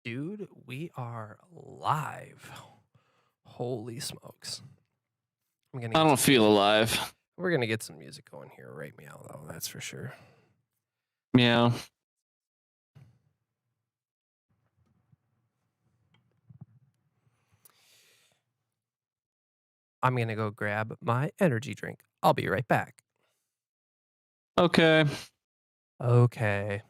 Dude, we are live. Holy smokes. I'm gonna I get don't some feel music. alive. We're gonna get some music going here right meow though, that's for sure. Meow. I'm gonna go grab my energy drink. I'll be right back. Okay. Okay.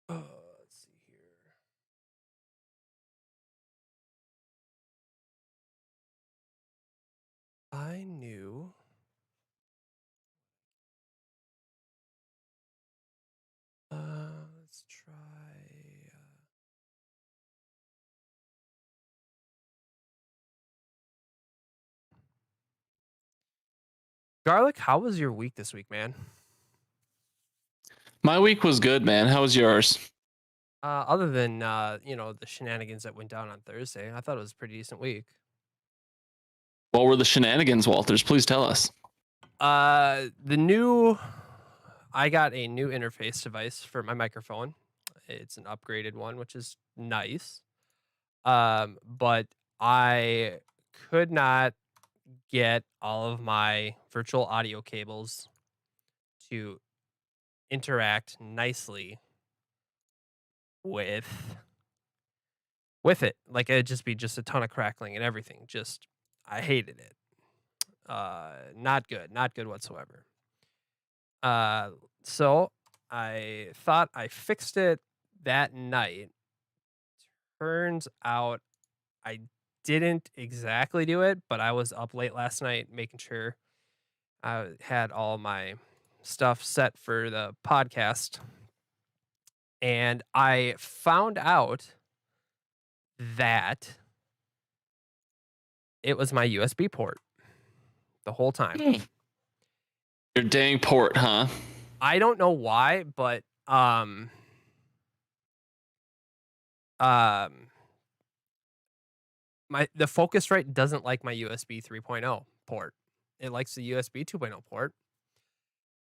Let's see here. I knew. Let's try. Garlic, how was your week this week, man? My week was good, man. How was yours? Other than the shenanigans that went down on Thursday, I thought it was a pretty decent week. What were the shenanigans, Walters? Please tell us. I got a new interface device for my microphone. It's an upgraded one, which is nice. But I could not get all of my virtual audio cables to interact nicely with it. Like it'd just be just a ton of crackling and everything. Just I hated it. Not good, not good whatsoever. So I thought I fixed it that night. Turns out I didn't exactly do it, but I was up late last night making sure I had all my stuff set for the podcast. And I found out that it was my USB port the whole time. Your dang port, huh? I don't know why, but the Focusrite doesn't like my USB 3.0 port. It likes the USB 2.0 port.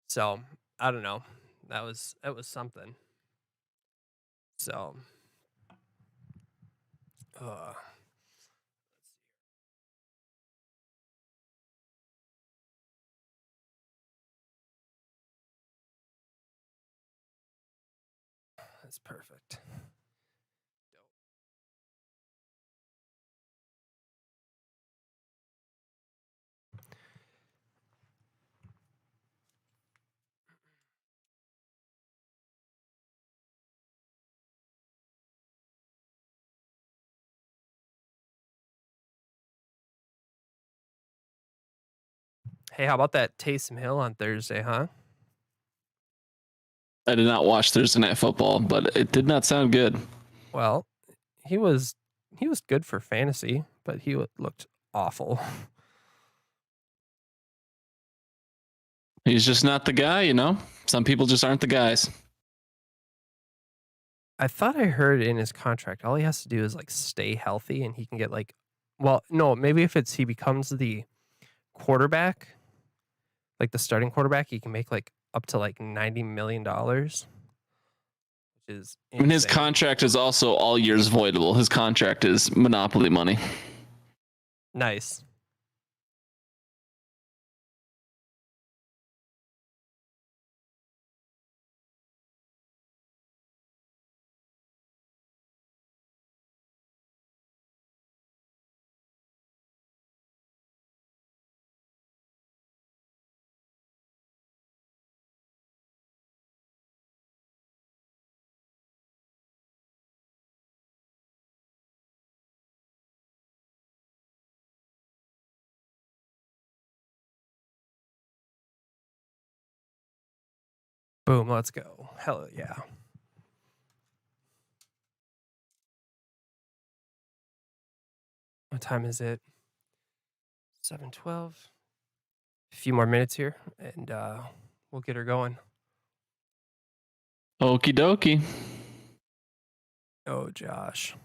So I don't know. That was something. So uh, that's perfect. Hey, how about that Taysom Hill on Thursday, huh? I did not watch Thursday Night Football, but it did not sound good. Well, he was good for fantasy, but he looked awful. He's just not the guy, you know? Some people just aren't the guys. I thought I heard in his contract all he has to do is like stay healthy and he can get like well, no, maybe if he becomes the quarterback, like the starting quarterback, he can make like up to like $90 million, which is insane. And his contract is also all years voidable. His contract is monopoly money. Nice. Boom, let's go. Hell yeah. What time is it? 7:12. A few more minutes here and we'll get her going. Okie dokie. Oh, Josh.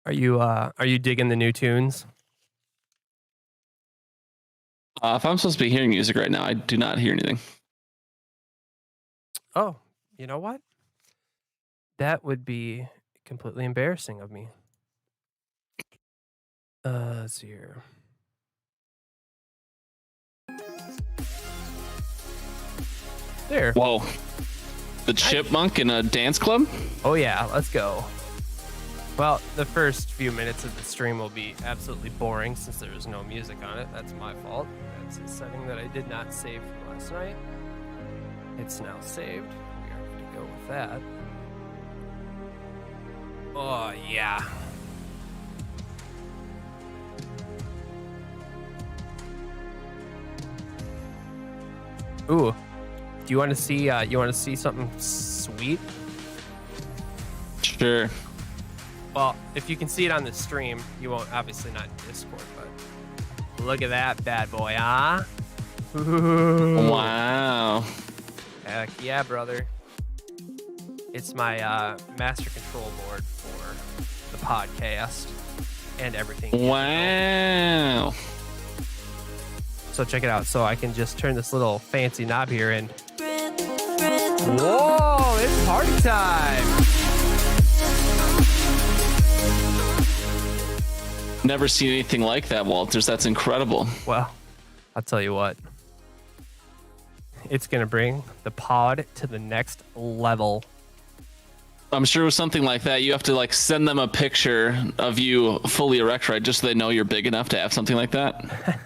Are you digging the new tunes? If I'm supposed to be hearing music right now, I do not hear anything. Oh, you know what? That would be completely embarrassing of me. Let's see here. There. Whoa. The Chipmunk in a dance club? Oh yeah, let's go. Well, the first few minutes of the stream will be absolutely boring since there was no music on it. That's my fault. That's a setting that I did not save from last night. It's now saved. We are going to go with that. Oh, yeah. Ooh. Do you want to see something sweet? Sure. Well, if you can see it on the stream, you won't, obviously not in Discord, but look at that bad boy, huh? Ooh. Wow. Heck yeah, brother. It's my master control board for the podcast and everything. Wow. So check it out. So I can just turn this little fancy knob here and whoa, it's party time. Never seen anything like that, Walters. That's incredible. Well, I'll tell you what. It's going to bring the pod to the next level. I'm sure with something like that, you have to like send them a picture of you fully erect, right? Just so they know you're big enough to have something like that.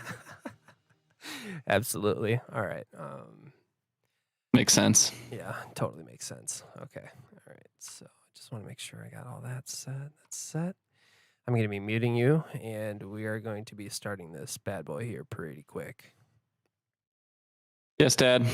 Absolutely. All right. Makes sense. Yeah, totally makes sense. Okay. All right. So I just want to make sure I got all that set. That's set. I'm going to be muting you, and we are going to be starting this bad boy here pretty quick. Yes, Dad.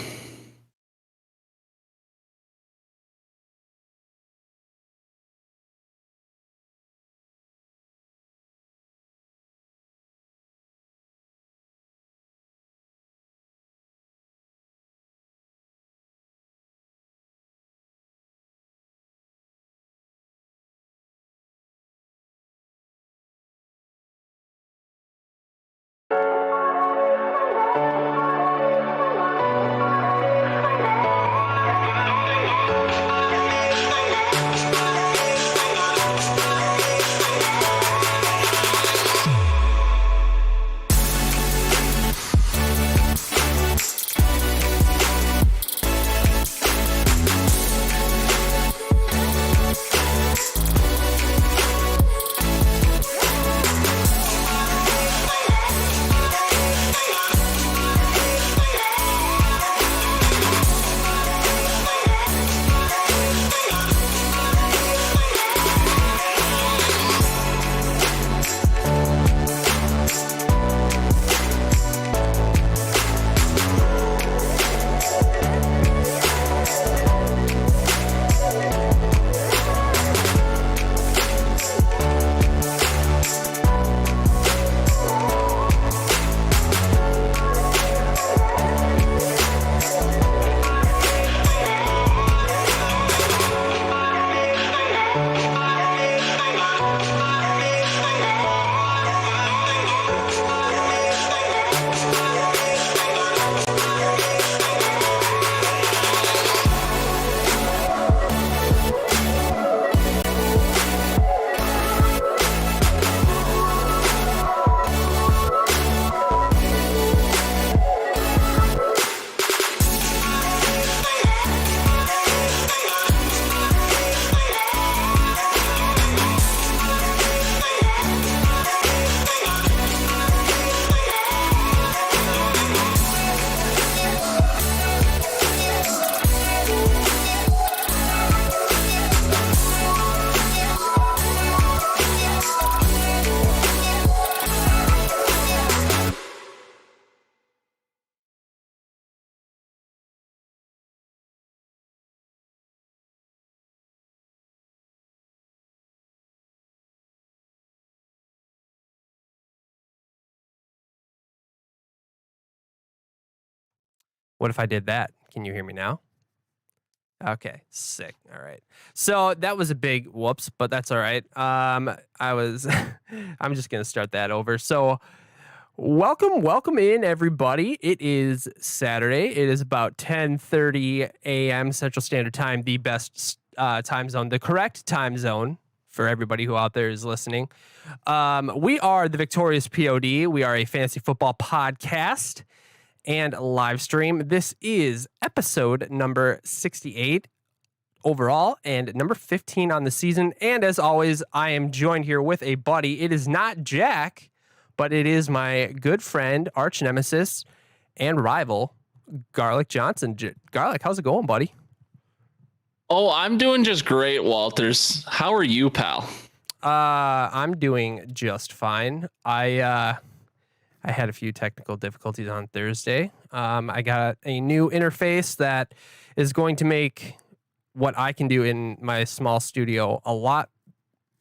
What if I did that? Can you hear me now? Okay, sick. All right. So that was a big whoops, but that's all right. I'm just going to start that over. So welcome in everybody. It is Saturday. It is about 10:30 a.m. Central Standard Time, the best time zone, the correct time zone for everybody who out there is listening. We are the Victorious POD. We are a fantasy football podcast and live stream. This is episode number 68 overall and number 15 on the season. And as always, I am joined here with a buddy. It is not Jack, but it is my good friend, arch nemesis, and rival, Garlic Johnson. Garlic, how's it going, buddy? Oh, I'm doing just great, Walters. How are you, pal? I'm doing just fine. I had a few technical difficulties on Thursday. I got a new interface that is going to make what I can do in my small studio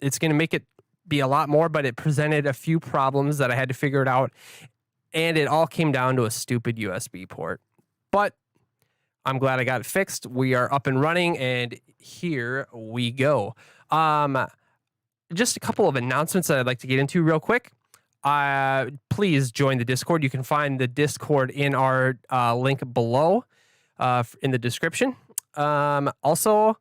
it's going to make it be a lot more, but it presented a few problems that I had to figure it out. And it all came down to a stupid USB port. But I'm glad I got it fixed. We are up and running, and here we go. Just a couple of announcements that I'd like to get into real quick. Please join the Discord. You can find the Discord in our link below in the description. Also,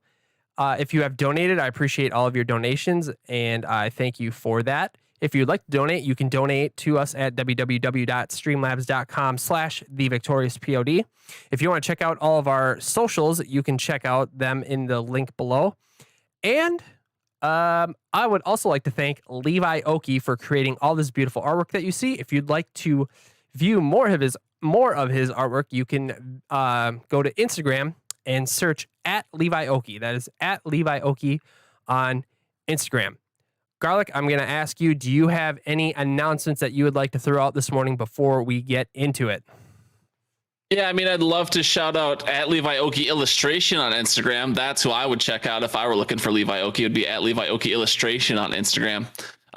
if you have donated, I appreciate all of your donations, and I thank you for that. If you'd like to donate, you can donate to us at www.streamlabs.com/thevictoriouspod. If you want to check out all of our socials, you can check out them in the link below. And I would also like to thank Levi Oki for creating all this beautiful artwork that you see. If you'd like to view more of his artwork, you can go to Instagram and search at Levi Oki. That is at Levi Oki on Instagram. Garlic, I'm going to ask you, do you have any announcements that you would like to throw out this morning before we get into it? Yeah, I mean, I'd love to shout out at Levi Oki Illustration on Instagram. That's who I would check out if I were looking for Levi Oki. It would be at Levi Oki Illustration on Instagram.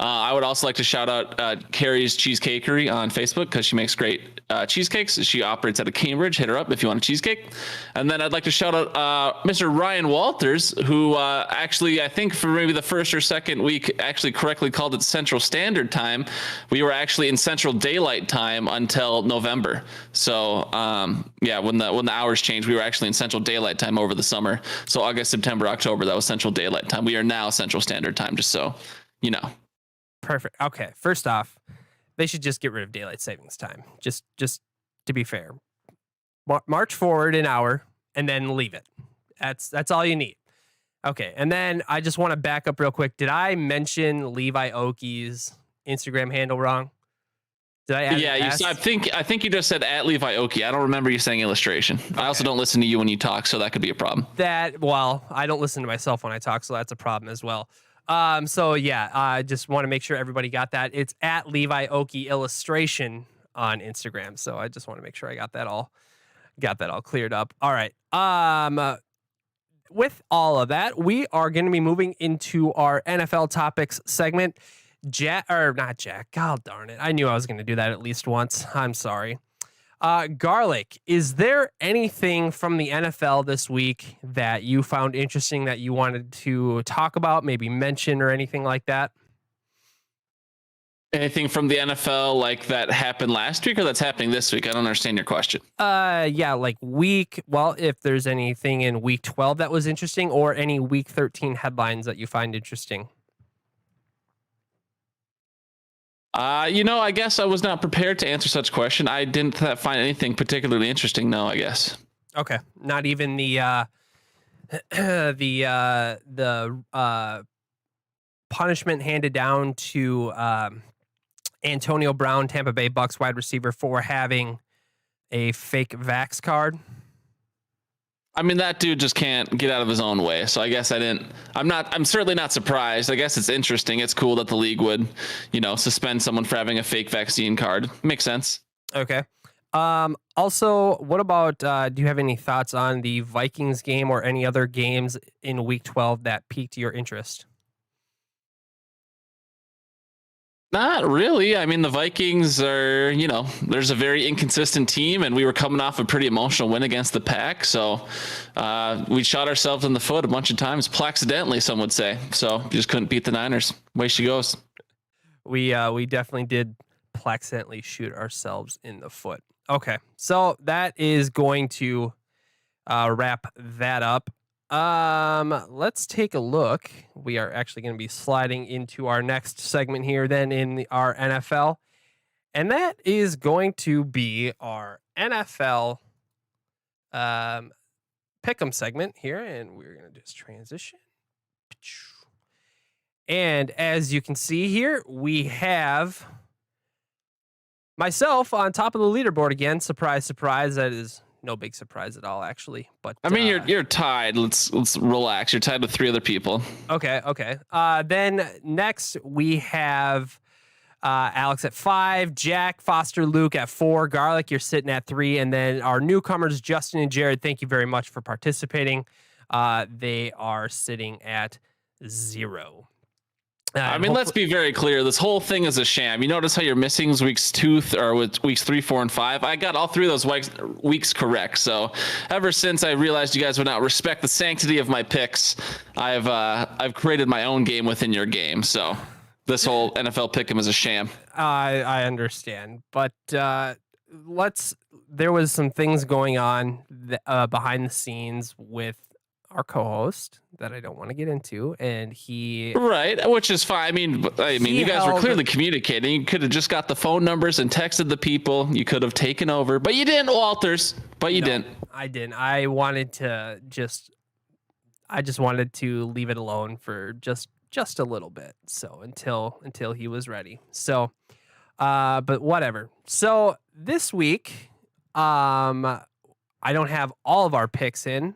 I would also like to shout out Carrie's Cheesecakery on Facebook because she makes great cheesecakes. She operates out of Cambridge. Hit her up if you want a cheesecake. And then I'd like to shout out Mr. Ryan Walters, who actually, I think for maybe the first or second week, actually correctly called it Central Standard Time. We were actually in Central Daylight Time until November. So yeah, when the hours changed, we were actually in Central Daylight Time over the summer. So August, September, October, that was Central Daylight Time. We are now Central Standard Time, just so you know. Perfect. Okay. First off, they should just get rid of daylight savings time. Just to be fair, march forward an hour and then leave it. That's all you need. Okay. And then I just want to back up real quick. Did I mention Levi Oki's Instagram handle wrong? Did I? Yeah. I think you just said at Levi Oki. I don't remember you saying illustration. Okay. I also don't listen to you when you talk, so that could be a problem. Well, I don't listen to myself when I talk, so that's a problem as well. So yeah, I just want to make sure everybody got that. It's at Levi Oki Illustration on Instagram. So I just want to make sure I got that all cleared up. All right. With all of that, we are going to be moving into our NFL topics segment. Not Jack. God darn it. I knew I was going to do that at least once. I'm sorry. Garlic, is there anything from the NFL this week that you found interesting that you wanted to talk about, maybe mention or anything like that? Anything from the NFL like that happened last week or that's happening this week? I don't understand your question. Yeah, like if there's anything in week 12 that was interesting or any week 13 headlines that you find interesting. I guess I was not prepared to answer such a question. I didn't find anything particularly interesting. No, I guess. Okay, not even the punishment handed down to Antonio Brown, Tampa Bay Bucks wide receiver, for having a fake vax card. I mean, that dude just can't get out of his own way. So I guess I'm certainly not surprised. I guess it's interesting. It's cool that the league would, suspend someone for having a fake vaccine card. Makes sense. Okay. Also, what about, do you have any thoughts on the Vikings game or any other games in week 12 that piqued your interest? Not really. I mean, the Vikings are, there's a very inconsistent team, and we were coming off a pretty emotional win against the Pack. So we shot ourselves in the foot a bunch of times, accidentally, some would say. So just couldn't beat the Niners. Way she goes. We definitely did accidentally shoot ourselves in the foot. Okay, so that is going to wrap that up. Let's take a look. We are actually going to be sliding into our next segment here then in our NFL. And that is going to be our NFL pick'em segment here. And we're going to just transition. And as you can see here, we have myself on top of the leaderboard again. Surprise, surprise. That is no big surprise at all, actually. But I mean, you're tied. Let's relax. You're tied with 3 other people. Okay. Then next we have Alex at 5, Jack, Foster, Luke at 4, Garlic, you're sitting at 3, and then our newcomers, Justin and Jared. Thank you very much for participating. They are sitting at 0. I mean, let's be very clear. This whole thing is a sham. You notice how you're missing weeks 3, 4, and 5. I got all 3 of those weeks correct. So ever since I realized you guys would not respect the sanctity of my picks, I've created my own game within your game. So this whole NFL pick'em is a sham. I understand, but there was some things going on behind the scenes with our co-host that I don't want to get into, and which is fine. I mean, you guys were clearly communicating. You could have just got the phone numbers and texted the people. You could have taken over, but you didn't, Walters. Didn't. I didn't. I just wanted to leave it alone for just a little bit. So until he was ready. So, but whatever. So this week, I don't have all of our picks in.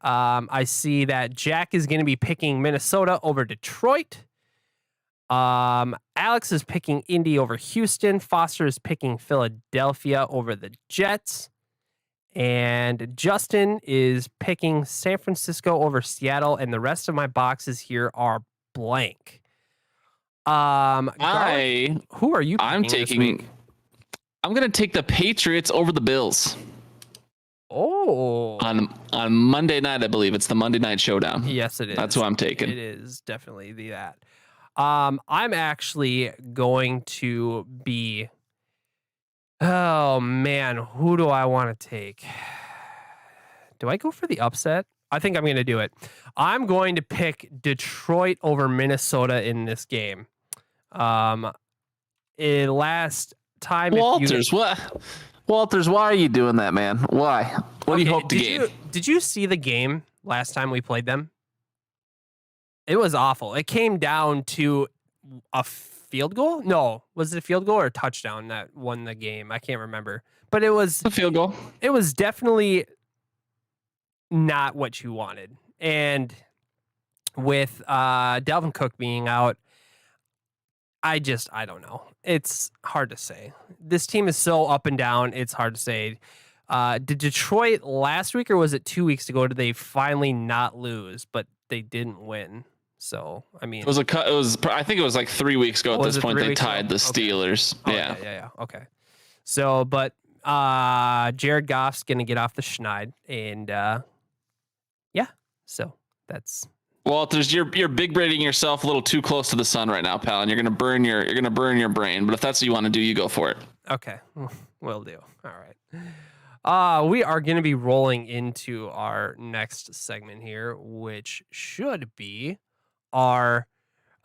I see that Jack is going to be picking Minnesota over Detroit. Alex is picking Indy over Houston. Foster is picking Philadelphia over the Jets. And Justin is picking San Francisco over Seattle. And the rest of my boxes here are blank. Who are you picking I'm going to take the Patriots over the Bills. Oh. On Monday night, I believe. It's the Monday night showdown. Yes, it is. That's who I'm taking. It is definitely that. I'm actually going to be... Oh, man. Who do I want to take? Do I go for the upset? I think I'm going to do it. I'm going to pick Detroit over Minnesota in this game. Last time... Walters, Walters, why are you doing that, man? Why? What do you hope to gain? Did you see the game last time we played them? It was awful. It came down to a field goal? No. Was it a field goal or a touchdown that won the game? I can't remember. But it was a field goal. It was definitely not what you wanted. And with Dalvin Cook being out, I don't know. It's hard to say. This team is so up and down. It's hard to say. Did Detroit last week or was it 2 weeks ago? Did they finally not lose, but they didn't win? So, I mean, I think it was like 3 weeks ago at this point. They tied the Steelers. Okay. Yeah. Yeah. Okay. So, but Jared Goff's going to get off the schneid and yeah. So that's... Walters, you're big braiding yourself a little too close to the sun right now, pal, and you're gonna burn your brain. But if that's what you want to do, you go for it. Okay, will do. All right. We are gonna be rolling into our next segment here, which should be our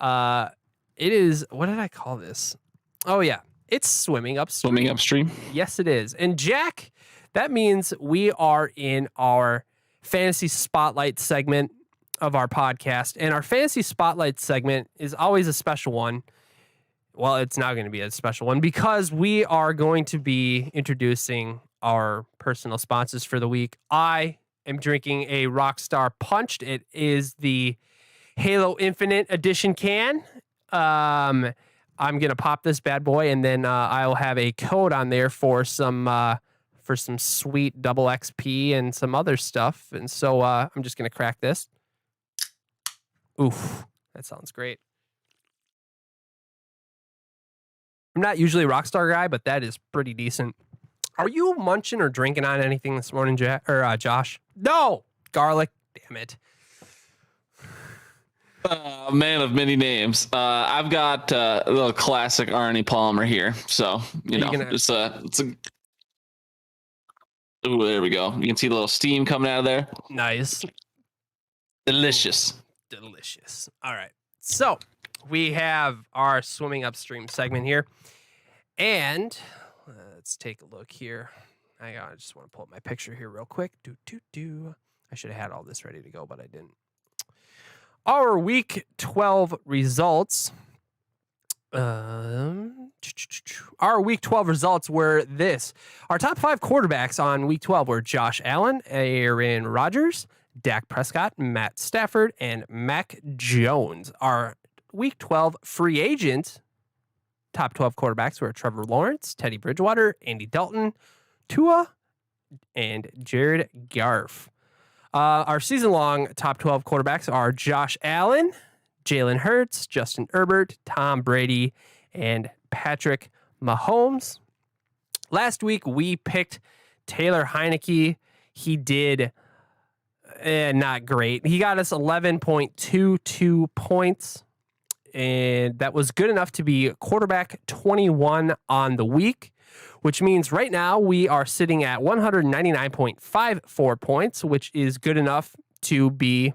it is, what did I call this? Oh yeah, it's swimming upstream. Swimming upstream. Yes, it is. And Jack, that means we are in our fantasy spotlight segment of our podcast, and our fantasy spotlight segment is always a special one. Well, it's now going to be a special one because we are going to be introducing our personal sponsors for the week. I am drinking a Rockstar Punched. It is the Halo Infinite Edition can. I'm going to pop this bad boy, and then I'll have a code on there for some sweet double XP and some other stuff. And so I'm just going to crack this. Oof, that sounds great. I'm not usually a Rockstar guy, but that is pretty decent. Are you munching or drinking on anything this morning, Josh? No! Garlic. Damn it. Man of many names. I've got a little classic Arnie Palmer here. So, it's a... Ooh, there we go. You can see the little steam coming out of there. Nice. Delicious. All right. So we have our swimming upstream segment here. And let's take a look here. I just want to pull up my picture here real quick. I should have had all this ready to go, but I didn't. Our week 12 results. Our week 12 results were this. Our top 5 quarterbacks on week 12 were Josh Allen, Aaron Rodgers, Dak Prescott, Matt Stafford, and Mac Jones. Our week 12 free agent top 12 quarterbacks were Trevor Lawrence, Teddy Bridgewater, Andy Dalton, Tua, and Jared Goff. Our season-long top 12 quarterbacks are Josh Allen, Jalen Hurts, Justin Herbert, Tom Brady, and Patrick Mahomes. Last week, we picked Taylor Heineke. He did not great. He got us 11.22 points, and that was good enough to be quarterback 21 on the week, which means right now we are sitting at 199.54 points, which is good enough to be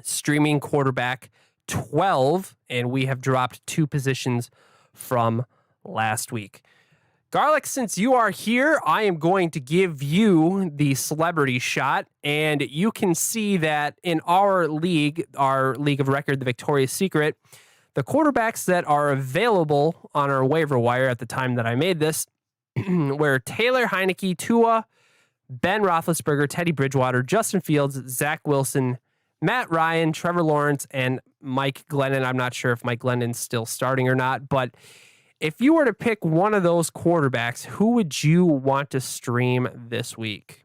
streaming quarterback 12, and we have dropped 2 positions from last week. Garlic, since you are here, I am going to give you the celebrity shot, and you can see that in our league of record, the Victoria's Secret, the quarterbacks that are available on our waiver wire at the time that I made this were Taylor Heineke, Tua, Ben Roethlisberger, Teddy Bridgewater, Justin Fields, Zach Wilson, Matt Ryan, Trevor Lawrence, and Mike Glennon. I'm not sure if Mike Glennon's still starting or not, but if you were to pick one of those quarterbacks, who would you want to stream this week?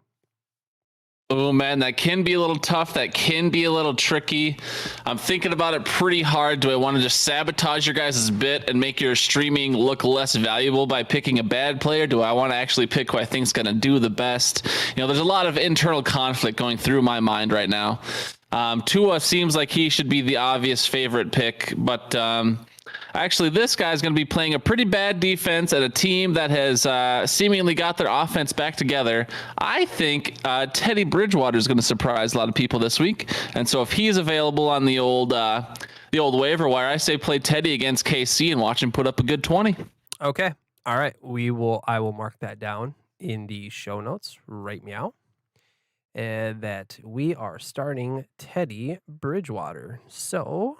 Oh, man, that can be a little tough. That can be a little tricky. I'm thinking about it pretty hard. Do I want to just sabotage your guys' bit and make your streaming look less valuable by picking a bad player? Do I want to actually pick who I think is going to do the best? There's a lot of internal conflict going through my mind right now. Tua seems like he should be the obvious favorite pick, but actually, this guy's going to be playing a pretty bad defense at a team that has seemingly got their offense back together. I think Teddy Bridgewater is going to surprise a lot of people this week. And so if he's available on the old waiver wire, I say play Teddy against KC and watch him put up a good 20. Okay. All right. I will mark that down in the show notes. Right meow. That we are starting Teddy Bridgewater. So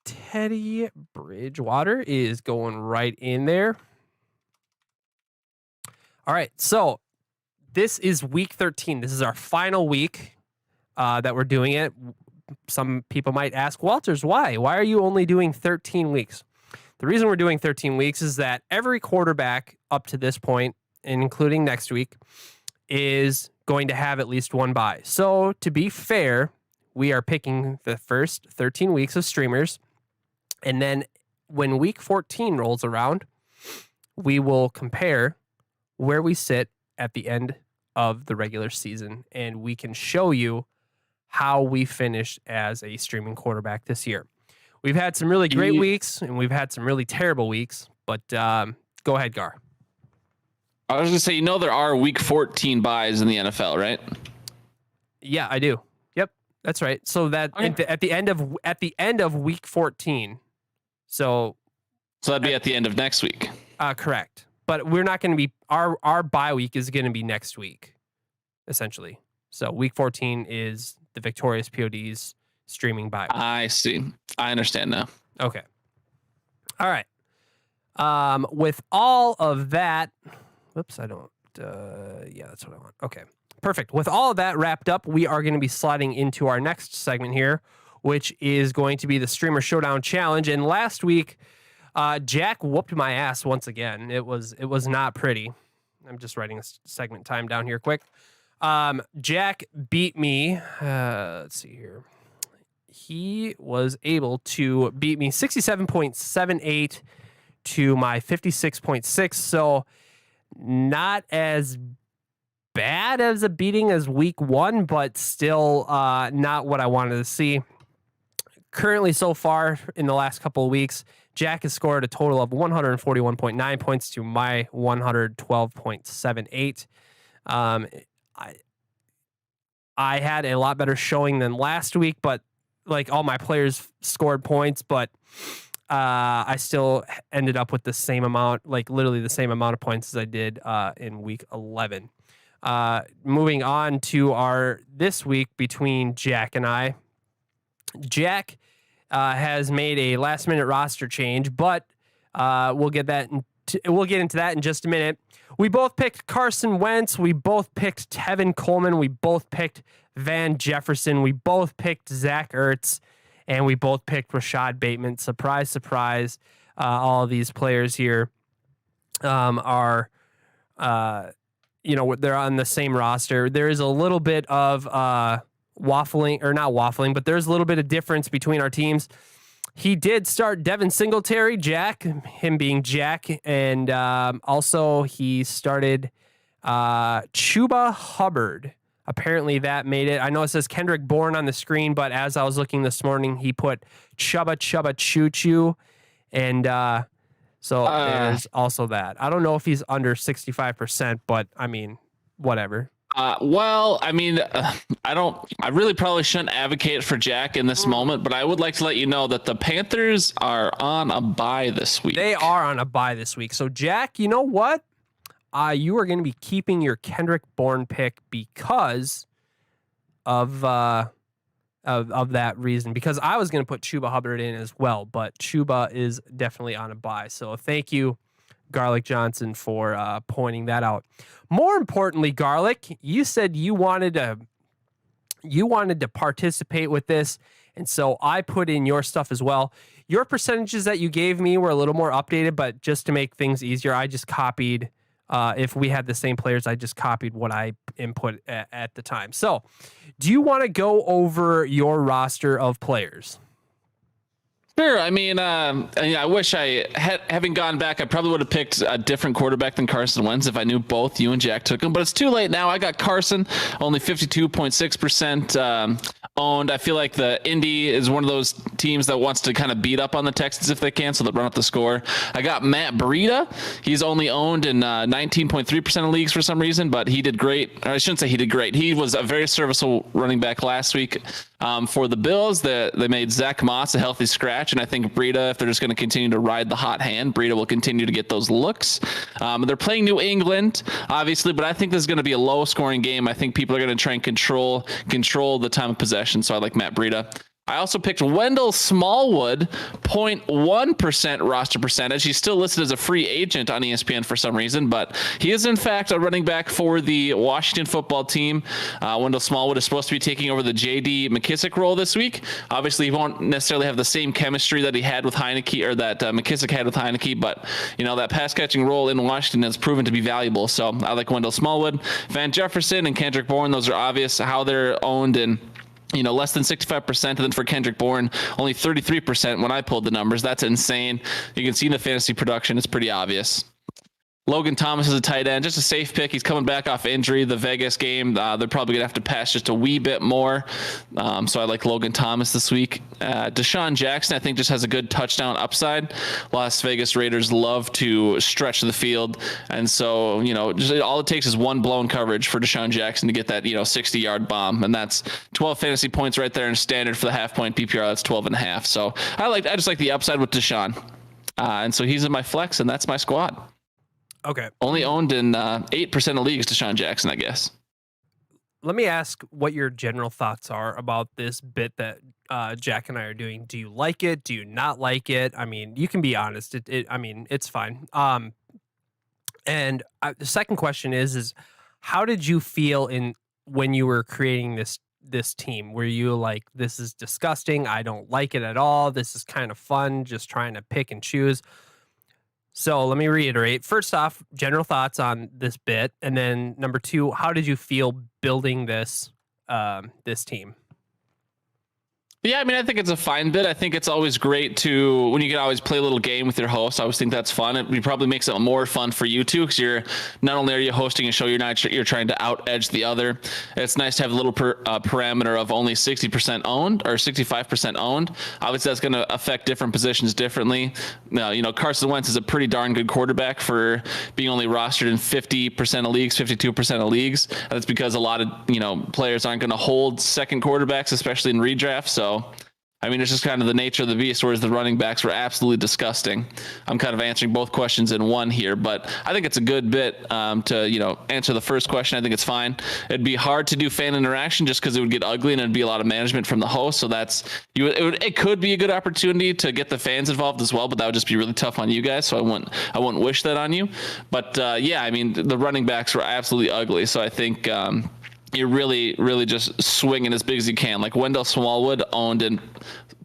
Teddy Bridgewater is going right in there. All right, so this is week 13. This is our final week that we're doing it. Some people might ask, Walters, why? Why are you only doing 13 weeks? The reason we're doing 13 weeks is that every quarterback up to this point, including next week, is going to have at least one bye. So to be fair, we are picking the first 13 weeks of streamers. And then when week 14 rolls around, we will compare where we sit at the end of the regular season. And we can show you how we finished as a streaming quarterback this year. We've had some really great weeks and we've had some really terrible weeks. But go ahead, Gar. I was going to say, there are week 14 buys in the NFL, right? Yeah, I do. Yep, that's right. So that at the end of week 14. So that'd be at the end of next week. Correct. But we're not going to be our bye week is going to be next week, essentially. So week 14 is the Victorious POD's streaming bye week. I see. I understand now. Okay. All right. With all of that, whoops, I don't. Yeah, that's what I want. Okay. Perfect. With all of that wrapped up, we are going to be sliding into our next segment here, which is going to be the Streamer Showdown Challenge. And last week, Jack whooped my ass once again. It was not pretty. I'm just writing a segment time down here quick. Jack beat me. Let's see here. He was able to beat me 67.78 to my 56.6. So not as bad as a beating as week one, but still not what I wanted to see. Currently, so far in the last couple of weeks, Jack has scored a total of 141.9 points to my 112.78. I had a lot better showing than last week, but like all my players scored points, but I still ended up with the same amount, like literally the same amount of points as I did in week 11. Moving on to this week between Jack and I. Jack has made a last-minute roster change, but we'll get into that in just a minute. We both picked Carson Wentz. We both picked Tevin Coleman. We both picked Van Jefferson. We both picked Zach Ertz, and we both picked Rashad Bateman. Surprise, surprise! All of these players here are, they're on the same roster. There is a little bit of waffling, or not waffling, but there's a little bit of difference between our teams. He did start Devin Singletary, Jack, him being Jack, and also he started Chuba Hubbard. Apparently that made it. I know it says Kendrick Bourne on the screen, but as I was looking this morning, he put Chuba Choo Choo, and so there's also that. I don't know if he's under 65%, but I mean, whatever. I really probably shouldn't advocate for Jack in this moment, but I would like to let you know that the Panthers are on a bye this week. They are on a bye this week. So Jack, you know what? You are going to be keeping your Kendrick Bourne pick because of that reason, because I was going to put Chuba Hubbard in as well, but Chuba is definitely on a bye. So thank you, Garlic Johnson for pointing that out. More importantly, Garlic, you said you wanted to participate with this, and so I put in your stuff as well. Your percentages that you gave me were a little more updated, but just to make things easier, I just copied. If we had the same players, I just copied what I input at the time. So, do you want to go over your roster of players? Sure. I mean, I wish having gone back, I probably would have picked a different quarterback than Carson Wentz if I knew both you and Jack took him, but it's too late now. I got Carson, only 52.6% owned. I feel like the Indy is one of those teams that wants to kind of beat up on the Texans if they can, so they run up the score. I got Matt Barida. He's only owned in 19.3% of leagues for some reason, but he did great. I shouldn't say he did great. He was a very serviceable running back last week for the Bills. They made Zach Moss a healthy scratch. And I think Barida, if they're just going to continue to ride the hot hand, Barida will continue to get those looks. They're playing New England, obviously, but I think this is going to be a low-scoring game. I think people are going to try and control the time of possession, so I like Matt Barida. I also picked Wendell Smallwood, 0.1% roster percentage. He's still listed as a free agent on ESPN for some reason, but he is in fact a running back for the Washington football team. Wendell Smallwood is supposed to be taking over the J.D. McKissick role this week. Obviously, he won't necessarily have the same chemistry that he had with Heineke, or that McKissick had with Heineke, but that pass catching role in Washington has proven to be valuable. So I like Wendell Smallwood. Van Jefferson and Kendrick Bourne, those are obvious how they're owned in less than 65%, and then for Kendrick Bourne, only 33% when I pulled the numbers. That's insane. You can see in the fantasy production, it's pretty obvious. Logan Thomas is a tight end, just a safe pick. He's coming back off injury. The Vegas game, they're probably gonna have to pass just a wee bit more. So I like Logan Thomas this week. Deshaun Jackson, I think, just has a good touchdown upside. Las Vegas Raiders love to stretch the field, and so just all it takes is one blown coverage for Deshaun Jackson to get that 60-yard bomb, and that's 12 fantasy points right there. And standard for the half-point PPR, that's 12.5. So I just like the upside with Deshaun, and so he's in my flex, and that's my squad. Okay. Only owned in 8% of leagues, Deshaun Jackson, I guess. Let me ask what your general thoughts are about this bit that Jack and I are doing. Do you like it? Do you not like it? I mean, you can be honest. It's fine. And the second question is how did you feel when you were creating this team? Were you like, this is disgusting, I don't like it at all, this is kind of fun, just trying to pick and choose? So let me reiterate. First off, general thoughts on this bit, and then number two, how did you feel building this team? Yeah, I mean, I think it's a fine bit. I think it's always great when you can always play a little game with your host. I always think that's fun. It probably makes it more fun for you too, because you're not only are you hosting a show, you're trying to out edge the other. It's nice to have a little parameter of only 60% owned or 65% owned. Obviously, that's going to affect different positions differently. Carson Wentz is a pretty darn good quarterback for being only rostered in 50% of leagues, 52% of leagues. That's because a lot of players aren't going to hold second quarterbacks, especially in redraft. So I mean, it's just kind of the nature of the beast, whereas the running backs were absolutely disgusting. I'm kind of answering both questions in one here, but I think it's a good bit to answer the first question. I think it's fine. It'd be hard to do fan interaction just because it would get ugly and it'd be a lot of management from the host. So it could be a good opportunity to get the fans involved as well, but that would just be really tough on you guys. So I wouldn't wish that on you. But yeah, I mean, the running backs were absolutely ugly. So I think you're really, really just swinging as big as you can. Like Wendell Smallwood owned in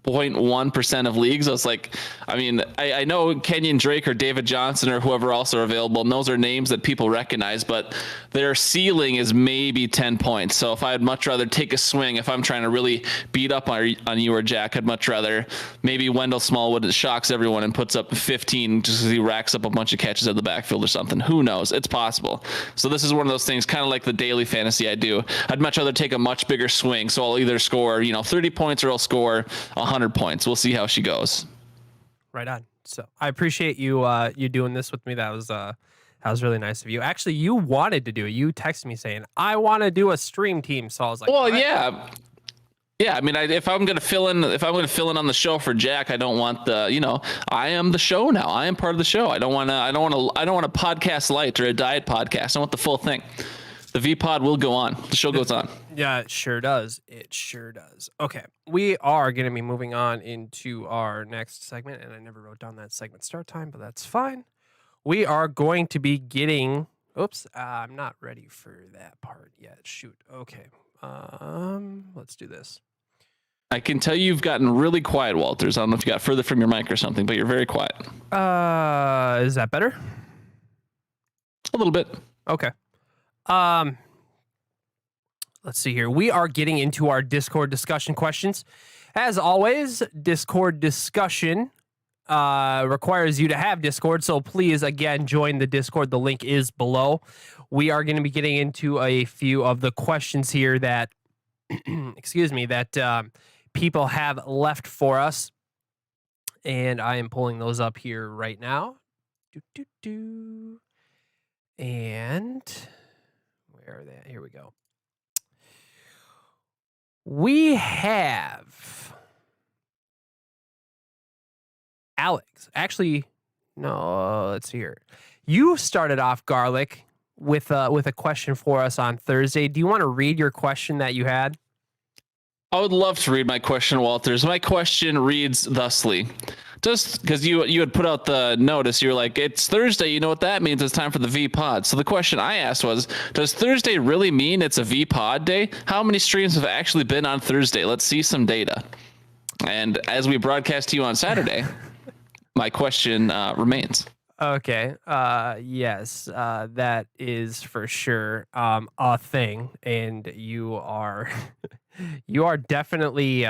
0.1% of leagues. I was like, I know Kenyon Drake or David Johnson or whoever else are available, and those are names that people recognize, but their ceiling is maybe 10 points. So if I'd much rather take a swing, if I'm trying to really beat up on you or Jack, I'd much rather maybe Wendell Smallwood shocks everyone and puts up 15 just because he racks up a bunch of catches at the backfield or something. Who knows? It's possible. So this is one of those things, kind of like the daily fantasy I do. I'd much rather take a much bigger swing. So I'll either score 30 points or I'll score 100 points. We'll see how she goes. Right on. So I appreciate you doing this with me. That was really nice of you. Actually, you wanted to do it. You texted me saying, I want to do a stream team. So I was like, well, right. Yeah. I mean, if I'm going to fill in on the show for Jack, I don't want I am the show now. I am part of the show. I don't want a podcast light or a diet podcast. I want the full thing. The V-Pod will go on. The show goes on. Yeah, it sure does. It sure does. Okay. We are going to be moving on into our next segment, and I never wrote down that segment start time, but that's fine. we are going to be getting. Oops, I'm not ready for that part yet. Shoot. Okay. Let's do this. I can tell you've gotten really quiet, Walters. I don't know if you got further from your mic or something, but you're very quiet. Is that better? A little bit. Okay. Let's see here. We are getting into our Discord discussion questions. As always, Discord discussion requires you to have Discord, so please, again, join the Discord. The link is below. We are going to be getting into a few of the questions here that, excuse me, that people have left for us, and I am pulling those up here right now. And where are they? Here we go. We have Alex. Actually, no, let's see here. You started off, Garlic, with a question for us on Thursday. Do you want to read your question that you had? I would love to read my question, Walters. My question reads thusly. Just because you had put out the notice, you were like, it's Thursday, you know what that means? It's time for the V-Pod. So the question I asked was, does Thursday really mean it's a V-Pod day? How many streams have actually been on Thursday? Let's see some data. And as we broadcast to you on Saturday, my question remains. Okay. Yes, that is for sure a thing. And you are you are definitely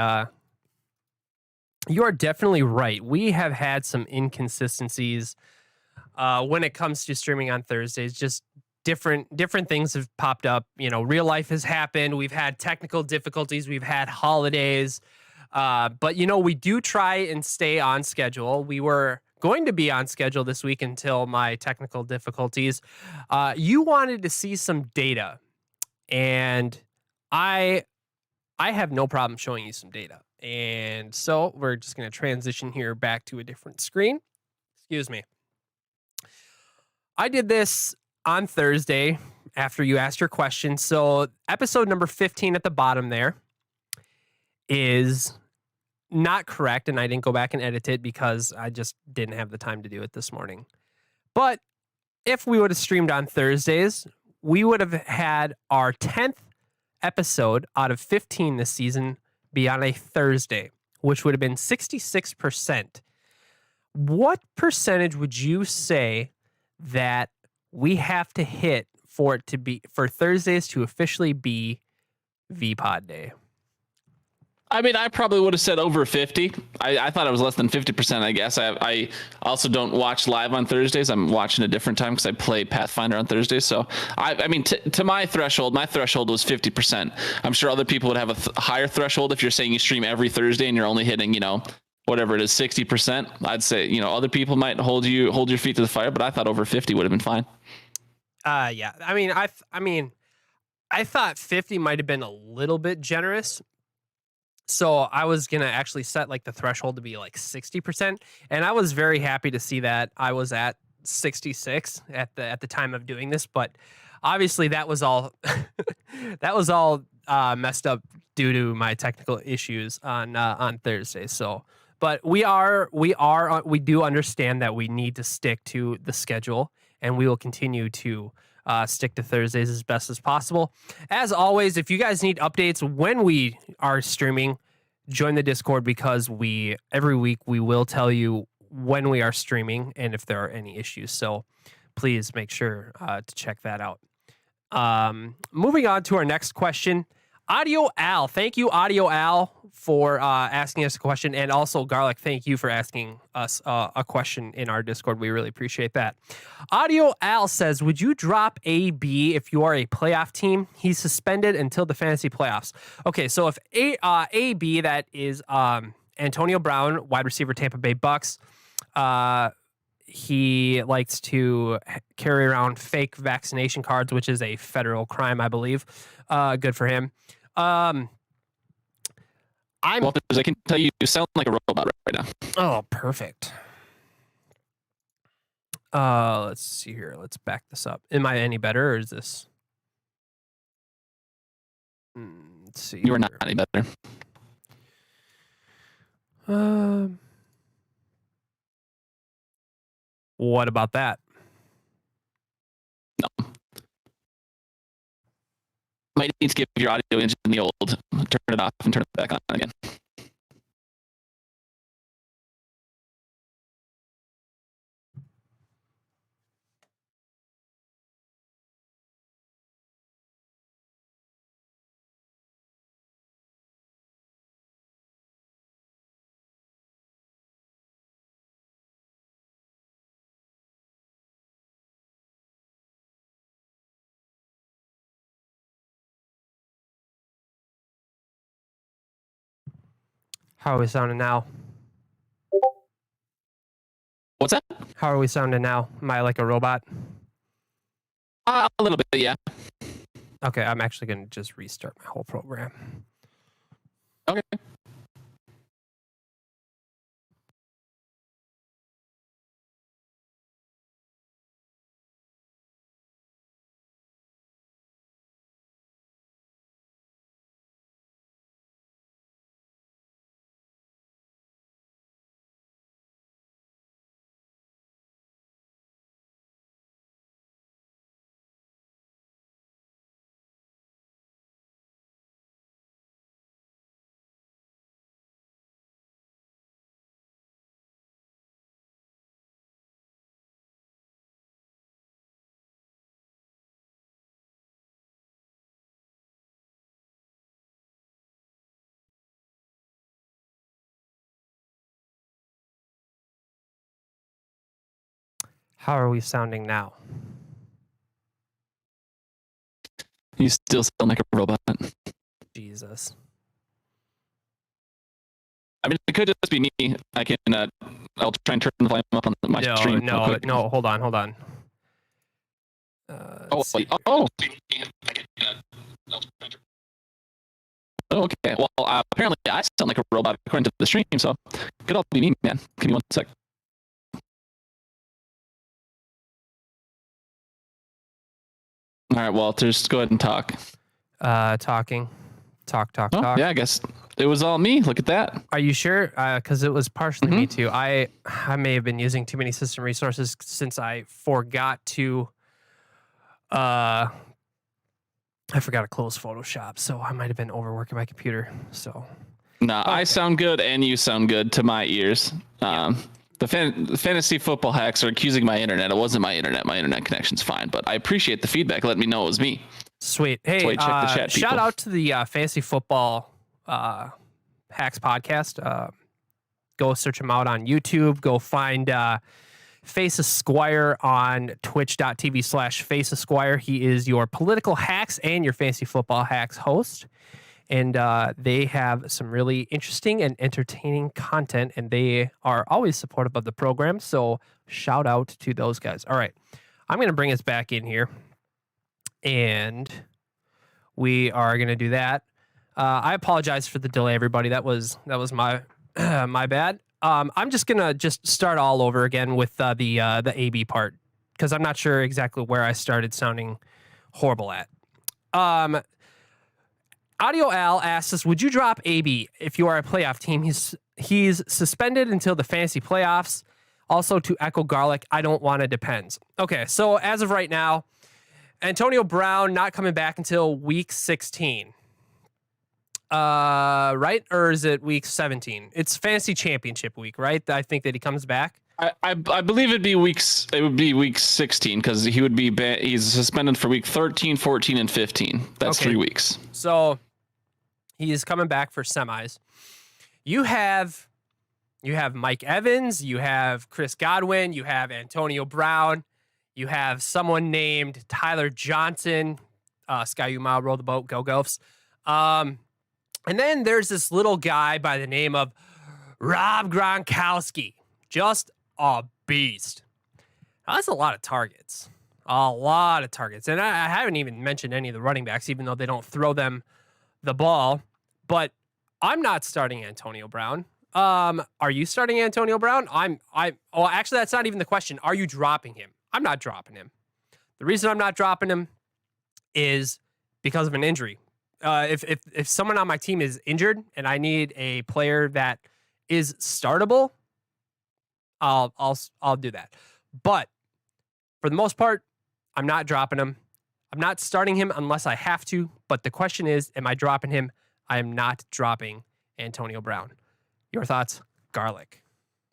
right. We have had some inconsistencies when it comes to streaming on Thursdays. Just different things have popped up. You know, real life has happened. We've had technical difficulties. We've had holidays. But, you know, we do try and stay on schedule. We were going to be on schedule this week until my technical difficulties. You wanted to see some data, and I have no problem showing you some data. And so we're just going to transition here back to a different screen. Excuse me. I did this on Thursday after you asked your question. So episode number 15 at the bottom there is not correct, and I didn't go back and edit it because I just didn't have the time to do it this morning. But if we would have streamed on Thursdays, we would have had our 10th episode out of 15 this season be on a Thursday, which would have been 66%. What percentage would you say that we have to hit for Thursdays to officially be V-Pod Day? I mean, I probably would have said over 50. I thought it was less than 50%, I guess. I also don't watch live on Thursdays. I'm watching a different time because I play Pathfinder on Thursdays. So, I mean, to my threshold was 50%. I'm sure other people would have a higher threshold if you're saying you stream every Thursday and you're only hitting, you know, whatever it is, 60%. I'd say, you know, other people might hold your feet to the fire, but I thought over 50 would have been fine. Yeah. I mean, I thought 50 might have been a little bit generous. So I was going to actually set like the threshold to be like 60%. And I was very happy to see that I was at 66 at the time of doing this. But obviously that was all messed up due to my technical issues on Thursday. So, but we do understand that we need to stick to the schedule, and we will continue to stick to Thursdays as best as possible. As always, if you guys need updates when we are streaming, join the Discord, because every week we will tell you when we are streaming and if there are any issues. So please make sure to check that out. Moving on to our next question. Audio Al. Thank you, Audio Al, for asking us a question. And also, Garlic, thank you for asking us a question in our Discord. We really appreciate that. Audio Al says, would you drop AB if you are a playoff team? He's suspended until the fantasy playoffs. Okay, so if AB, that is Antonio Brown, wide receiver, Tampa Bay Bucks. He likes to carry around fake vaccination cards, which is a federal crime, I believe. Good for him. Walters, I can tell you sound like a robot right now. Oh, perfect. Let's see here. Let's back this up. Am I any better, or is this? Let's see. You are not any better. What about that? Might need to give your audio engine the old, turn it off and turn it back on again. How are we sounding now? What's that? How are we sounding now? Am I like a robot? A little bit, yeah. Okay, I'm actually going to just restart my whole program. Okay. How are we sounding now? You still sound like a robot. Jesus. I mean, it could just be me. I can. I'll try and turn the volume up on my stream. No. Hold on. Okay. Well, apparently I sound like a robot according to the stream, so it could all be me, man. Give me 1 sec. All right, Walters, go ahead and talk. Talking. Talk. Yeah, I guess it was all me. Look at that. Are you sure? Because it was partially me too. I may have been using too many system resources since I forgot to. I forgot to close Photoshop, so I might have been overworking my computer. So. Nah, okay. I sound good, and you sound good to my ears. The fantasy football hacks are accusing my internet. It wasn't my internet. My internet connection's fine, but I appreciate the feedback. Let me know it was me. Sweet. Hey, check the chat, shout out to the fantasy football hacks podcast. Go search them out on YouTube. Go find Face Esquire on twitch.tv/Face Esquire. He is your political hacks and your fantasy football hacks host. And they have some really interesting and entertaining content, and they are always supportive of the program. So shout out to those guys. All right, I'm going to bring us back in here, and we are going to do that. I apologize for the delay, everybody. That was my my bad. I'm just going to start all over again with the AB part, because I'm not sure exactly where I started sounding horrible at. Audio Al asks us, would you drop AB if you are a playoff team? He's suspended until the fantasy playoffs. Also to Echo Garlic, I don't want to depends. Okay, so as of right now, Antonio Brown not coming back until week 16. Right? Or is it week 17? It's fantasy championship week, right? I think that he comes back. I believe it would be week 16 because he would be he's suspended for week 13, 14, and 15. That's 3 weeks. So he is coming back for semis. You have Mike Evans, you have Chris Godwin, you have Antonio Brown, you have someone named Tyler Johnson. Sky Umau, roll the boat, go Gophs. And then there's this little guy by the name of Rob Gronkowski. Just a beast. Now, that's a lot of targets. And I haven't even mentioned any of the running backs, even though they don't throw them the ball. But I'm not starting Antonio Brown. Are you starting Antonio Brown? Actually, that's not even the question. Are you dropping him? I'm not dropping him. The reason I'm not dropping him is because of an injury. If someone on my team is injured and I need a player that is startable, I'll do that. But for the most part, I'm not dropping him. I'm not starting him unless I have to, but the question is, am I dropping him? I am not dropping Antonio Brown. Your thoughts? Garlic.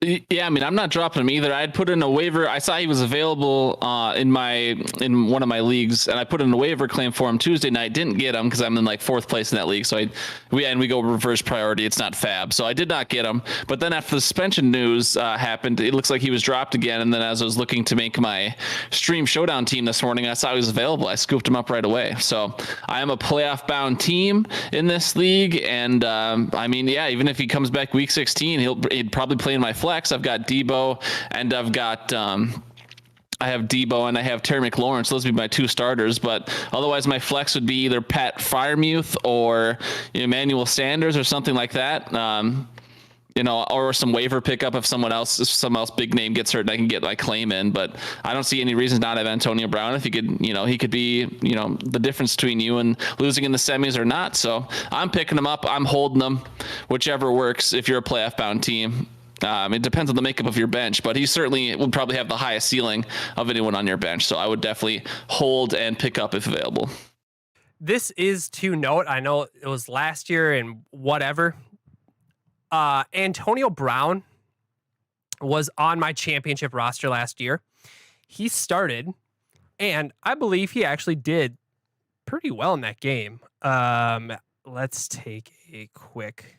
Yeah, I mean, I'm not dropping him either. I'd put in a waiver. I saw he was available in one of my leagues, and I put in a waiver claim for him Tuesday night. Didn't get him because I'm in like 4th place in that league. So we go reverse priority. It's not fab, so I did not get him. But then after the suspension news happened, it looks like he was dropped again. And then as I was looking to make my stream showdown team this morning, I saw he was available. I scooped him up right away. So I am a playoff bound team in this league, and I mean, yeah, even if he comes back week 16, he'd probably play in my flex. I've got Debo, and I've got I have Debo and I have Terry McLaurin. So those would be my 2 starters. But otherwise, my flex would be either Pat Freiermuth or Emmanuel Sanders or something like that. Or some waiver pickup if someone else big name gets hurt and I can get my claim in. But I don't see any reason not to have Antonio Brown if he could be the difference between you and losing in the semis or not. So I'm picking him up. I'm holding them, whichever works if you're a playoff bound team. It depends on the makeup of your bench, but he certainly would probably have the highest ceiling of anyone on your bench. So I would definitely hold and pick up if available. This is to note. I know it was last year and whatever. Antonio Brown was on my championship roster last year. He started, and I believe he actually did pretty well in that game. Let's take a quick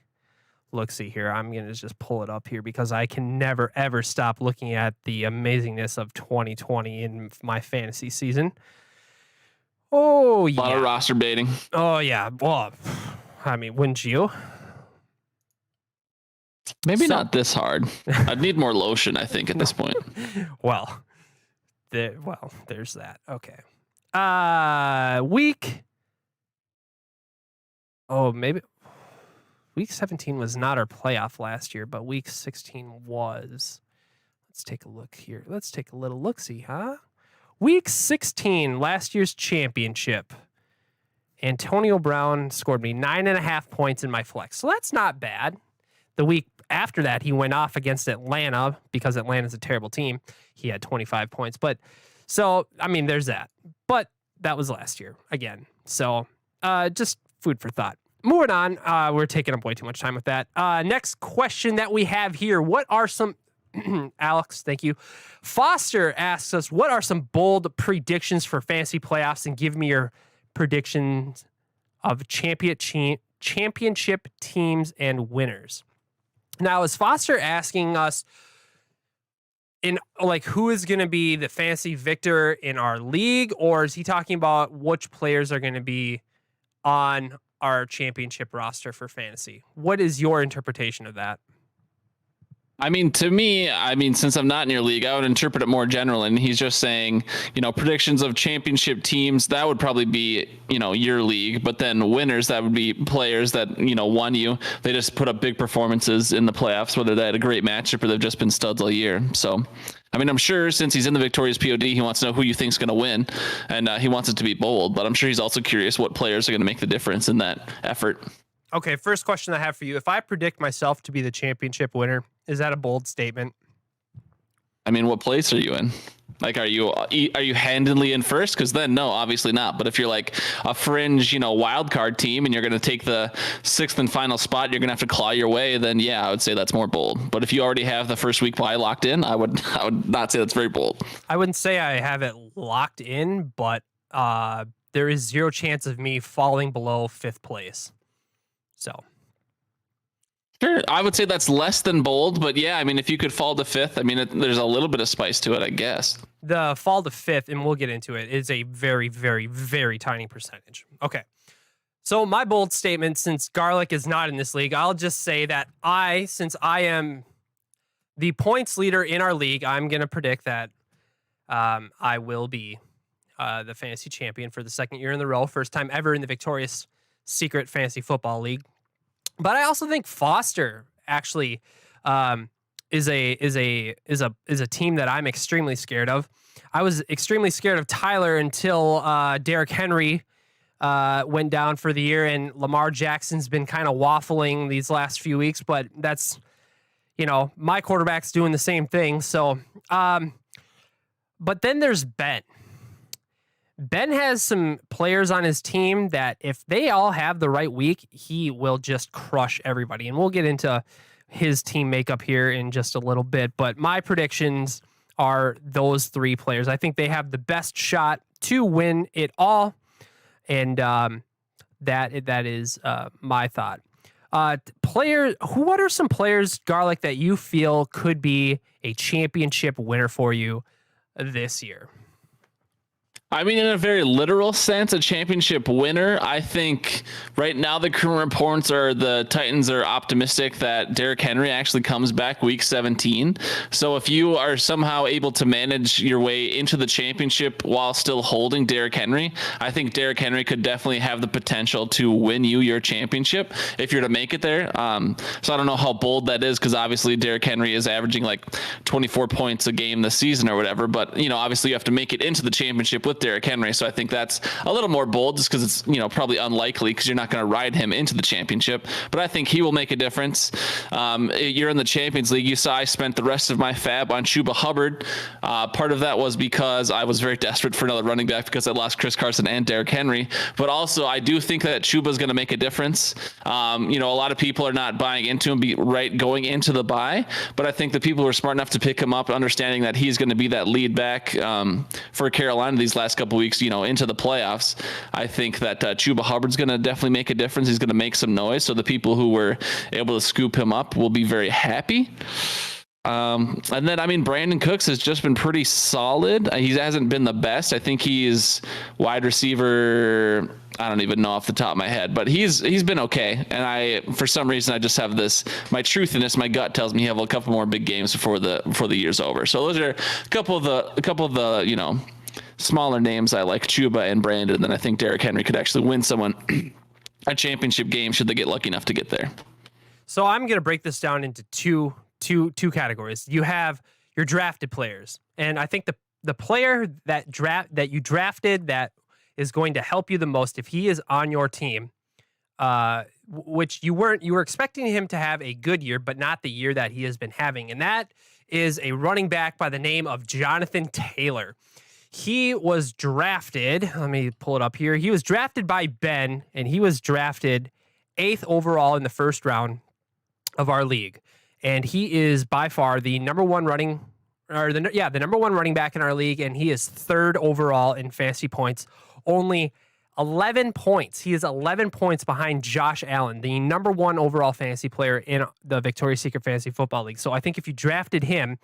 look-see here. I'm going to just pull it up here because I can never, ever stop looking at the amazingness of 2020 in my fantasy season. Oh, yeah. A lot of roster baiting. Oh, yeah. Well, I mean, wouldn't you? Maybe not this hard. I'd need more lotion, I think, at this point. Well, there's that. Okay. Week 17 was not our playoff last year, but week 16 was. Let's take a look here. Let's take a little look-see, huh? Week 16, last year's championship. Antonio Brown scored me 9.5 points in my flex. So that's not bad. The week after that, he went off against Atlanta because Atlanta's a terrible team. He had 25 points. But so, I mean, there's that. But that was last year again. So just food for thought. Moving on, we're taking up way too much time with that. Next question that we have here. What are some, Alex, thank you. Foster asks us, what are some bold predictions for fantasy playoffs, and give me your predictions of championship teams and winners. Now, is Foster asking us who is going to be the fantasy victor in our league, or is he talking about which players are going to be on our championship roster for fantasy? What is your interpretation of that? I mean, to me, since I'm not in your league, I would interpret it more general. And he's just saying, predictions of championship teams, that would probably be, your league. But then winners, that would be players that, won you. They just put up big performances in the playoffs, whether they had a great matchup or they've just been studs all year. So, I mean, I'm sure since he's in the Victorious POD, he wants to know who you think's going to win. And he wants it to be bold. But I'm sure he's also curious what players are going to make the difference in that effort. Okay, first question I have for you. If I predict myself to be the championship winner, is that a bold statement? I mean, what place are you in? Like, are you handedly in first? Because then, no, obviously not. But if you're like a fringe, wild card team and you're going to take the 6th and final spot, you're going to have to claw your way, then yeah, I would say that's more bold. But if you already have the first week bye locked in, I would not say that's very bold. I wouldn't say I have it locked in, but there is zero chance of me falling below 5th place. So. Sure, I would say that's less than bold, but yeah, I mean, if you could fall to 5th, I mean, there's a little bit of spice to it, I guess. The fall to 5th, and we'll get into it, is a very, very, very tiny percentage. Okay. So my bold statement, since Garlic is not in this league, I'll just say that since I am the points leader in our league, I'm going to predict that I will be the fantasy champion for the 2nd year in a row, first time ever in the Victorious Secret Fantasy Football League. But I also think Foster actually is a team that I'm extremely scared of. I was extremely scared of Tyler until Derrick Henry went down for the year, and Lamar Jackson's been kind of waffling these last few weeks. But that's, my quarterback's doing the same thing. So, but then there's Ben. Ben has some players on his team that if they all have the right week, he will just crush everybody. And we'll get into his team makeup here in just a little bit. But my predictions are those 3 players. I think they have the best shot to win it all. And that is my thought. What are some players, Garlic, that you feel could be a championship winner for you this year? I mean, in a very literal sense, a championship winner. I think right now the current reports are the Titans are optimistic that Derrick Henry actually comes back week 17. So if you are somehow able to manage your way into the championship while still holding Derrick Henry, I think Derrick Henry could definitely have the potential to win you your championship if you're to make it there. So I don't know how bold that is, because obviously Derrick Henry is averaging like 24 points a game this season or whatever. But, obviously you have to make it into the championship with Derrick Henry. So I think that's a little more bold, just because it's, probably unlikely, because you're not going to ride him into the championship. But I think he will make a difference. You're in the Champions League. You saw I spent the rest of my fab on Chuba Hubbard. Part of that was because I was very desperate for another running back because I lost Chris Carson and Derrick Henry. But also I do think that Chuba is going to make a difference. A lot of people are not buying into him going into the bye, but I think the people who are smart enough to pick him up, understanding that he's going to be that lead back for Carolina these last couple weeks, into the playoffs. I think that Chuba Hubbard's going to definitely make a difference. He's going to make some noise. So the people who were able to scoop him up will be very happy. And then, Brandon Cooks has just been pretty solid. He hasn't been the best. I think he's wide receiver. I don't even know off the top of my head, but he's been okay. And for some reason, I just have my truthiness, my gut tells me he have a couple more big games before the year's over. So those are a couple of the smaller names I like, Chuba and Brandon. And then I think Derrick Henry could actually win someone a championship game should they get lucky enough to get there. So I'm going to break this down into two categories. You have your drafted players, and I think the player that you drafted that is going to help you the most, if he is on your team, which you were expecting him to have a good year, but not the year that he has been having, and that is a running back by the name of Jonathan Taylor. He was drafted, let me pull it up here. He was drafted by Ben, and he was drafted 8th overall in the first round of our league. And he is by far the number one running back in our league, and he is 3rd overall in fantasy points. Only 11 points. He is 11 points behind Josh Allen, the number 1 overall fantasy player in the Victoria's Secret Fantasy Football League. So I think if you drafted him,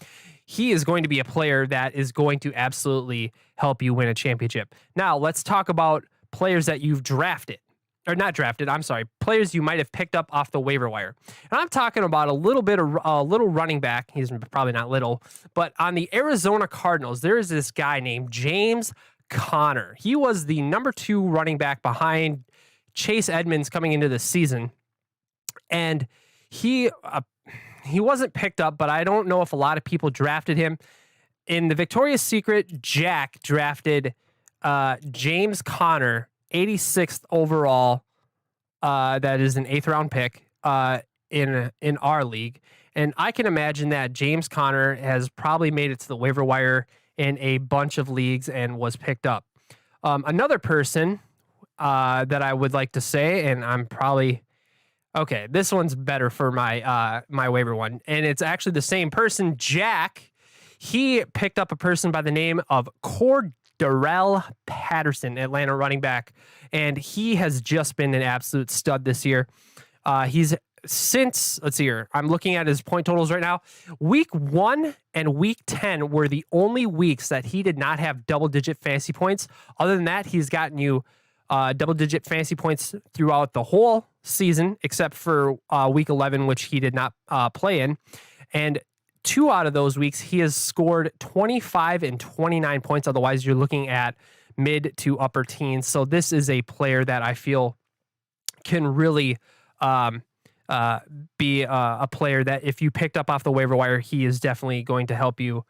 he is going to be a player that is going to absolutely help you win a championship. Now, let's talk about players that you've drafted. Or not drafted, I'm sorry, players you might have picked up off the waiver wire. And I'm talking about a little running back. He's probably not little, but on the Arizona Cardinals, there is this guy named James Conner. He was the number 2 running back behind Chase Edmonds coming into the season. And he wasn't picked up, but I don't know if a lot of people drafted him. In the Victoria's Secret, Jack drafted James Conner, 86th overall. That is an 8th round pick in our league. And I can imagine that James Conner has probably made it to the waiver wire in a bunch of leagues and was picked up. Another person that I would like to say, and I'm probably... Okay, this one's better for my my waiver one. And it's actually the same person, Jack. He picked up a person by the name of Cordarrelle Patterson, Atlanta running back. And he has just been an absolute stud this year. Let's see here, I'm looking at his point totals right now. Week 1 and week 10 were the only weeks that he did not have double-digit fantasy points. Other than that, he's gotten you double-digit fantasy points throughout the whole season, except for week 11, which he did not play in. And 2 out of those weeks, he has scored 25 and 29 points. Otherwise, you're looking at mid to upper teens. So this is a player that I feel can really be a player that if you picked up off the waiver wire, he is definitely going to help you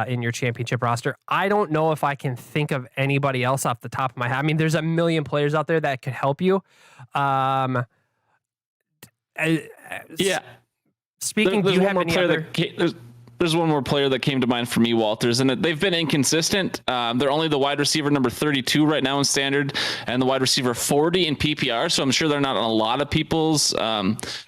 in your championship roster. I don't know if I can think of anybody else off the top of my head. I mean, there's a million players out there that could help you. Yeah. Speaking, do you have any other? There's one more player that came to mind for me, Walters, and they've been inconsistent. They're only the wide receiver number 32 right now in standard and the wide receiver 40 in PPR. So I'm sure they're not on a lot of people's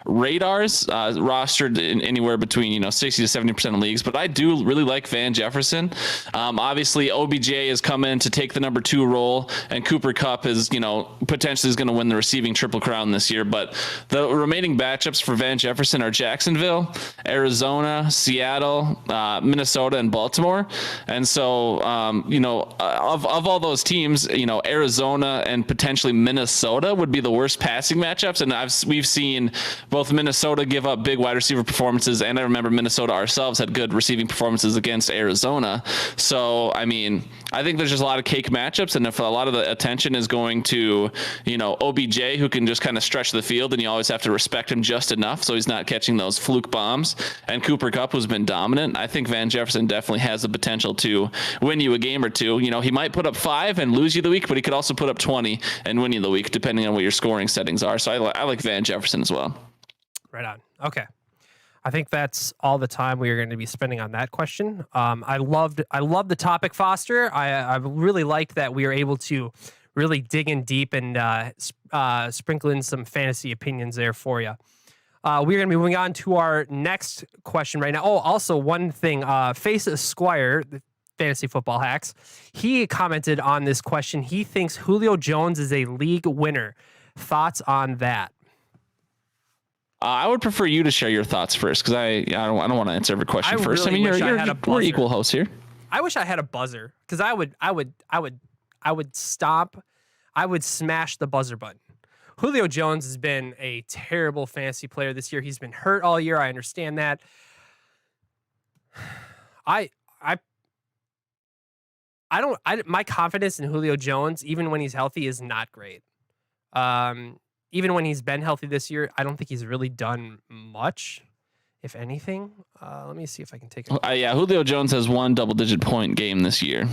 radars, rostered in anywhere between 60 to 70% of leagues. But I do really like Van Jefferson. Obviously, OBJ has come in to take the number 2 role, and Cooper Kupp is potentially is going to win the receiving triple crown this year. But the remaining matchups for Van Jefferson are Jacksonville, Arizona, Seattle, Minnesota, and Baltimore. And so, of all those teams, Arizona and potentially Minnesota would be the worst passing matchups. And we've seen both Minnesota give up big wide receiver performances, and I remember Minnesota ourselves had good receiving performances against Arizona. So, I mean, I think there's just a lot of cake matchups, and if a lot of the attention is going to, OBJ, who can just kind of stretch the field, and you always have to respect him just enough so he's not catching those fluke bombs, and Cooper Kupp, who's been dominant, I think Van Jefferson definitely has the potential to win you a game or two. He might put up 5 and lose you the week, but he could also put up 20 and win you the week, depending on what your scoring settings are. So I like Van Jefferson as well. Right on. Okay. I think that's all the time we are going to be spending on that question. I loved the topic, Foster. I really liked that we were able to really dig in deep and sprinkle in some fantasy opinions there for you. We're going to be moving on to our next question right now. Oh, also one thing, Face Squire, the Fantasy Football Hacks, he commented on this question. He thinks Julio Jones is a league winner. Thoughts on that? I would prefer you to share your thoughts first, because I don't want to answer every question first. Really we're equal hosts here. I wish I had a buzzer, because I would stop. I would smash the buzzer button. Julio Jones has been a terrible fantasy player this year. He's been hurt all year. I understand that. My confidence in Julio Jones, even when he's healthy, is not great. Even when he's been healthy this year, I don't think he's really done much, if anything. Let me see if I can take it. Yeah, Julio Jones has 1 double-digit point game this year.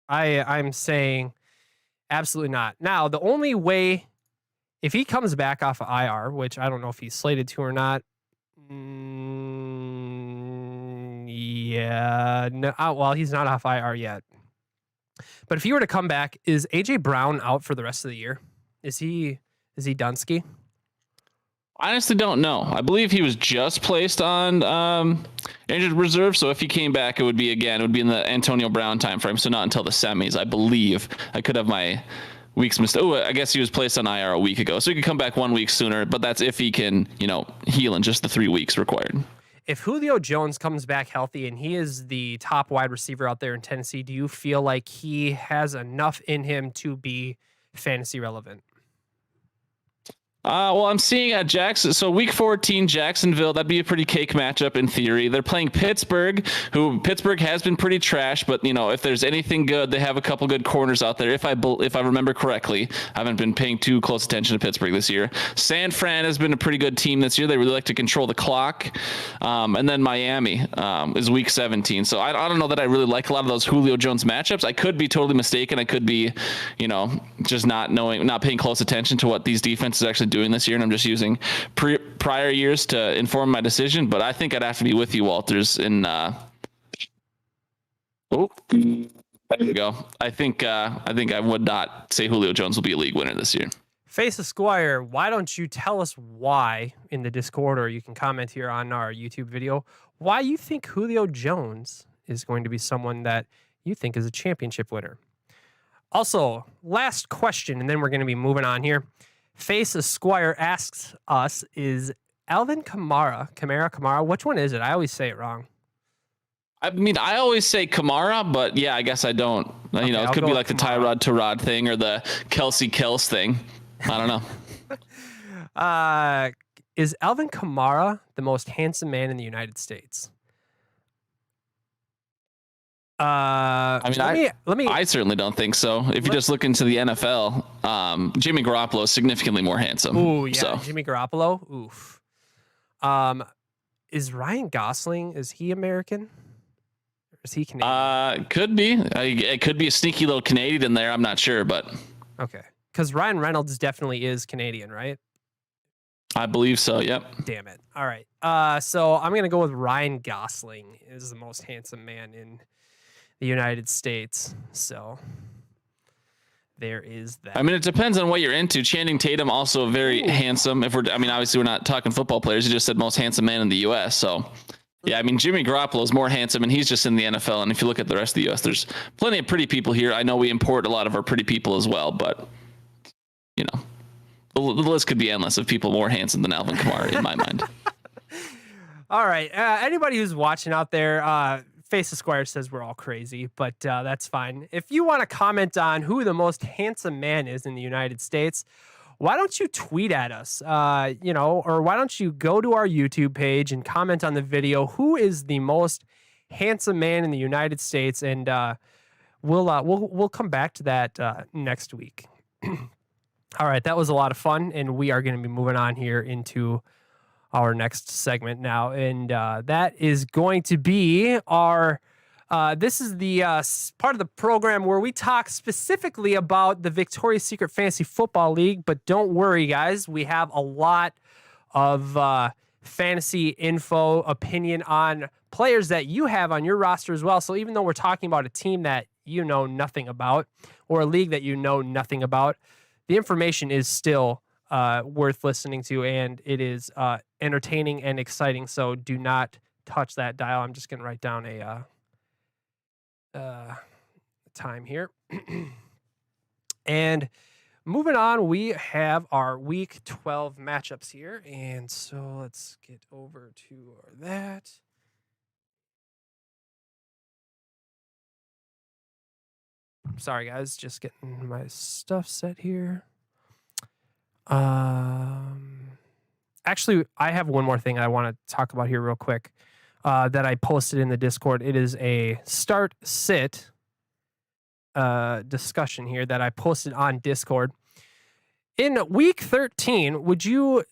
I'm saying absolutely not. Now, the only way, if he comes back off of IR, which I don't know if he's slated to or not. Yeah. No, well, he's not off IR yet. But if he were to come back, is AJ Brown out for the rest of the year? Is he Dunsky? I honestly don't know. I believe he was just placed on injured reserve. So if he came back, it would be in the Antonio Brown timeframe. So not until the semis, I believe. I could have my weeks missed. Oh, I guess he was placed on IR a week ago. So he could come back 1 week sooner, but that's if he can, heal in just the 3 weeks required. If Julio Jones comes back healthy and he is the top wide receiver out there in Tennessee, do you feel like he has enough in him to be fantasy relevant? Well, I'm seeing at Jackson. So week 14, Jacksonville, that'd be a pretty cake matchup in theory. They're playing Pittsburgh, who Pittsburgh has been pretty trash, but if there's anything good, they have a couple good corners out there. If I remember correctly, I haven't been paying too close attention to Pittsburgh this year. San Fran has been a pretty good team this year. They really like to control the clock. And then Miami is week 17. So I don't know that I really like a lot of those Julio Jones matchups. I could be totally mistaken. I could be, just not paying close attention to what these defenses actually doing this year, and I'm just using prior years to inform my decision. But I think I'd have to be with you, Walters. There you go. I think I would not say Julio Jones will be a league winner this year. Face Esquire, why don't you tell us why in the Discord, or you can comment here on our YouTube video, why you think Julio Jones is going to be someone that you think is a championship winner? Also, last question, and then we're going to be moving on here. Face Esquire asks us, is Alvin Kamara, which one is it? I always say it wrong. I mean, I always say Kamara, but yeah, I guess I don't. Okay, it could be like the Tyrod Tyrod thing or the Kelsey Kels thing. I don't know. Is Alvin Kamara the most handsome man in the United States? I certainly don't think so. If you just look into the NFL, Jimmy Garoppolo is significantly more handsome. Oh yeah, so. Jimmy Garoppolo. Oof. Is Ryan Gosling? Is he American? Or is he Canadian? Could be. It could be a sneaky little Canadian in there. I'm not sure, but okay. Because Ryan Reynolds definitely is Canadian, right? I believe so. Yep. Damn it. All right. So I'm gonna go with Ryan Gosling is the most handsome man in the United States. So there is that. I mean, it depends on what you're into. Channing Tatum also very handsome. Obviously we're not talking football players. You just said most handsome man in the U.S. So, yeah, I mean, Jimmy Garoppolo is more handsome, and he's just in the NFL. And if you look at the rest of the U.S., there's plenty of pretty people here. I know we import a lot of our pretty people as well, but the list could be endless of people more handsome than Alvin Kamara in my mind. All right. Anybody who's watching out there, Face of Squire says we're all crazy, but that's fine. If you want to comment on who the most handsome man is in the United States, why don't you tweet at us, or why don't you go to our YouTube page and comment on the video, who is the most handsome man in the United States? And we'll come back to that next week. All right. That was a lot of fun. And we are going to be moving on here into our next segment now, and that is going to be our this is the part of the program where we talk specifically about the Victoria's Secret Fantasy Football League. But don't worry, guys, we have a lot of fantasy info, opinion on players that you have on your roster as well. So even though we're talking about a team that you know nothing about, or a league that you know nothing about, the information is still worth listening to, and it is entertaining and exciting. So do not touch that dial. I'm just going to write down a time here. And moving on, we have our week 12 matchups here. And so let's get over to that. Sorry, guys, just getting my stuff set here. Actually, I have one more thing I want to talk about here real quick that I posted in the Discord. It is a start-sit discussion here that I posted on Discord. In week 13, would you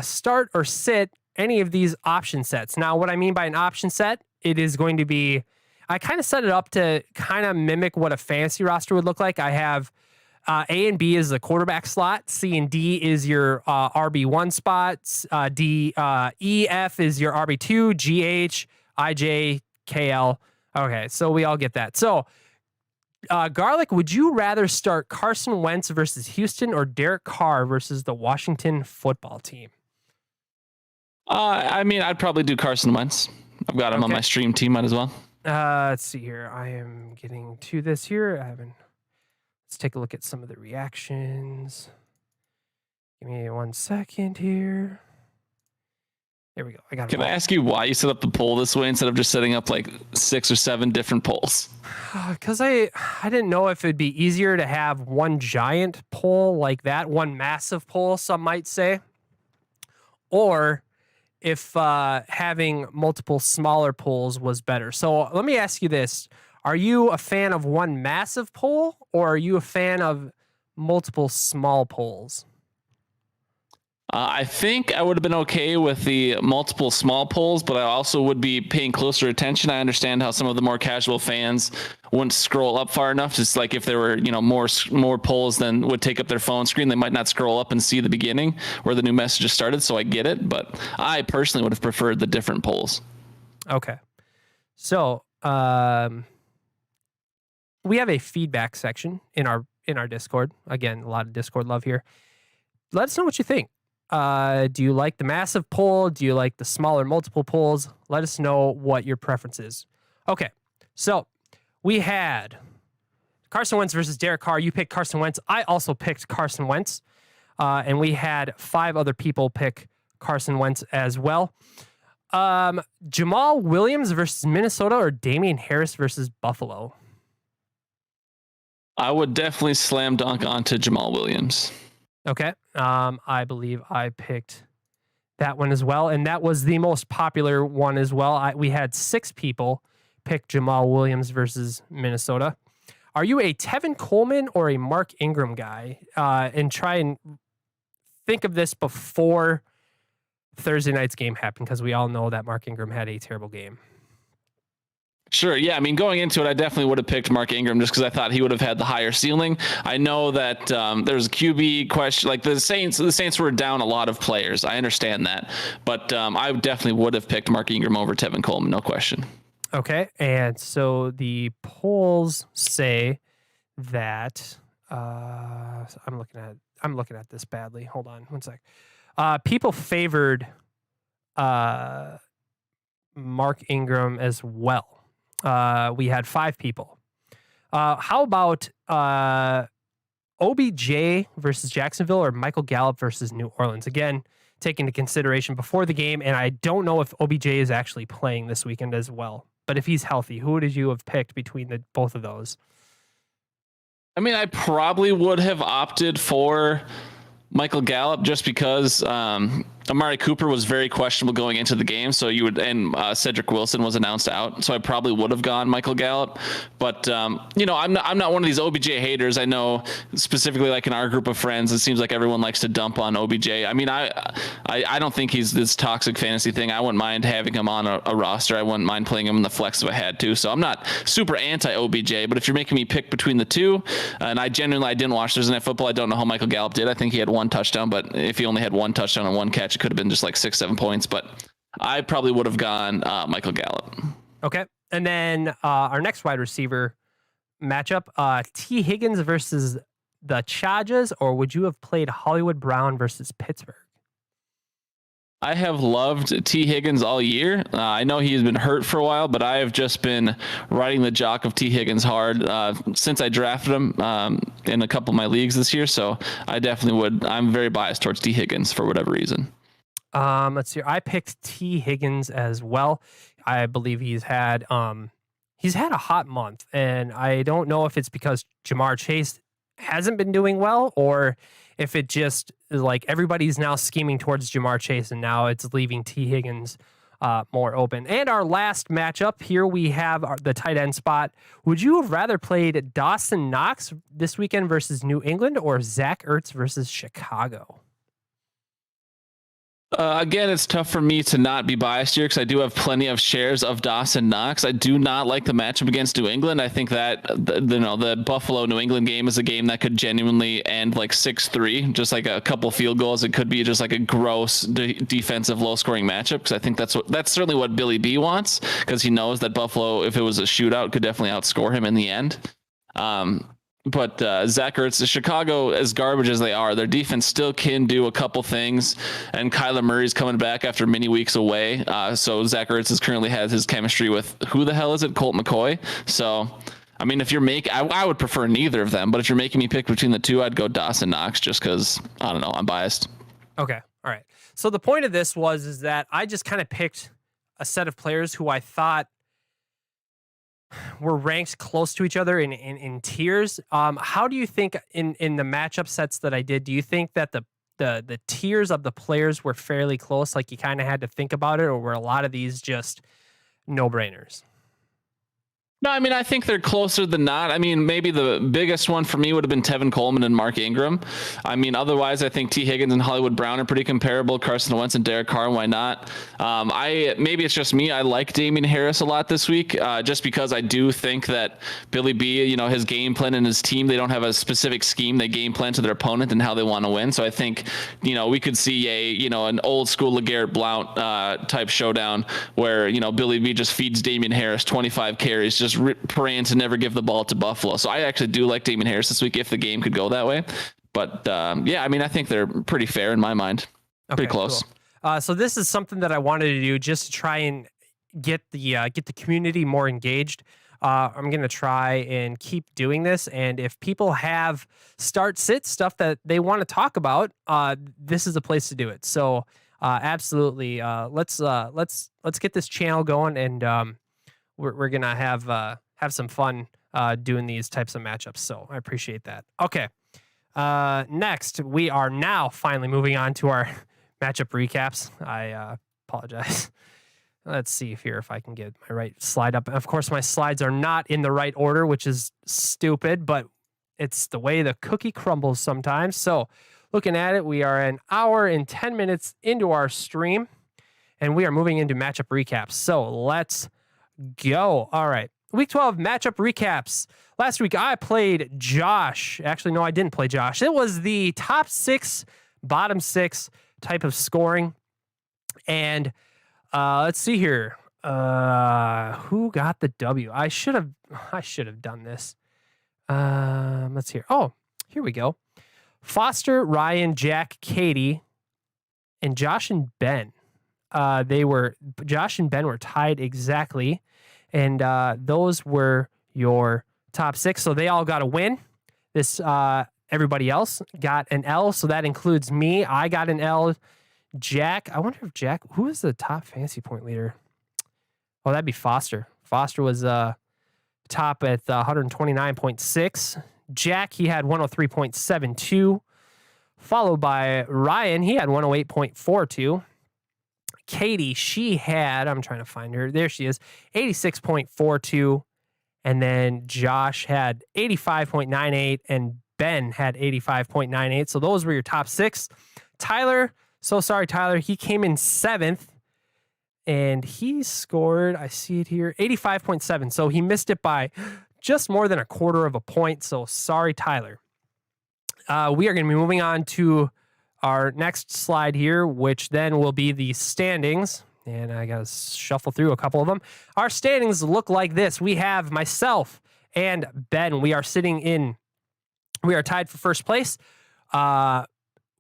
start or sit any of these option sets? Now, what I mean by an option set, it is going to be, I kind of set it up to kind of mimic what a fantasy roster would look like. I have A and B is the quarterback slot. C and D is your RB1 spots. E, F is your RB2. G, H, I, J, K, L. Okay, so we all get that. So, Garlic, would you rather start Carson Wentz versus Houston or Derek Carr versus the Washington football team? I'd probably do Carson Wentz. I've got him on my stream team, might as well. Let's see here. I am getting to this here. Let's take a look at some of the reactions. Give me 1 second here. There we go. I got it. Can I ask you why you set up the poll this way instead of just setting up like 6 or 7 different polls? Because I didn't know if it'd be easier to have one giant poll like that, one massive poll, some might say, or if having multiple smaller polls was better. So let me ask you this. Are you a fan of one massive poll, or are you a fan of multiple small polls? I think I would have been okay with the multiple small polls, but I also would be paying closer attention. I understand how some of the more casual fans wouldn't scroll up far enough. Just like if there were, more polls than would take up their phone screen, they might not scroll up and see the beginning where the new messages started. So I get it, but I personally would have preferred the different polls. Okay. So, we have a feedback section in our Discord. Again, a lot of Discord love here. Let us know what you think. Do you like the massive poll? Do you like the smaller multiple polls? Let us know what your preference is. Okay, so we had Carson Wentz versus Derek Carr. You picked Carson Wentz. I also picked Carson Wentz. And we had 5 other people pick Carson Wentz as well. Jamal Williams versus Minnesota or Damian Harris versus Buffalo? I would definitely slam dunk onto Jamal Williams. Okay. I believe I picked that one as well. And that was the most popular one as well. We had 6 people pick Jamal Williams versus Minnesota. Are you a Tevin Coleman or a Mark Ingram guy? And try and think of this before Thursday night's game happened, because we all know that Mark Ingram had a terrible game. Sure. Yeah. I mean, going into it, I definitely would have picked Mark Ingram just because I thought he would have had the higher ceiling. I know that there's a QB question. Like the Saints were down a lot of players. I understand that, but I definitely would have picked Mark Ingram over Tevin Coleman, no question. Okay, and so the polls say that I'm looking at this badly. Hold on one sec. People favored Mark Ingram as well. We had 5 people. How about OBJ versus Jacksonville or Michael Gallup versus New Orleans? Again, take into consideration before the game, and I don't know if OBJ is actually playing this weekend as well. But if he's healthy, who would you have picked between both of those? I mean, I probably would have opted for Michael Gallup just because Amari Cooper was very questionable going into the game. So Cedric Wilson was announced out. So I probably would have gone Michael Gallup. But, I'm not one of these OBJ haters. I know specifically like in our group of friends, it seems like everyone likes to dump on OBJ. I mean, I don't think he's this toxic fantasy thing. I wouldn't mind having him on a roster. I wouldn't mind playing him in the flex if I had to. So I'm not super anti-OBJ, but if you're making me pick between the two, and I didn't watch Thursday Night Football. I don't know how Michael Gallup did. I think he had 1 touchdown, but if he only had 1 touchdown and 1 catch, it could have been just like 6-7 points, but I probably would have gone Michael Gallup. Okay. And then our next wide receiver matchup, T. Higgins versus the Chargers, or would you have played Hollywood Brown versus Pittsburgh? I have loved T. Higgins all year. I know he's been hurt for a while, but I have just been riding the jock of T. Higgins hard since I drafted him in a couple of my leagues this year. So I definitely would. I'm very biased towards T. Higgins for whatever reason. Let's see. I picked T. Higgins as well. I believe he's had a hot month, and I don't know if it's because Jamar Chase hasn't been doing well or if it just is like everybody's now scheming towards Jamar Chase and now it's leaving T. Higgins more open. And our last matchup here, we have the tight end spot. Would you have rather played Dawson Knox this weekend versus New England or Zach Ertz versus Chicago? Again, it's tough for me to not be biased here because I do have plenty of shares of Dawson Knox. I do not like the matchup against New England. I think that the Buffalo New England game is a game that could genuinely end like 6-3, just like a couple field goals. It could be just like a gross defensive low scoring matchup because I think that's certainly what Billy B wants because he knows that Buffalo, if it was a shootout, could definitely outscore him in the end. But Zach Ertz, Chicago, as garbage as they are, their defense still can do a couple things. And Kyler Murray's coming back after many weeks away. So Zach Ertz currently has his chemistry with who the hell is it? Colt McCoy. So, I mean, if you're I would prefer neither of them. But if you're making me pick between the two, I'd go Dawson Knox just because, I don't know, I'm biased. Okay. All right. So the point of this is that I just kind of picked a set of players who I thought were ranked close to each other in tiers. How do you think in the matchup sets that I did, do you think that the tiers of the players were fairly close? Like you kind of had to think about it, or were a lot of these just no-brainers? No, I mean, I think they're closer than not. I mean, maybe the biggest one for me would have been Tevin Coleman and Mark Ingram. I mean, otherwise, I think T. Higgins and Hollywood Brown are pretty comparable. Carson Wentz and Derek Carr, why not? Maybe it's just me. I like Damian Harris a lot this week, just because I do think that Billy B, his game plan and his team, they don't have a specific scheme. They game plan to their opponent and how they want to win. So I think, we could see an old school LeGarrette Blount type showdown where, Billy B just feeds Damian Harris 25 carries, just praying to never give the ball to Buffalo. So I actually do like Damian Harris this week if the game could go that way. But I mean, I think they're pretty fair in my mind. Pretty close. Cool. So this is something that I wanted to do just to try and get the community more engaged. I'm going to try and keep doing this. And if people have start-sit stuff that they want to talk about, this is the place to do it. So absolutely, let's get this channel going, and we're gonna have some fun doing these types of matchups. So I appreciate that. Okay. Next, we are now finally moving on to our matchup recaps. I apologize. Let's see if I can get my right slide up. Of course, my slides are not in the right order, which is stupid, but it's the way the cookie crumbles sometimes. So looking at it, we are an hour and 10 minutes into our stream, and we are moving into matchup recaps. So let's go. All right. Week 12 matchup recaps. Last week I played Josh. Actually, no, I didn't play Josh. It was the top 6, bottom 6 type of scoring. And let's see here. Who got the W? I should have done this. Let's hear. Oh, here we go. Foster, Ryan, Jack, Katie, and Josh and Ben. Josh and Ben were tied exactly. And those were your top 6. So they all got a win. Everybody else got an L. So that includes me. I got an L. Jack, I wonder if who is the top fantasy point leader? Oh, that'd be Foster. Foster was top at 129.6. Jack, he had 103.72. Followed by Ryan, he had 108.42. Katie, she had, I'm trying to find her. There she is, 86.42. And then Josh had 85.98 and Ben had 85.98. So those were your top 6. Tyler, so sorry, Tyler. He came in 7th and he scored, I see it here, 85.7. So he missed it by just more than a quarter of a point. So sorry, Tyler. We are going to be moving on to our next slide here, which then will be the standings. And I got to shuffle through a couple of them. Our standings look like this. We have myself and Ben. We are tied for first place. We have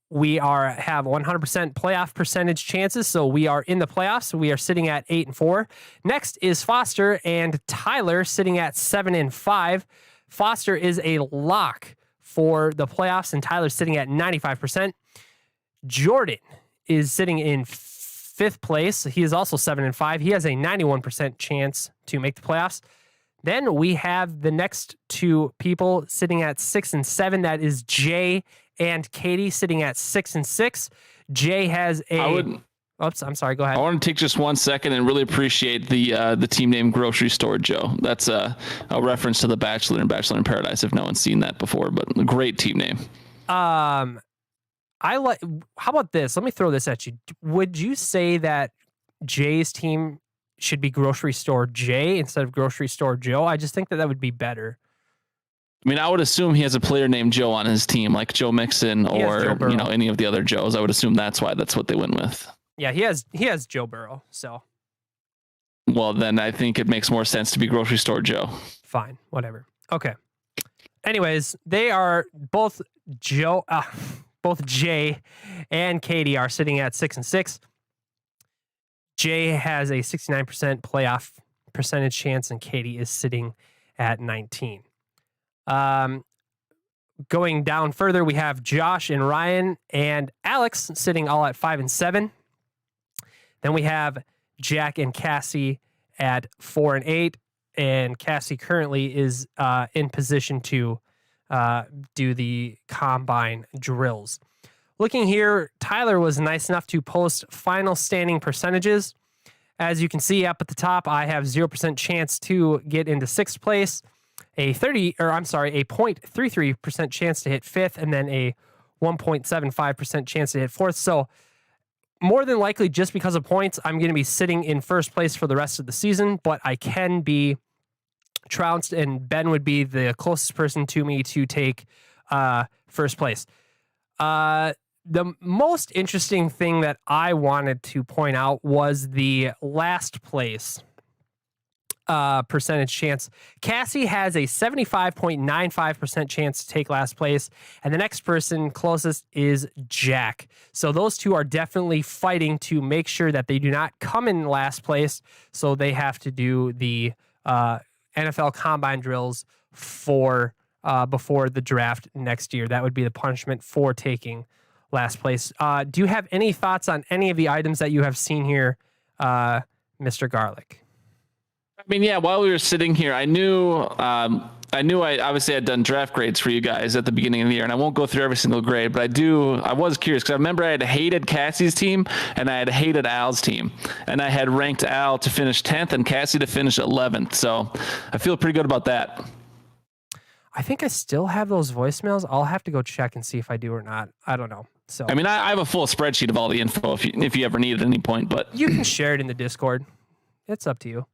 100% playoff percentage chances. So we are in the playoffs. We are sitting at 8-4. Next is Foster and Tyler sitting at 7-5. Foster is a lock for the playoffs and Tyler's sitting at 95%. Jordan is sitting in 5th place. He is also 7-5. He has a 91% chance to make the playoffs. Then we have the next 2 people sitting at 6 and 7. That is Jay and Katie sitting at 6 and 6. Jay has Oops, I'm sorry. Go ahead. I want to take just 1 second and really appreciate the team name Grocery Store Joe. That's a reference to The Bachelor and Bachelor in Paradise. If no one's seen that before, but a great team name. How about this? Let me throw this at you. Would you say that Jay's team should be Grocery Store Jay instead of Grocery Store Joe? I just think that would be better. I mean, I would assume he has a player named Joe on his team, like Joe Mixon or any of the other Joes. I would assume that's what they went with. Yeah, he has Joe Burrow. So, well, then I think it makes more sense to be Grocery Store Joe. Fine, whatever. Okay. Anyways, they are both both Jay and Katie are sitting at 6 and 6. Jay has a 69% playoff percentage chance, and Katie is sitting at 19. Going down further, we have Josh and Ryan and Alex sitting all at 5 and 7. Then we have Jack and Cassie at 4 and 8, and Cassie currently is in position to do the combine drills. Looking here, Tyler was nice enough to post final standing percentages. As you can see up at the top, I have 0% chance to get into 6th place, a 0.33% chance to hit 5th, and then a 1.75% chance to hit 4th. So more than likely, just because of points, I'm going to be sitting in 1st place for the rest of the season, but I can be trounced, and Ben would be the closest person to me to take 1st place. The most interesting thing that I wanted to point out was the last place percentage chance. Cassie has a 75.95% chance to take last place, and the next person closest is Jack. So those two are definitely fighting to make sure that they do not come in last place, so they have to do the NFL combine drills before the draft next year. That would be the punishment for taking last place. Do you have any thoughts on any of the items that you have seen here, Mr. Garlic? I mean, yeah, while we were sitting here, I knew I obviously had done draft grades for you guys at the beginning of the year, and I won't go through every single grade, but I was curious because I remember I had hated Cassie's team and I had hated Al's team, and I had ranked Al to finish 10th and Cassie to finish 11th. So I feel pretty good about that. I think I still have those voicemails. I'll have to go check and see if I do or not. I don't know. So I mean, I have a full spreadsheet of all the info if you ever need it at any point, but you can share it in the Discord. It's up to you.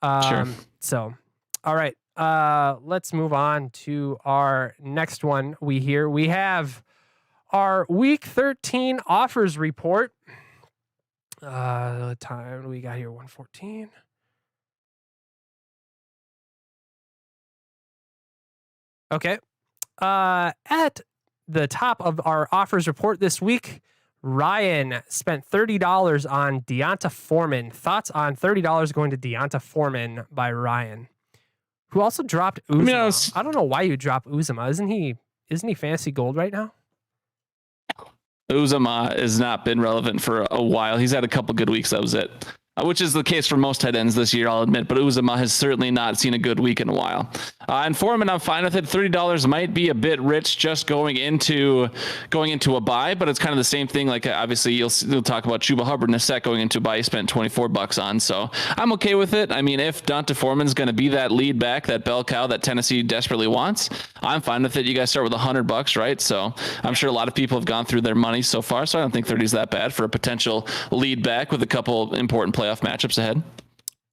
Sure. So, all right. Let's move on to our next one. We have our week 13 offers report. Time we got here 1:14. Okay. At the top of our offers report this week, Ryan spent $30 on Deonta Foreman. Thoughts on $30 going to Deonta Foreman by Ryan, who also dropped Uzomah. I don't know why you dropped Uzomah. Isn't he fantasy gold right now? Uzomah has not been relevant for a while. He's had a couple good weeks. That was it. Which is the case for most tight ends this year, I'll admit. But Uzomah has certainly not seen a good week in a while. And Foreman, I'm fine with it. $30 might be a bit rich just going into a buy, but it's kind of the same thing. Like obviously you'll talk about Chuba Hubbard in a sec. Going into a buy, he spent $24 on, so I'm okay with it. I mean, if Deonta Foreman's going to be that lead back, that bell cow that Tennessee desperately wants, I'm fine with it. You guys start with $100, right? So I'm sure a lot of people have gone through their money so far, so I don't think 30 is that bad for a potential lead back with a couple important playoff matchups ahead.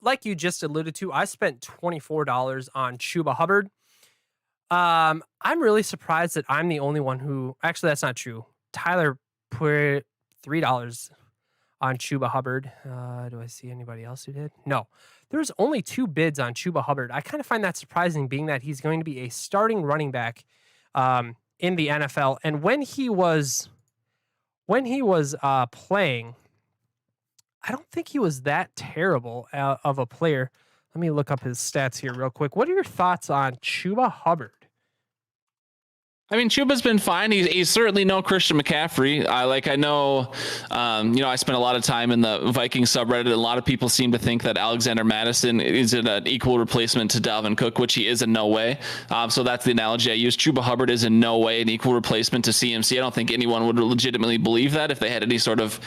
Like you just alluded to, I spent $24 on Chuba Hubbard. I'm really surprised that I'm the only one who, actually that's not true. Tyler put $3 on Chuba Hubbard. Do I see anybody else who did? No. There's only 2 bids on Chuba Hubbard. I kind of find that surprising, being that he's going to be a starting running back in the NFL. And when he was playing, I don't think he was that terrible of a player. Let me look up his stats here real quick. What are your thoughts on Chuba Hubbard? I mean, Chuba's been fine. He's certainly no Christian McCaffrey. I know, I spent a lot of time in the Vikings subreddit, and a lot of people seem to think that Alexander Mattison is an equal replacement to Dalvin Cook, which he is in no way. So that's the analogy I use. Chuba Hubbard is in no way an equal replacement to CMC. I don't think anyone would legitimately believe that if they had any sort of,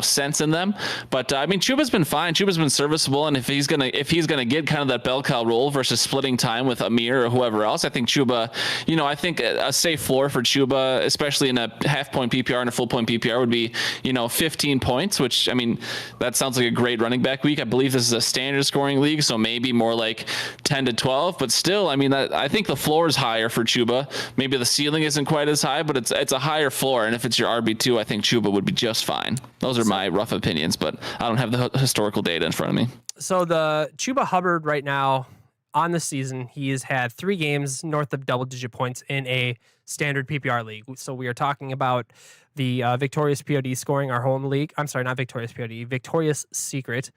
sense in them. But I mean, Chuba's been fine. Chuba's been serviceable, and if he's gonna get kind of that bell cow role versus splitting time with Amir or whoever else, I think Chuba, I think a safe floor for Chuba, especially in a half-point PPR and a full-point PPR, would be 15 points, which, I mean, that sounds like a great running back week. I believe this is a standard scoring league, so maybe more like 10 to 12, but still, I mean, I think the floor is higher for Chuba. Maybe the ceiling isn't quite as high, but it's a higher floor, and if it's your RB2, I think Chuba would be just fine. Those are my rough opinions, but I don't have the historical data in front of me. So the Chuba Hubbard right now on the season, he has had 3 games north of double-digit points in a standard PPR league. So we are talking about the Victorious POD scoring, our home league. I'm sorry, not Victorious POD, Victorious Secret,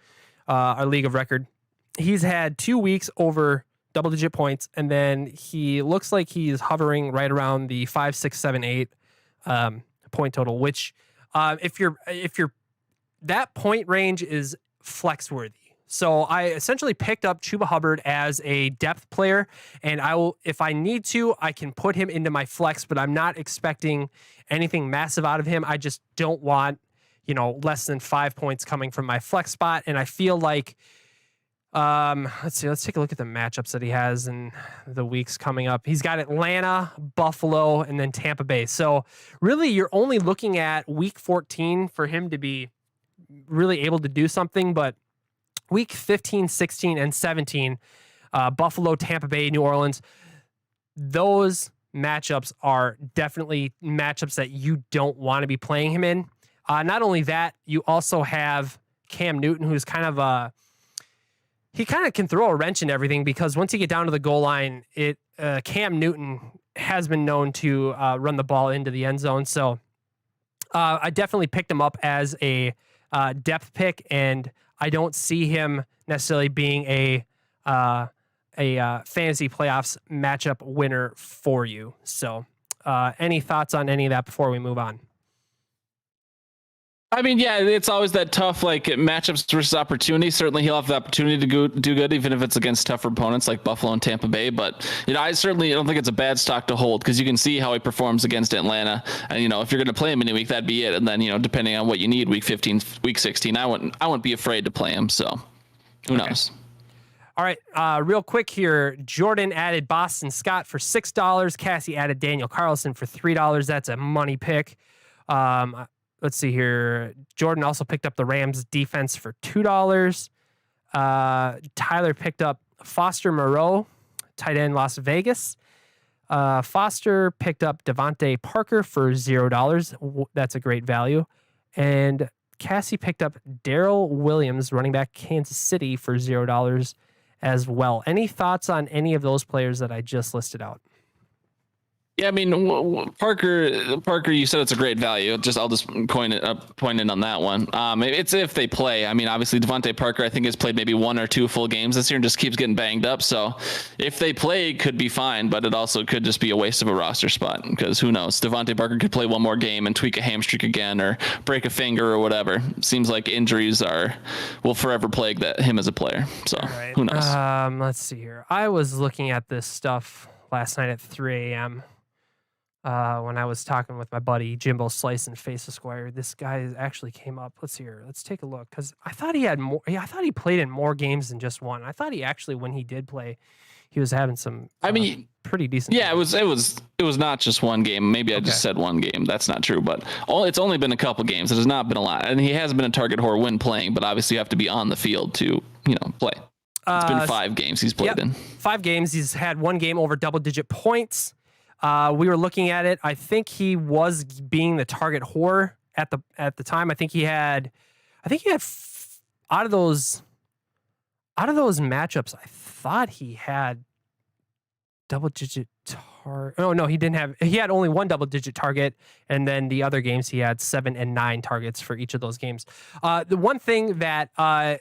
our league of record. He's had 2 weeks over double-digit points, and then he looks like he's hovering right around the 5, 6, 7, 8 point total. Which, if you're that point range is flex worthy. So I essentially picked up Chuba Hubbard as a depth player, and I will, if I need to, I can put him into my flex, but I'm not expecting anything massive out of him. I just don't want, less than 5 points coming from my flex spot. And I feel like, let's take a look at the matchups that he has in the weeks coming up. He's got Atlanta, Buffalo, and then Tampa Bay. So really you're only looking at week 14 for him to be really able to do something, but week 15, 16, and 17, Buffalo, Tampa Bay, New Orleans, those matchups are definitely matchups that you don't want to be playing him in. Not only that, you also have Cam Newton, who's kind of he kind of can throw a wrench in everything, because once you get down to the goal line, Cam Newton has been known to run the ball into the end zone. So I definitely picked him up as a depth pick, and I don't see him necessarily being a fantasy playoffs matchup winner for you. So any thoughts on any of that before we move on? I mean, yeah, it's always that tough, matchups versus opportunity. Certainly he'll have the opportunity to do good, even if it's against tougher opponents like Buffalo and Tampa Bay. But, I certainly don't think it's a bad stock to hold, because you can see how he performs against Atlanta. And, if you're going to play him in a week, that'd be it. And then, depending on what you need, week 15, week 16, I wouldn't be afraid to play him. So who knows? All right, real quick here. Jordan added Boston Scott for $6. Cassie added Daniel Carlson for $3. That's a money pick. Let's see here. Jordan also picked up the Rams defense for $2. Tyler picked up Foster Moreau, tight end Las Vegas. Foster picked up Devontae Parker for $0. That's a great value. And Cassie picked up Darrell Williams, running back Kansas City, for $0 as well. Any thoughts on any of those players that I just listed out? Yeah, I mean, Parker, you said it's a great value. I'll just point in on that one. It's if they play. I mean, obviously Devontae Parker, I think, has played maybe 1 or 2 full games this year and just keeps getting banged up. So if they play, it could be fine, but it also could just be a waste of a roster spot because who knows? Devontae Parker could play one more game and tweak a hamstring again or break a finger or whatever. Seems like injuries will forever plague him as a player. So who knows? Let's see here. I was looking at this stuff last night at 3 a.m. When I was talking with my buddy Jimbo Slice and Face Esquire. This guy actually came up. Let's see here. Let's take a look because I thought he had more. Yeah, I thought he played in more games than just one. I thought he actually, when he did play, he was having some. Pretty decent. Yeah, games. It was not just one game. Maybe I just said one game. That's not true. But it's only been a couple games. It has not been a lot, and he hasn't been a target whore when playing. But obviously, you have to be on the field to play. It's been 5 games he's played in. 5 games. He's had 1 game over double-digit points. We were looking at it. I think he was being the target whore at the time. I think he had out of those matchups, I thought he had double-digit target. Oh no, he didn't have. He had only 1 double-digit target, and then the other games he had 7 and 9 targets for each of those games. The one thing that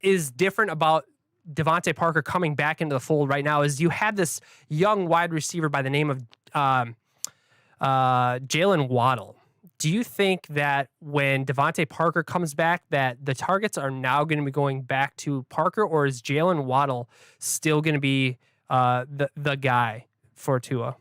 is different about Devontae Parker coming back into the fold right now is you had this young wide receiver by the name of Jalen Waddle. Do you think that when Devontae Parker comes back that the targets are now going to be going back to Parker, or is Jalen Waddle still going to be the guy for Tua?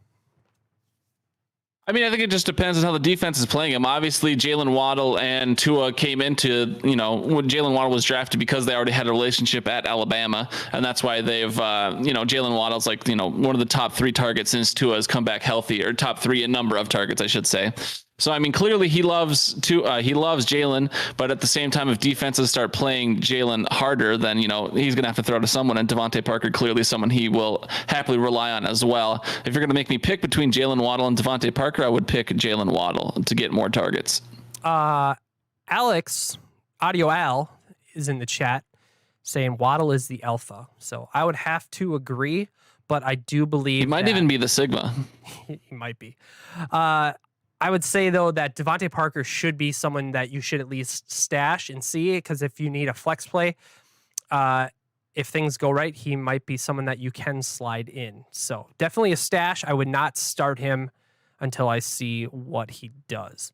I mean, I think it just depends on how the defense is playing him. Obviously, Jalen Waddle and Tua came into, when Jalen Waddle was drafted because they already had a relationship at Alabama. And that's why they've, Jalen Waddle's like, one of the top 3 targets since Tua has come back healthy, or top 3 in number of targets, I should say. So, I mean, clearly he loves Jalen, but at the same time, if defenses start playing Jalen harder, then, he's going to have to throw to someone, and Devontae Parker clearly someone he will happily rely on as well. If you're going to make me pick between Jalen Waddle and Devontae Parker, I would pick Jalen Waddle to get more targets. Alex, Audio Al, is in the chat saying Waddle is the alpha. So I would have to agree, but I do believe he might even be the sigma. He might be. I would say, though, that Devontae Parker should be someone that you should at least stash and see, because if you need a flex play, if things go right, he might be someone that you can slide in. So definitely a stash. I would not start him until I see what he does.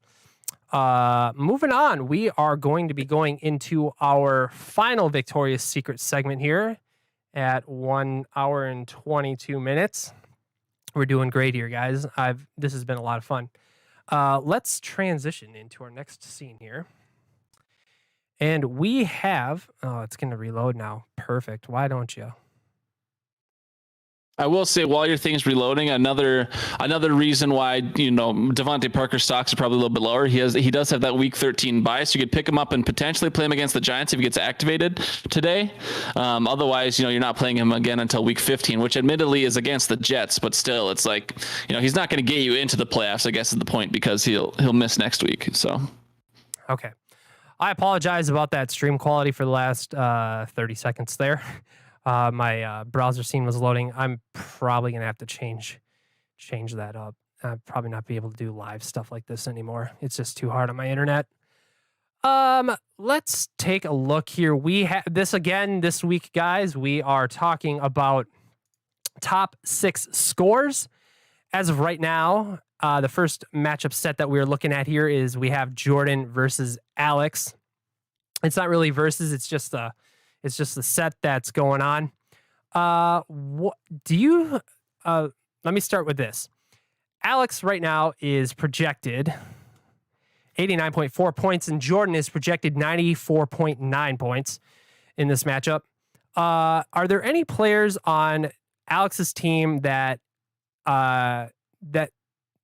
Moving on, we are going to be going into our final Victoria's Secret segment here at 1 hour and 22 minutes. We're doing great here, guys. This has been a lot of fun. Let's transition into our next scene here. And we have, it's going to reload now. Perfect. Why don't you? I will say, while your thing's reloading, another reason why Devontae Parker's stocks are probably a little bit lower. He does have that week 13 bye, so you could pick him up and potentially play him against the Giants if he gets activated today. Otherwise, you're not playing him again until week 15, which admittedly is against the Jets, but still, it's like he's not going to get you into the playoffs, I guess is the point, because he'll miss next week. So, okay, I apologize about that stream quality for the last 30 seconds there. My browser scene was loading. I'm probably going to have to change that up. I'll probably not be able to do live stuff like this anymore. It's just too hard on my internet. Let's take a look here. We have this again this week, guys. We are talking about top 6 scores. As of right now, the first matchup set that we're looking at here is we have Jordan versus Alex. It's not really versus, it's just the set that's going on. What do you? Let me start with this. Alex right now is projected 89.4 points, and Jordan is projected 94.9 points in this matchup. Are there any players on Alex's team that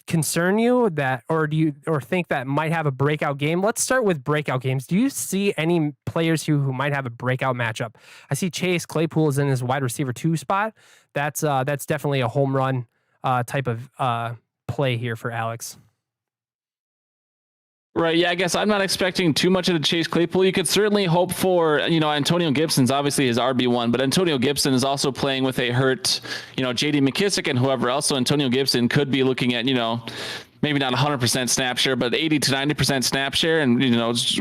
concern you or do you think that might have a breakout game? Let's start with breakout games. Do you see any players who might have a breakout matchup? I see Chase Claypool is in his wide receiver 2 spot. That's definitely a home run type of play here for Alex. Right. Yeah, I guess I'm not expecting too much of the Chase Claypool. You could certainly hope for, Antonio Gibson's obviously his RB1, but Antonio Gibson is also playing with a hurt, JD McKissick and whoever else. So Antonio Gibson could be looking at, maybe not 100% snap share, but 80 to 90% snap share. And,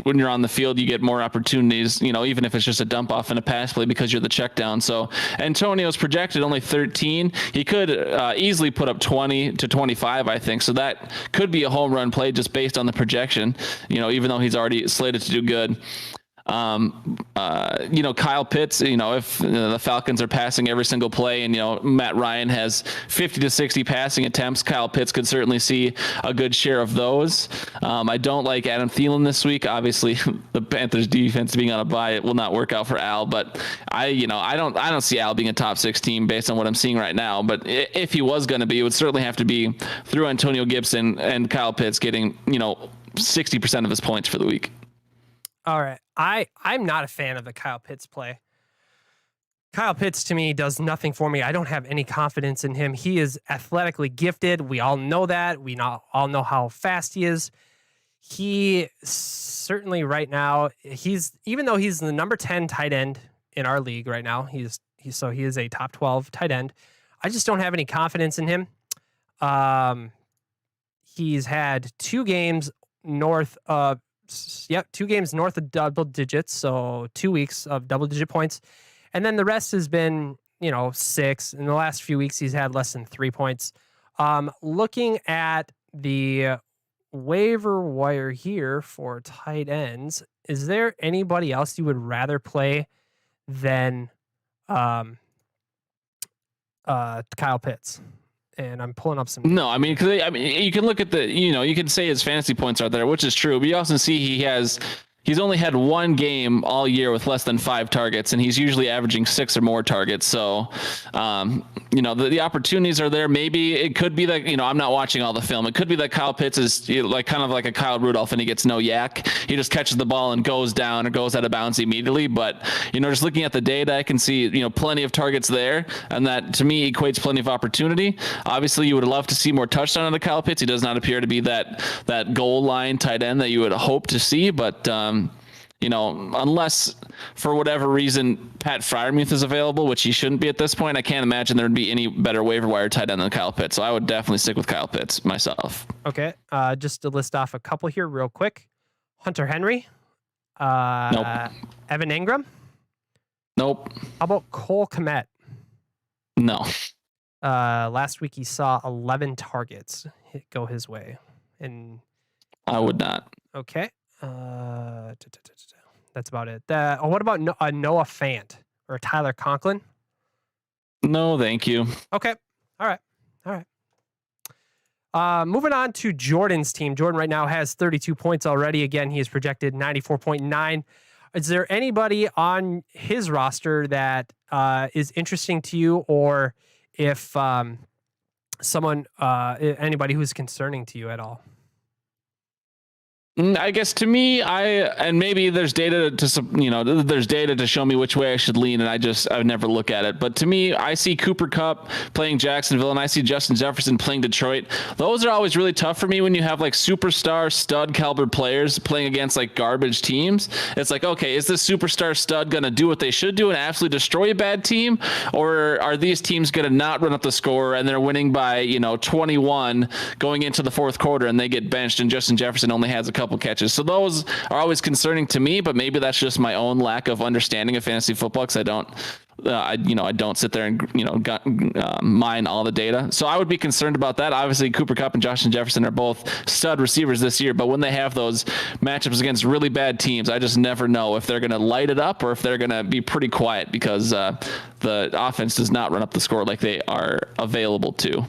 when you're on the field, you get more opportunities, even if it's just a dump off in a pass play because you're the check down. So Antonio's projected only 13. He could easily put up 20 to 25, I think. So that could be a home run play just based on the projection, even though he's already slated to do good. Kyle Pitts, if the Falcons are passing every single play and, Matt Ryan has 50 to 60 passing attempts, Kyle Pitts could certainly see a good share of those. I don't like Adam Thielen this week. Obviously the Panthers defense being on a bye, it will not work out for Al, but I don't see Al being a top 6 team based on what I'm seeing right now. But if he was going to be, it would certainly have to be through Antonio Gibson and Kyle Pitts getting, 60% of his points for the week. All right. I'm not a fan of the Kyle Pitts play. Kyle Pitts to me does nothing for me. I don't have any confidence in him. He is athletically gifted. We all know that. We all know how fast he is. He certainly right now, even though he's the number 10 tight end in our league right now, he is a top 12 tight end. I just don't have any confidence in him. He's had 2 games north of 2 games north of double digits, so 2 weeks of double-digit points. And then the rest has been, 6. In the last few weeks, he's had less than 3 points. Looking at the waiver wire here for tight ends, is there anybody else you would rather play than Kyle Pitts? And I'm pulling up some. No, because you can look at you can say his fantasy points are there, which is true. But you also see he's only had 1 game all year with less than 5 targets, and he's usually averaging 6 or more targets. So, the opportunities are there. Maybe it could be that, I'm not watching all the film. It could be that Kyle Pitts is kind of like a Kyle Rudolph and he gets no yak. He just catches the ball and goes down or goes out of bounds immediately. But, just looking at the data, I can see, plenty of targets there. And that to me equates plenty of opportunity. Obviously, you would love to see more touchdown out of Kyle Pitts. He does not appear to be that goal line tight end that you would hope to see. But, unless for whatever reason Pat Freiermuth is available, which he shouldn't be at this point, I can't imagine there would be any better waiver wire tight end than Kyle Pitts. So I would definitely stick with Kyle Pitts myself. Okay. Just to list off a couple here real quick. Hunter Henry. Nope. Evan Ingram. Nope. How about Cole Kmet? No. Last week he saw 11 targets go his way. And I would not. Okay. That's about it. What about Noah Fant or Tyler Conklin? No, thank you. Okay. All right. Moving on to Jordan's team. Jordan right now has 32 points already. Again, he is projected 94.9. Is there anybody on his roster that is interesting to you, or if anybody who's concerning to you at all? I guess to me, and maybe there's data to show me which way I should lean, and I would never look at it. But to me, I see Cooper Kupp playing Jacksonville, and I see Justin Jefferson playing Detroit. Those are always really tough for me when you have like superstar stud caliber players playing against like garbage teams. It's like, okay, is this superstar stud going to do what they should do and absolutely destroy a bad team? Or are these teams going to not run up the score and they're winning by, 21 going into the fourth quarter and they get benched and Justin Jefferson only has a couple catches? So those are always concerning to me, but maybe that's just my own lack of understanding of fantasy football, because I don't sit there and mine all the data. So I would be concerned about that. Obviously, Cooper Kupp and Justin Jefferson are both stud receivers this year, but when they have those matchups against really bad teams, I just never know if they're going to light it up or if they're going to be pretty quiet, because the offense does not run up the score like they are available to.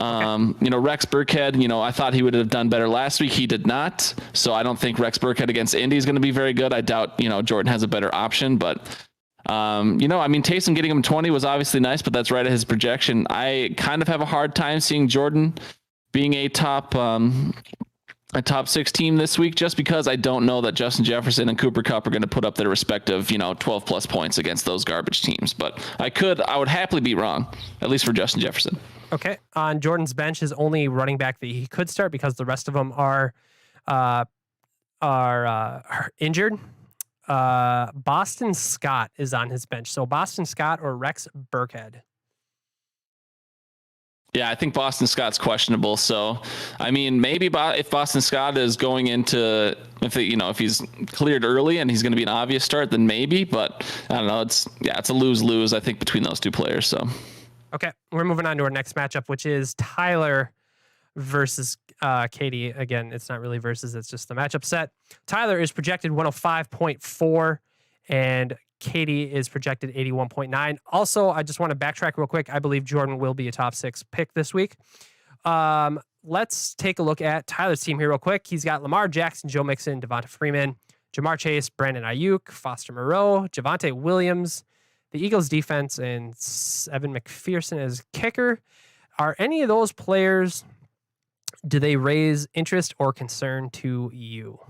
Rex Burkhead, I thought he would have done better last week. He did not. So I don't think Rex Burkhead against Indy is going to be very good. I doubt, Jordan has a better option, but Taysom getting him 20 was obviously nice, but that's right at his projection. I kind of have a hard time seeing Jordan being a top 6 team this week, just because I don't know that Justin Jefferson and Cooper Kupp are going to put up their respective, 12 plus points against those garbage teams. But I would happily be wrong, at least for Justin Jefferson. Okay. On Jordan's bench, his only running back that he could start, because the rest of them are injured. Boston Scott is on his bench. So Boston Scott or Rex Burkhead. Yeah, I think Boston Scott's questionable. So, I mean, maybe if Boston Scott is going into, if he's cleared early and he's going to be an obvious start, then maybe. But I don't know. It's a lose-lose, I think, between those two players. So, okay, we're moving on to our next matchup, which is Tyler versus Katie. Again, it's not really versus; it's just the matchup set. Tyler is projected 105.4, and Katie is projected 81.9. Also, I just want to backtrack real quick. I believe Jordan will be a top 6 pick this week. Let's take a look at Tyler's team here real quick. He's got Lamar Jackson, Joe Mixon, Devonta Freeman, Jamar Chase, Brandon Ayuk, Foster Moreau, Javonte Williams, the Eagles defense, and Evan McPherson as kicker. Are any of those players, do they raise interest or concern to you?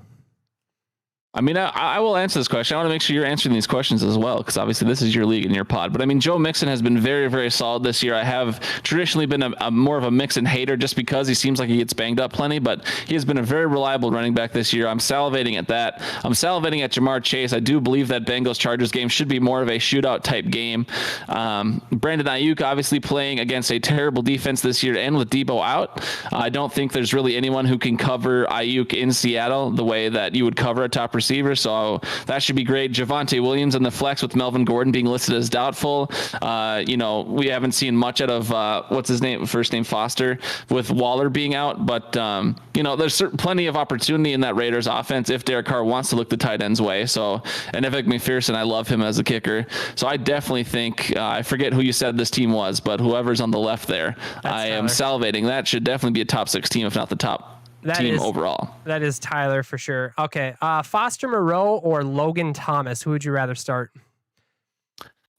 I mean, I will answer this question. I want to make sure you're answering these questions as well, because obviously this is your league and your pod. But I mean, Joe Mixon has been very, very solid this year. I have traditionally been a more of a Mixon hater just because he seems like he gets banged up plenty, but he has been a very reliable running back this year. I'm salivating at that. I'm salivating at Jamar Chase. I do believe that Bengals-Chargers game should be more of a shootout type game. Brandon Ayuk obviously playing against a terrible defense this year, and with Debo out, I don't think there's really anyone who can cover Ayuk in Seattle the way that you would cover a top receiver, so that should be great. Javonte Williams in the flex with Melvin Gordon being listed as doubtful. We haven't seen much out of what's his name, first name Foster, with Waller being out, but there's plenty of opportunity in that Raiders offense if Derek Carr wants to look the tight end's way. So, and Evan McPherson, I love him as a kicker. So I definitely think I forget who you said this team was, but whoever's on the left there, I am salivating. That should definitely be a top 6 team, if not the top team overall. That is Tyler for sure. Okay. Foster Moreau or Logan Thomas? Who would you rather start?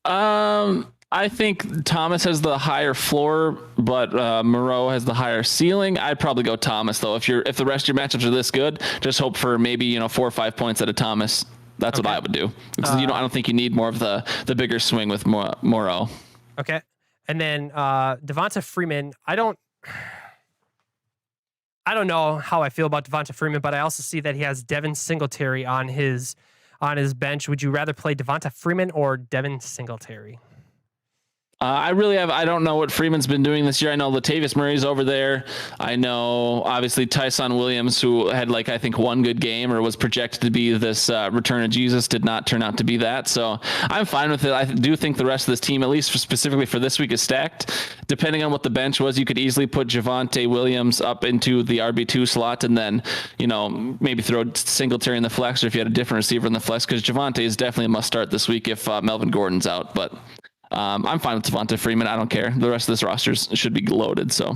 I think Thomas has the higher floor, but Moreau has the higher ceiling. I'd probably go Thomas though. If the rest of your matchups are this good, just hope for maybe 4 or 5 points out of Thomas. That's what I would do. Because I don't think you need more of the bigger swing with Moreau. Okay. And then Devonta Freeman, I don't know how I feel about Devonta Freeman, but I also see that he has Devin Singletary on his bench. Would you rather play Devonta Freeman or Devin Singletary? I don't know what Freeman's been doing this year. I know Latavius Murray's over there. I know, obviously, Tyson Williams, who had, I think, one good game or was projected to be this return of Jesus, did not turn out to be that. So I'm fine with it. I do think the rest of this team, at least specifically for this week, is stacked. Depending on what the bench was, you could easily put Javonte Williams up into the RB2 slot and then, maybe throw Singletary in the flex, or if you had a different receiver in the flex, because Javonte is definitely a must start this week if Melvin Gordon's out. But I'm fine with Devonta Freeman. I don't care. The rest of this roster should be loaded. So,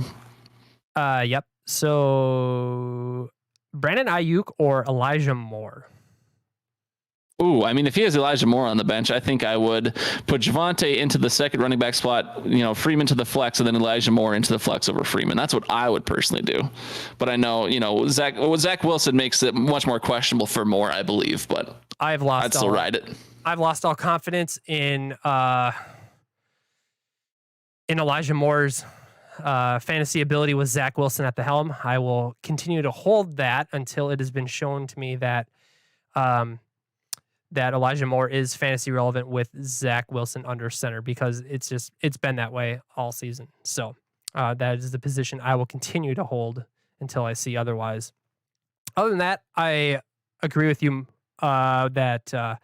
yep. So, Brandon Ayuk or Elijah Moore? Ooh, I mean, if he has Elijah Moore on the bench, I think I would put Javonte into the second running back spot, Freeman to the flex, and then Elijah Moore into the flex over Freeman. That's what I would personally do. But I know, Zach Wilson makes it much more questionable for Moore, I believe. But I'd still ride it. I've lost all confidence in Elijah Moore's fantasy ability with Zach Wilson at the helm. I will continue to hold that until it has been shown to me that that Elijah Moore is fantasy relevant with Zach Wilson under center, because it's been that way all season. So that is the position I will continue to hold until I see otherwise. Other than that, I agree with you that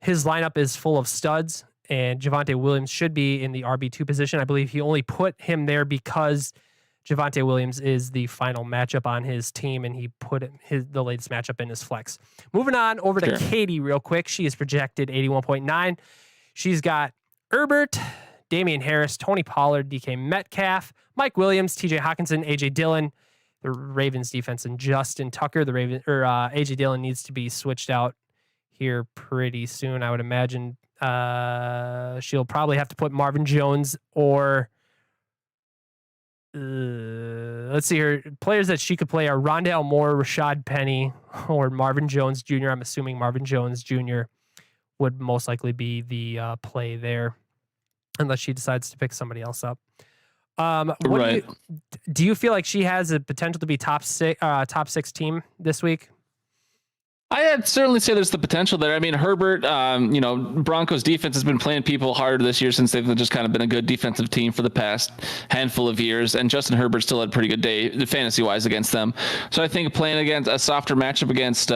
his lineup is full of studs, and Javonte Williams should be in the RB2 position. I believe he only put him there because Javonte Williams is the final matchup on his team, and he put the latest matchup in his flex. Moving on over to Katie real quick. She is projected 81.9. She's got Herbert, Damian Harris, Tony Pollard, DK Metcalf, Mike Williams, TJ Hawkinson, AJ Dillon, the Ravens defense, and Justin Tucker. AJ Dillon needs to be switched out here pretty soon, I would imagine. She'll probably have to put Marvin Jones or Let's see here. Players that she could play are Rondale Moore, Rashad Penny, or Marvin Jones Jr. I'm assuming Marvin Jones Jr. would most likely be the play there, unless she decides to pick somebody else up. Right. Do you feel like she has a potential to be top six team this week? I'd certainly say there's the potential there. I mean, Herbert, Broncos defense has been playing people harder this year since they've just kind of been a good defensive team for the past handful of years. And Justin Herbert still had a pretty good day fantasy-wise against them. So I think playing against a softer matchup against,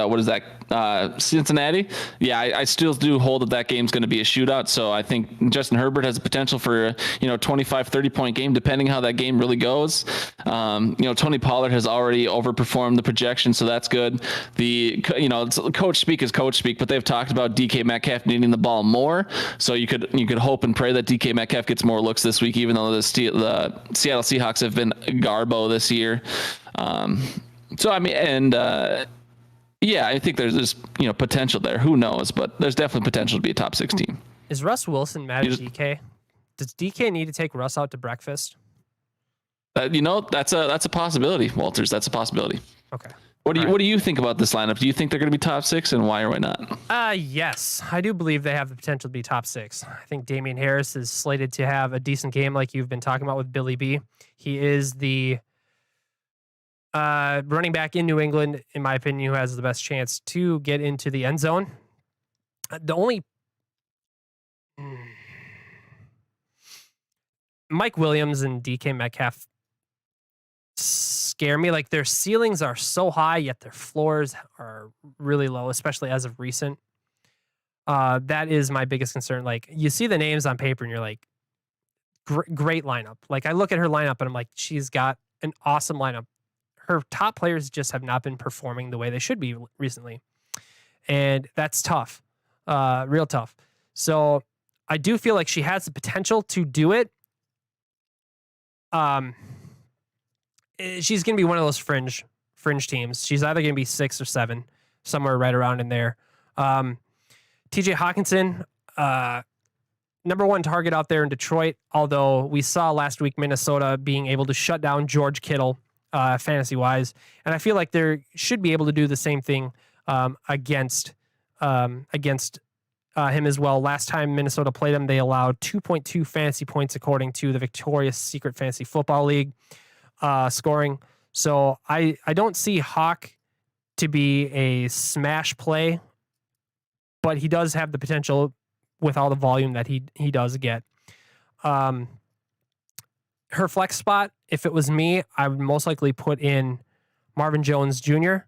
Cincinnati? Yeah, I still do hold that game's going to be a shootout. So I think Justin Herbert has the potential for, 25, 30-point game, depending how that game really goes. Tony Pollard has already overperformed the projection, so that's good. Coach speak is coach speak, but they've talked about DK Metcalf needing the ball more. So you could hope and pray that DK Metcalf gets more looks this week, even though the Seattle Seahawks have been garbo this year. I think there's potential there. Who knows? But there's definitely potential to be a top 6 team. Is Russ Wilson mad at DK? Does DK need to take Russ out to breakfast? That's a possibility, Walters. That's a possibility. Okay. What do you think about this lineup? Do you think they're going to be top 6, and why or why not? Yes, I do believe they have the potential to be top 6. I think Damian Harris is slated to have a decent game, like you've been talking about with Billy B. He is the running back in New England, in my opinion, who has the best chance to get into the end zone. Mike Williams and DK Metcalf scare me. Like, their ceilings are so high, yet their floors are really low, especially as of recent. That is my biggest concern. Like, you see the names on paper and you're like, great lineup. Like, I look at her lineup and I'm like, she's got an awesome lineup. Her top players just have not been performing the way they should be recently. And that's tough, real tough. So I do feel like she has the potential to do it. She's going to be one of those fringe teams. She's either going to be 6 or 7, somewhere right around in there. TJ Hawkinson, number 1 target out there in Detroit, although we saw last week Minnesota being able to shut down George Kittle fantasy-wise, and I feel like they should be able to do the same thing against him as well. Last time Minnesota played them, they allowed 2.2 fantasy points according to the Victoria's Secret Fantasy Football League scoring. So I don't see Hawk to be a smash play, but he does have the potential with all the volume that he does get. Her flex spot, if it was me, I would most likely put in Marvin Jones Jr.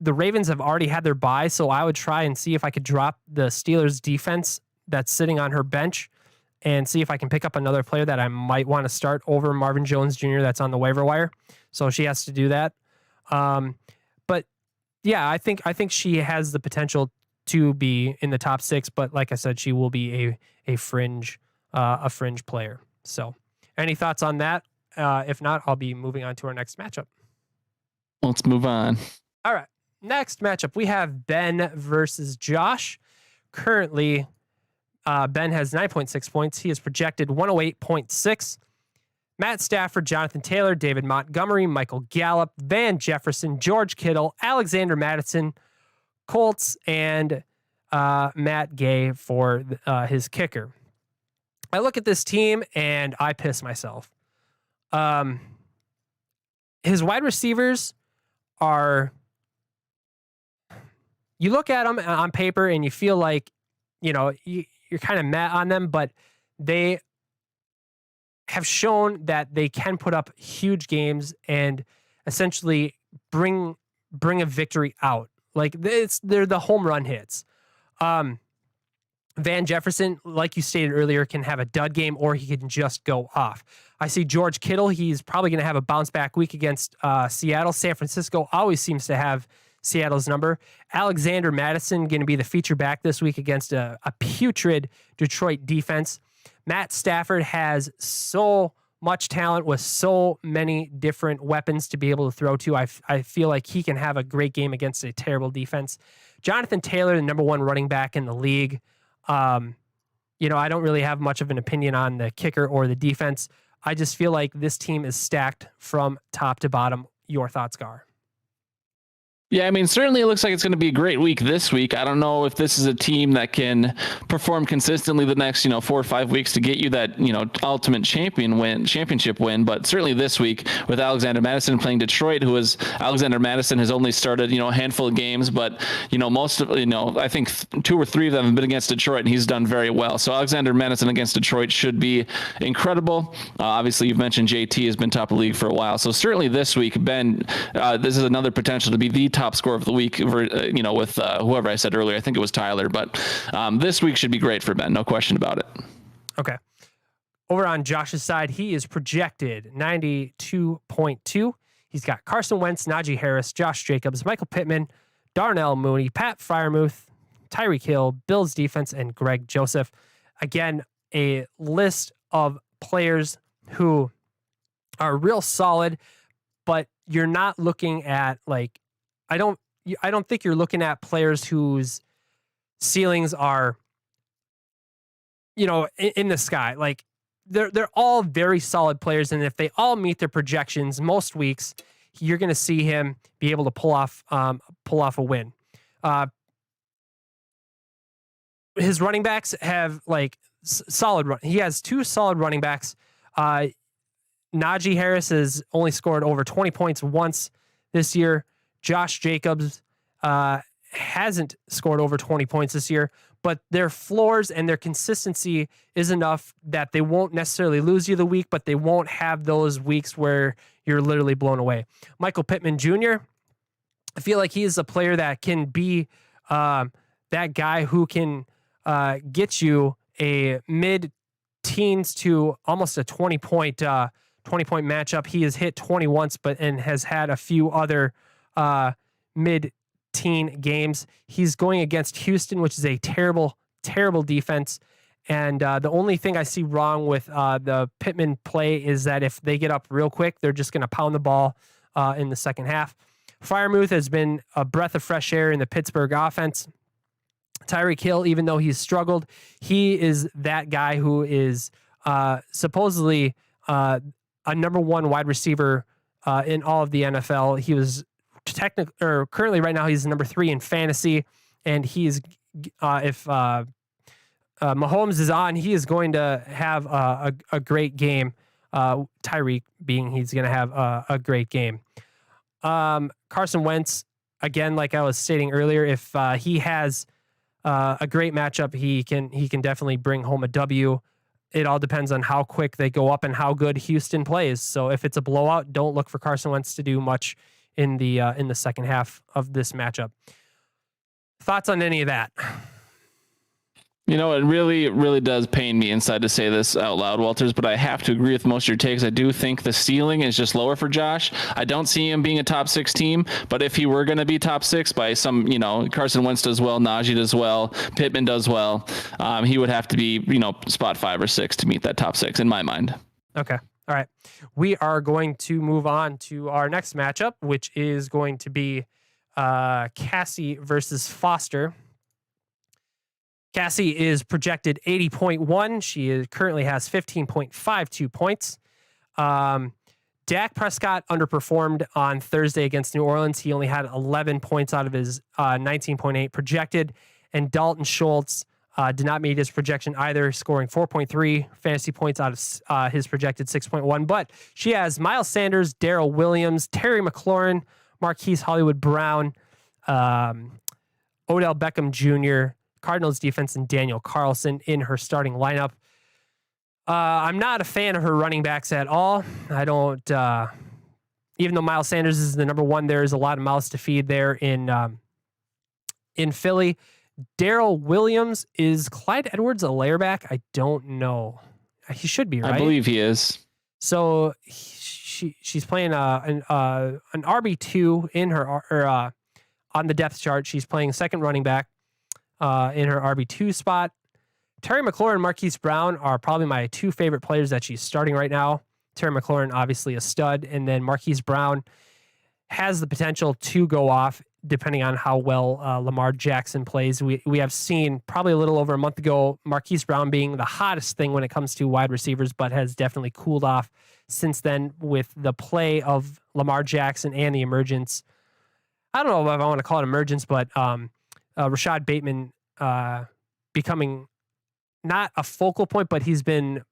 The Ravens have already had their bye, so I would try and see if I could drop the Steelers defense that's sitting on her bench and see if I can pick up another player that I might want to start over Marvin Jones Jr. that's on the waiver wire. So she has to do that. But yeah, I think she has the potential to be in the top 6, but like I said, she will be a fringe player. So any thoughts on that? If not, I'll be moving on to our next matchup. Let's move on. All right. Next matchup, we have Ben versus Josh. Currently, Ben has 9.6 points. He is projected 108.6. Matt Stafford, Jonathan Taylor, David Montgomery, Michael Gallup, Van Jefferson, George Kittle, Alexander Mattison, Colts, and Matt Gay for his kicker. I look at this team and I piss myself. His wide receivers are... You look at them on paper and you feel like, you're kind of mad on them, but they have shown that they can put up huge games and essentially bring a victory out. Like, they're the home run hits. Van Jefferson, like you stated earlier, can have a dud game or he can just go off. I see George Kittle. He's probably going to have a bounce back week against Seattle. San Francisco always seems to have Seattle's number. Alexander Mattison going to be the feature back this week against a putrid Detroit defense. Matt Stafford has so much talent with so many different weapons to be able to throw to. I feel like he can have a great game against a terrible defense. Jonathan Taylor, the number 1 running back in the league. I don't really have much of an opinion on the kicker or the defense. I just feel like this team is stacked from top to bottom. Your thoughts, Gar? Yeah, I mean, certainly it looks like it's going to be a great week this week. I don't know if this is a team that can perform consistently the next, 4 or 5 weeks to get you that, ultimate championship win. But certainly this week with Alexander Mattison playing Detroit, Alexander Mattison has only started, a handful of games, but, most of, I think 2 or 3 of them have been against Detroit, and he's done very well. So Alexander Mattison against Detroit should be incredible. Obviously, you've mentioned JT has been top of the league for a while. So certainly this week, Ben, this is another potential to be the top scorer of the week, with whoever I said earlier. I think it was Tyler, but this week should be great for Ben. No question about it. Okay. Over on Josh's side, he is projected 92.2. He's got Carson Wentz, Najee Harris, Josh Jacobs, Michael Pittman, Darnell Mooney, Pat Freiermuth, Tyreek Hill, Bills defense, and Greg Joseph. Again, a list of players who are real solid, but you're not looking at I don't think you're looking at players whose ceilings are, in the sky. Like they're all very solid players, and if they all meet their projections, most weeks you're going to see him be able to pull off a win. His running backs have solid run. He has 2 solid running backs. Najee Harris has only scored over 20 points once this year. Josh Jacobs hasn't scored over 20 points this year, but their floors and their consistency is enough that they won't necessarily lose you the week, but they won't have those weeks where you're literally blown away. Michael Pittman Jr., I feel like he is a player that can be that guy who can get you a mid-teens to almost a 20-point matchup. He has hit 20 once, and has had a few other mid-teen games. He's going against Houston, which is a terrible, terrible defense. And the only thing I see wrong with the Pittman play is that if they get up real quick, they're just going to pound the ball in the second half. Freiermuth has been a breath of fresh air in the Pittsburgh offense. Tyreek Hill, even though he's struggled, he is that guy who is supposedly a number 1 wide receiver in all of the NFL. He was currently right now he's number 3 in fantasy, and he's if Mahomes is on, he is going to have a great game. Tyreek being he's going to have a great game. Carson Wentz, again, like I was stating earlier, if he has a great matchup, he can definitely bring home a W. It all depends on how quick they go up and how good Houston plays. So if it's a blowout, don't look for Carson Wentz to do much in the second half of this matchup. Thoughts on any of that? It really, really does pain me inside to say this out loud, Walters, but I have to agree with most of your takes. I do think the ceiling is just lower for Josh. I don't see him being a top 6 team, but if he were going to be top 6 by some, Carson Wentz does well, Najee does well, Pittman does well, he would have to be, spot 5 or 6 to meet that top 6 in my mind. Okay. All right. We are going to move on to our next matchup, which is going to be Cassie versus Foster. Cassie is projected 80.1. She currently has 15.52 points. Dak Prescott underperformed on Thursday against New Orleans. He only had 11 points out of his 19.8 projected. And Dalton Schultz did not meet his projection either, scoring 4.3 fantasy points out of his projected 6.1. But she has Miles Sanders, Darrell Williams, Terry McLaurin, Marquise Hollywood Brown, Odell Beckham Jr., Cardinals defense, and Daniel Carlson in her starting lineup. I'm not a fan of her running backs at all. I don't, even though Miles Sanders is the number 1, there is a lot of mouths to feed there in Philly. Darrell Williams, is Clyde Edwards-Helaire back? I don't know. He should be, right? I believe he is. So she's playing an RB2 in her on the depth chart. She's playing second running back in her RB2 spot. Terry McLaurin and Marquise Brown are probably my 2 favorite players that she's starting right now. Terry McLaurin, obviously a stud, and then Marquise Brown has the potential to go off. depending on how well Lamar Jackson plays. We have seen probably a little over a month ago, Marquise Brown being the hottest thing when it comes to wide receivers, but has definitely cooled off since then with the play of Lamar Jackson and the emergence. I don't know if I want to call it emergence, but Rashad Bateman becoming not a focal point, but he's been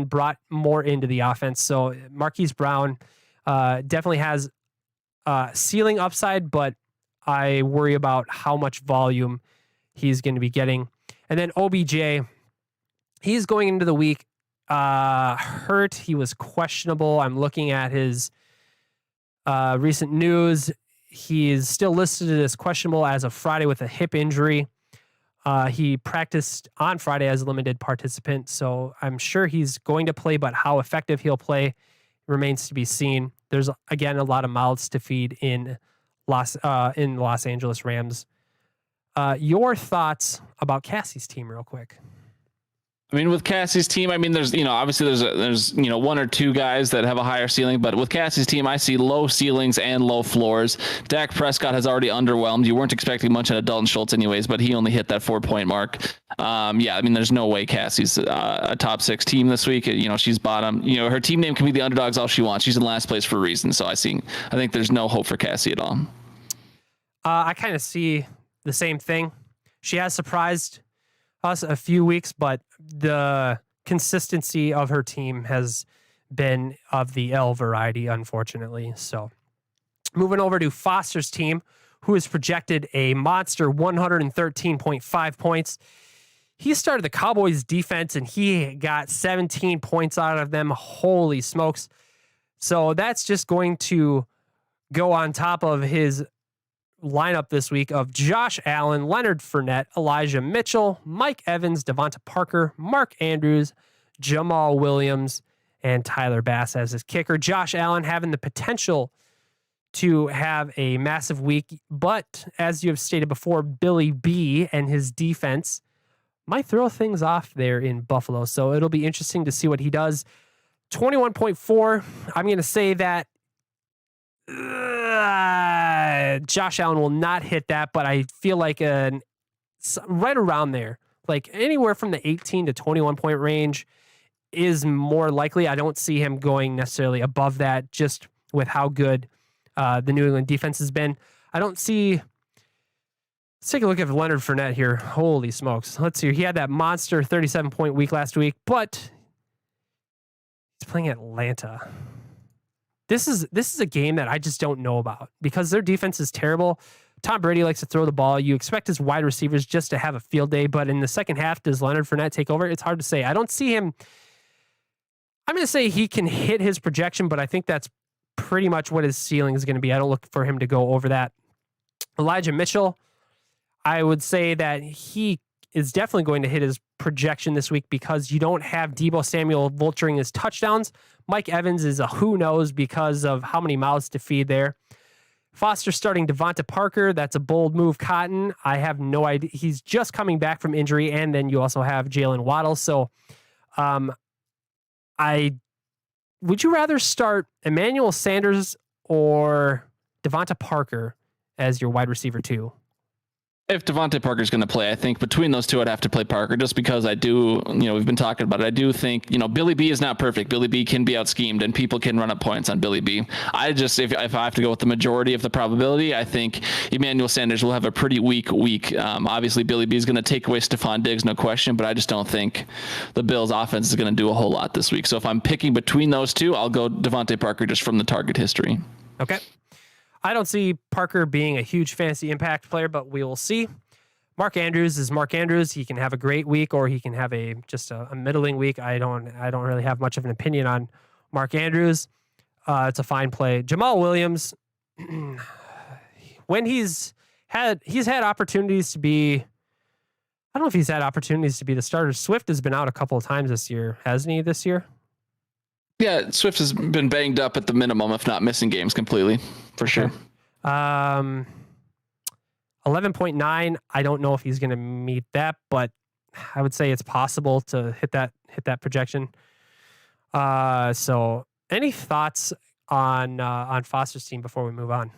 brought more into the offense. So Marquise Brown definitely has ceiling upside, but I worry about how much volume he's going to be getting. And then OBJ, he's going into the week hurt. He was questionable. I'm looking at his recent news. He is still listed as questionable as of Friday with a hip injury. He practiced on Friday as a limited participant, so I'm sure he's going to play, but how effective he'll play remains to be seen. There's, again, a lot of mouths to feed in Los Angeles Rams. Your thoughts about Cassie's team real quick? I mean, with Cassie's team, I mean, there's, obviously there's one or two guys that have a higher ceiling, but with Cassie's team, I see low ceilings and low floors. Dak Prescott has already underwhelmed. You weren't expecting much out of Dalton Schultz anyways, but he only hit that 4-point mark. Yeah, I mean, there's no way Cassie's a top 6 team this week. She's bottom. Her team name can be the underdogs all she wants. She's in last place for a reason. So I think there's no hope for Cassie at all. I kind of see the same thing. She has surprised us a few weeks, but the consistency of her team has been of the L variety, unfortunately. So moving over to Foster's team, who has projected a monster 113.5 points. He started the Cowboys defense and he got 17 points out of them. Holy smokes. So that's just going to go on top of his lineup this week of Josh Allen, Leonard Fournette, Elijah Mitchell, Mike Evans, Devonta Parker, Mark Andrews, Jamal Williams, and Tyler Bass as his kicker. Josh Allen having the potential to have a massive week, but as you have stated before, Billy B and his defense might throw things off there in Buffalo. So it'll be interesting to see what he does. 21.4. I'm going to say that Josh Allen will not hit that, but I feel like right around there, like anywhere from the 18 to 21 point range is more likely. I don't see him going necessarily above that, just with how good the New England defense has been. I don't see. Let's take a look at Leonard Fournette here. Holy smokes. Let's see. He had that monster 37-point week last week, but he's playing Atlanta. This is a game that I just don't know about because their defense is terrible. Tom Brady likes to throw the ball. You expect his wide receivers just to have a field day, but in the second half, does Leonard Fournette take over? It's hard to say. I don't see him. I'm going to say he can hit his projection, but I think that's pretty much what his ceiling is going to be. I don't look for him to go over that. Elijah Mitchell, I would say that he is definitely going to hit his projection this week because you don't have Deebo Samuel vulturing his touchdowns. Mike Evans is a who knows because of how many mouths to feed there. Foster starting Devonta Parker. That's a bold move, Cotton. I have no idea. He's just coming back from injury, and then you also have Jalen Waddle. So would you rather start Emmanuel Sanders or Devonta Parker as your wide receiver 2? If Devonta Parker's going to play, I think between those two, I'd have to play Parker just because I do, we've been talking about it. I do think, Billy B is not perfect. Billy B can be out schemed and people can run up points on Billy B. If I have to go with the majority of the probability, I think Emmanuel Sanders will have a pretty weak week. Obviously, Billy B is going to take away Stephon Diggs, no question, but I just don't think the Bills offense is going to do a whole lot this week. So if I'm picking between those two, I'll go Devonta Parker just from the target history. Okay. I don't see Parker being a huge fantasy impact player, but we will see. Mark Andrews is Mark Andrews. He can have a great week or he can have just a middling week. I don't really have much of an opinion on Mark Andrews. It's a fine play. Jamal Williams, when he's had opportunities to be, I don't know if he's had opportunities to be the starter. Swift has been out a couple of times this year, hasn't he, this year? Yeah, Swift has been banged up at the minimum, if not missing games completely, for sure. 11.9. I don't know if he's going to meet that, but I would say it's possible to hit that projection. So, any thoughts on Foster's team before we move on?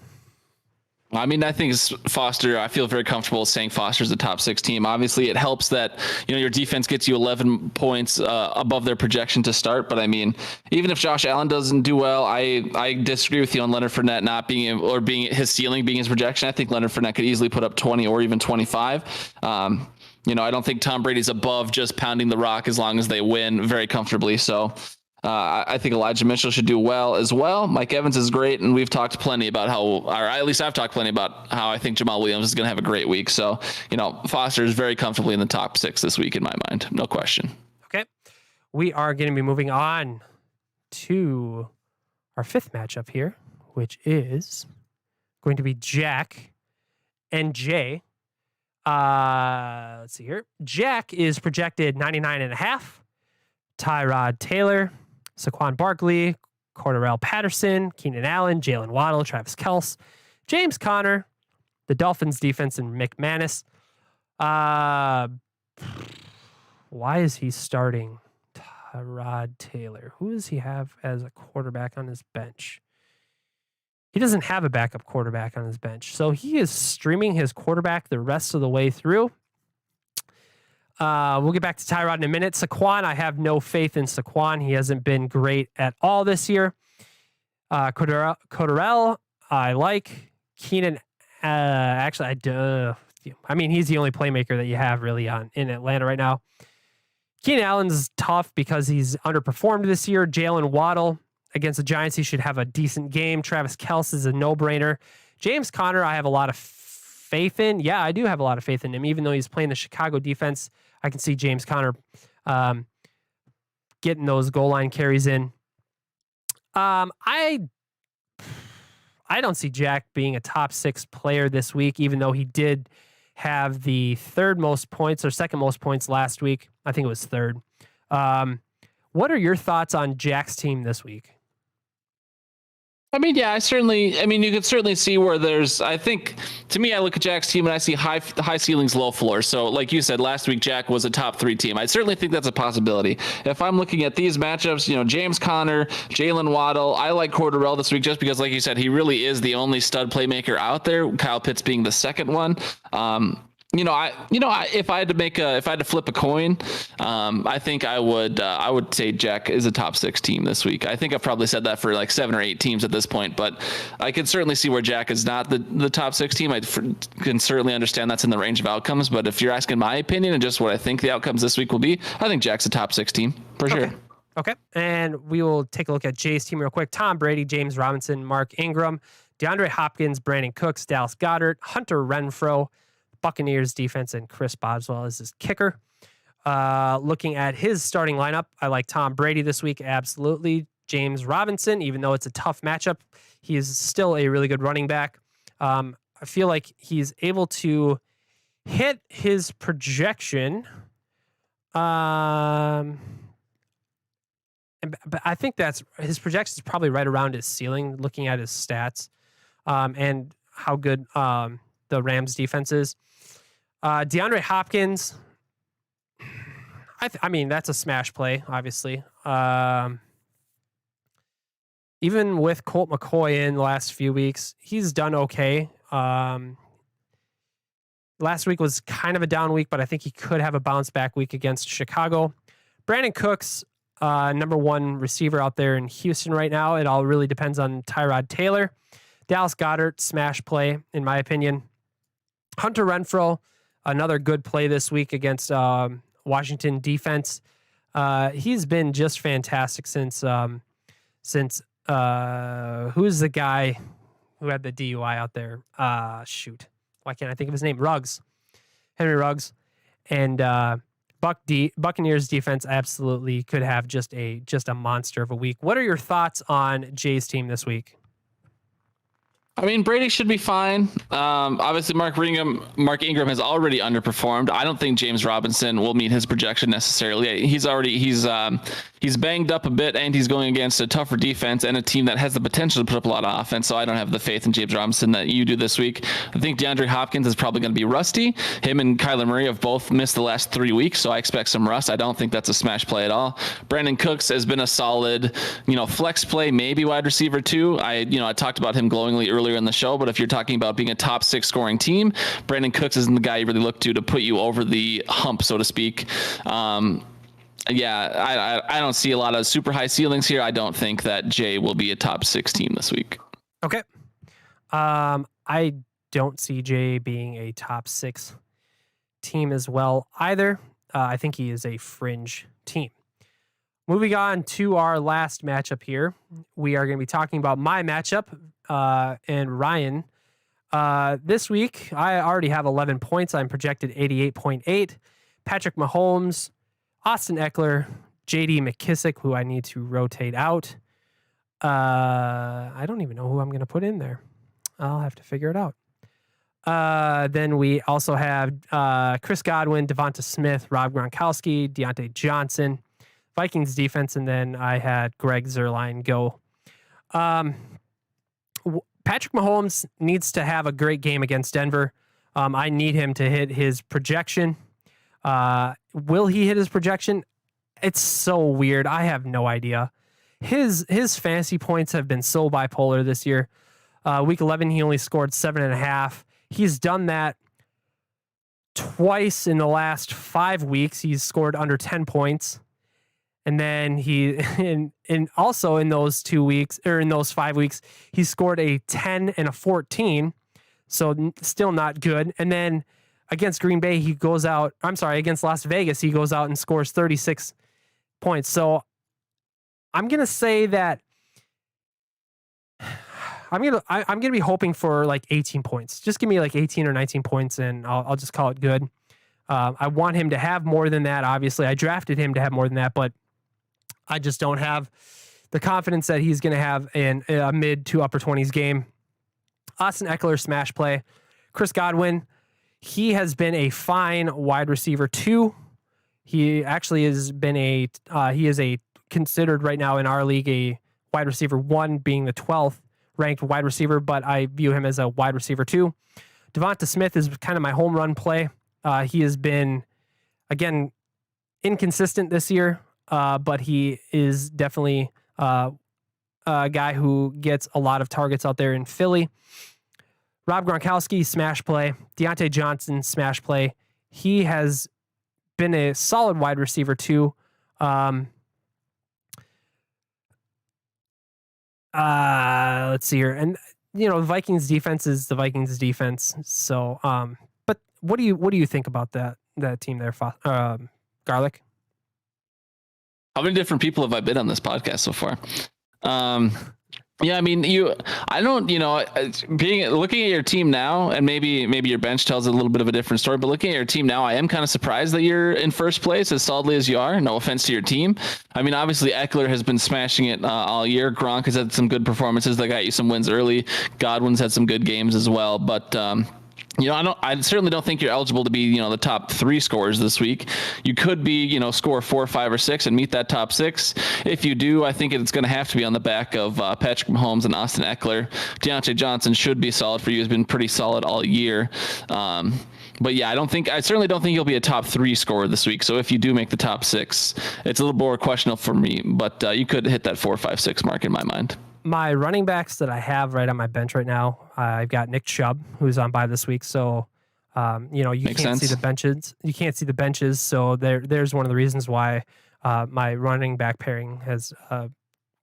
I mean, I think Foster, I feel very comfortable saying Foster's the top 6 team. Obviously, it helps that, your defense gets you 11 points above their projection to start. But I mean, even if Josh Allen doesn't do well, I disagree with you on Leonard Fournette not being, or being his ceiling being his projection. I think Leonard Fournette could easily put up 20 or even 25. I don't think Tom Brady's above just pounding the rock as long as they win very comfortably. So I think Elijah Mitchell should do well as well. Mike Evans is great, and we've talked plenty about or at least I've talked plenty about how I think Jamal Williams is going to have a great week. So, Foster is very comfortably in the top 6 this week in my mind. No question. Okay. We are going to be moving on to our 5th matchup here, which is going to be Jack and Jay. Let's see here. Jack is projected 99.5. Tyrod Taylor, Saquon Barkley, Cordarrelle Patterson, Keenan Allen, Jalen Waddle, Travis Kelce, James Conner, the Dolphins defense, and McManus. Why is he starting Tyrod Taylor? Who does he have as a quarterback on his bench? He doesn't have a backup quarterback on his bench. So he is streaming his quarterback the rest of the way through. We'll get back to Tyrod in a minute. Saquon, I have no faith in Saquon. He hasn't been great at all this year. Cordarrelle, I like. Keenan, actually, I mean, he's the only playmaker that you have really in Atlanta right now. Keenan Allen's tough because he's underperformed this year. Jalen Waddle against the Giants, he should have a decent game. Travis Kelce is a no-brainer. James Conner, I have a lot of faith in. Yeah, I do have a lot of faith in him, even though he's playing the Chicago defense. I can see James Conner getting those goal line carries in. I don't see Jack being a top 6 player this week, even though he did have the 3rd most points or 2nd most points last week. I think it was 3rd. What are your thoughts on Jack's team this week? I mean, yeah, you could certainly see where I think, to me, I look at Jack's team and I see high ceilings, low floors. So like you said, last week, Jack was a top 3 team. I certainly think that's a possibility. If I'm looking at these matchups, James Conner, Jalen Waddle, I like Cordarrelle this week just because, like you said, he really is the only stud playmaker out there, Kyle Pitts being the 2nd one. If I had to flip a coin, I think I would say Jack is a top 6 team this week. I think I've probably said that for like 7 or 8 teams at this point, but I can certainly see where Jack is not the top 6 team. I can certainly understand that's in the range of outcomes, but if you're asking my opinion and just what I think the outcomes this week will be, I think Jack's a top 6 team for sure. Okay. And we will take a look at Jay's team real quick. Tom Brady, James Robinson, Mark Ingram, DeAndre Hopkins, Brandon Cooks, Dallas Goedert, Hunter Renfrow, Buccaneers defense, and Chris Boswell as his kicker. Looking at his starting lineup, I like Tom Brady this week. Absolutely. James Robinson, even though it's a tough matchup, he is still a really good running back. I feel like he's able to hit his projection. But I think his projection is probably right around his ceiling, looking at his stats and how good the Rams defense is. DeAndre Hopkins, I mean, that's a smash play, obviously. Even with Colt McCoy in the last few weeks, he's done okay. Last week was kind of a down week, but I think he could have a bounce back week against Chicago. Brandon Cooks, number 1 receiver out there in Houston right now. It all really depends on Tyrod Taylor. Dallas Goedert, smash play, in my opinion. Hunter Renfrow, another good play this week against Washington defense. He's been just fantastic since who's the guy who had the DUI out there? Shoot. Why can't I think of his name? Henry Ruggs. And Buccaneers defense absolutely could have just a monster of a week. What are your thoughts on Jay's team this week? I mean, Brady should be fine. Obviously, Mark Ingram has already underperformed. I don't think James Robinson will meet his projection necessarily. He's banged up a bit, and he's going against a tougher defense and a team that has the potential to put up a lot of offense. So I don't have the faith in James Robinson that you do this week. I think DeAndre Hopkins is probably going to be rusty. Him and Kyler Murray have both missed the last 3 weeks, so I expect some rust. I don't think that's a smash play at all. Brandon Cooks has been a solid, flex play, maybe wide receiver too. I talked about him glowingly earlier earlier in the show, but if you're talking about being a top 6 scoring team, Brandon Cooks isn't the guy you really look to put you over the hump, so to speak. Yeah, I don't see a lot of super high ceilings here. I don't think that Jay will be a top 6 team this week. Okay. I don't see Jay being a top 6 team as well either. I think he is a fringe team. Moving on to our last matchup here, we are going to be talking about my matchup and Ryan. This week, I already have 11 points. I'm projected 88.8. Patrick Mahomes, Austin Eckler, J.D. McKissick, who I need to rotate out. I don't even know who I'm going to put in there. I'll have to figure it out. Then we also have Chris Godwin, Devonta Smith, Rob Gronkowski, Deontay Johnson, Vikings defense, and then I had Greg Zuerlein go. Patrick Mahomes needs to have a great game against Denver. I need him to hit his projection. Will he hit his projection? It's so weird. I have no idea. His fantasy points have been so bipolar this year. Week 11, he only scored 7.5. He's done that twice in the last 5 weeks. He's scored under 10 points. And then also in those 2 weeks, or in those 5 weeks, he scored a 10 and a 14. So still not good. And then against Green Bay, against Las Vegas, he goes out and scores 36 points. So I'm going to say that I'm gonna be hoping for like 18 points. Just give me like 18 or 19 points, and I'll just call it good. I want him to have more than that. Obviously, I drafted him to have more than that, but I just don't have the confidence that he's going to have in a mid to upper 20s game. Austin Eckler, smash play. Chris Godwin, he has been a fine wide receiver 2. He actually has been considered right now in our league a wide receiver 1, being the 12th ranked wide receiver, but I view him as a wide receiver 2. Devonta Smith is kind of my home run play. He has been, again, inconsistent this year, but he is definitely a guy who gets a lot of targets out there in Philly. Rob Gronkowski, smash play. Deontay Johnson, smash play. He has been a solid wide receiver 2. Let's see here. And, the Vikings defense is the Vikings defense. So, but what do you think about that team there, Garlic? How many different people have I been on this podcast so far? Yeah, I mean, looking at your team now, and maybe your bench tells a little bit of a different story, but looking at your team now, I am kind of surprised that you're in first place as solidly as you are. No offense to your team. I mean, obviously Eckler has been smashing it all year. Gronk has had some good performances that got you some wins early. Godwin's had some good games as well, but I certainly don't think you're eligible to be, the top 3 scorers this week. You could be, score 4, 5, or 6 and meet that top 6. If you do, I think it's going to have to be on the back of Patrick Mahomes and Austin Eckler. Deontay Johnson should be solid for you. He's been pretty solid all year. But yeah, I certainly don't think you'll be a top 3 scorer this week. So if you do make the top 6, it's a little more questionable for me, but you could hit that 4, 5, 6 mark in my mind. My running backs that I have right on my bench right now, I've got Nick Chubb, who's on bye this week. So, you can't see the benches. You can't see the benches. So there's one of the reasons why my running back pairing has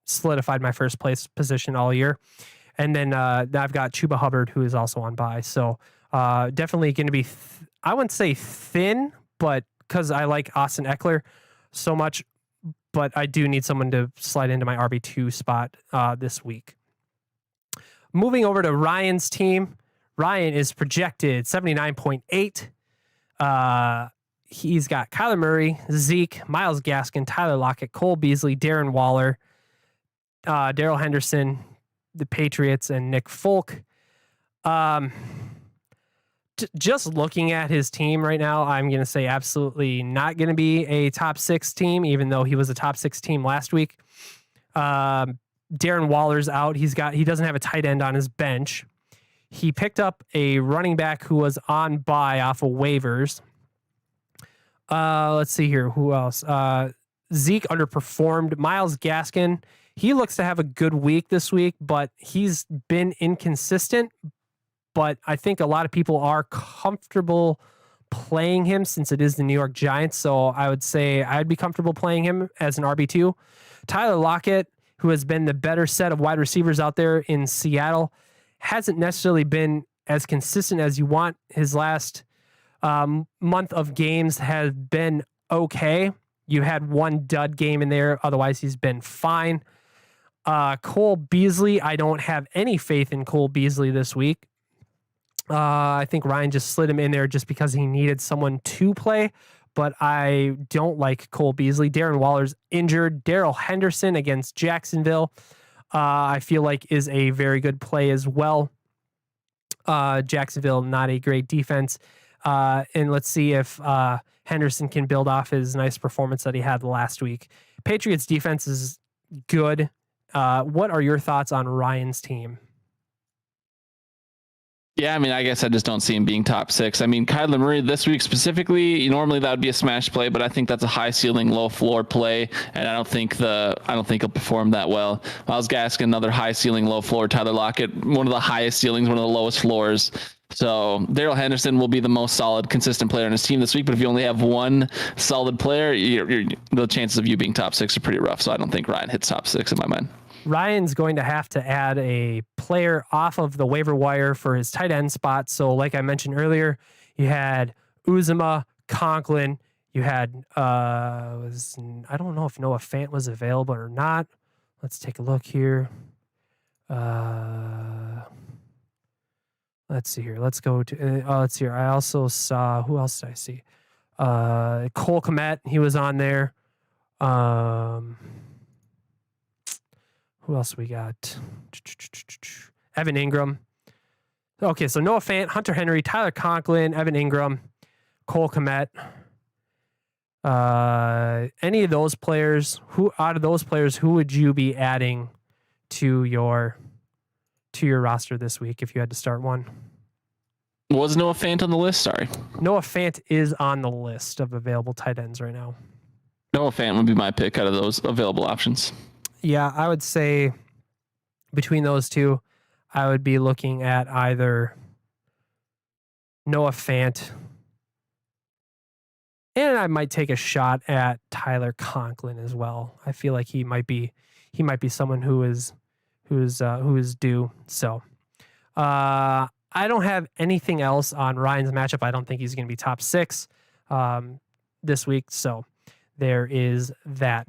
solidified my first place position all year. And then I've got Chuba Hubbard, who is also on bye. So definitely going to be, I wouldn't say thin, but because I like Austin Eckler so much, but I do need someone to slide into my RB2 spot this week. Moving over to Ryan's team. Ryan is projected 79.8. He's got Kyler Murray, Zeke, Myles Gaskin, Tyler Lockett, Cole Beasley, Darren Waller, Darrell Henderson, the Patriots, and Nick Folk. Just looking at his team right now, I'm going to say absolutely not going to be a top 6 team, even though he was a top 6 team last week. Darren Waller's out. He doesn't have a tight end on his bench. He picked up a running back who was on bye off of waivers. Let's see here. Who else? Zeke underperformed. Myles Gaskin, He looks to have a good week this week, but he's been inconsistent. But I think a lot of people are comfortable playing him since it is the New York Giants. So I would say I'd be comfortable playing him as an RB2. Tyler Lockett, who has been the better set of wide receivers out there in Seattle, hasn't necessarily been as consistent as you want. His last month of games have been okay. You had one dud game in there. Otherwise, he's been fine. Cole Beasley, I don't have any faith in Cole Beasley this week. I think Ryan just slid him in there just because he needed someone to play, but I don't like Cole Beasley. Darren Waller's injured. Darrell Henderson against Jacksonville, I feel like is a very good play as well. Jacksonville, not a great defense. And let's see if Henderson can build off his nice performance that he had last week. Patriots defense is good. What are your thoughts on Ryan's team? Yeah, I mean, I guess I just don't see him being top 6. I mean, Kyler Murray this week specifically, normally that would be a smash play, but I think that's a high ceiling, low floor play, and I don't think he'll perform that well. Myles Gaskin, another high ceiling, low floor. Tyler Lockett, one of the highest ceilings, one of the lowest floors. So Darrell Henderson will be the most solid, consistent player on his team this week. But if you only have one solid player, the chances of you being top 6 are pretty rough. So I don't think Ryan hits top 6 in my mind. Ryan's going to have to add a player off of the waiver wire for his tight end spot. So like I mentioned earlier, you had Uzomah, Conklin. You had, I don't know if Noah Fant was available or not. Let's take a look here. Let's see here. Let's go to, let's see here. I also saw, who else did I see? Cole Kmet, he was on there. Who else we got? Evan Ingram. Okay, so Noah Fant, Hunter Henry, Tyler Conklin, Evan Ingram, Cole Kmet. Any of those players, who would you be adding to your roster this week if you had to start one? Was Noah Fant on the list? Sorry. Noah Fant is on the list of available tight ends right now. Noah Fant would be my pick out of those available options. Yeah, I would say between those two, I would be looking at either Noah Fant, and I might take a shot at Tyler Conklin as well. I feel like he might be someone who is due. So, I don't have anything else on Ryan's matchup. I don't think he's going to be top 6 this week. So there is that.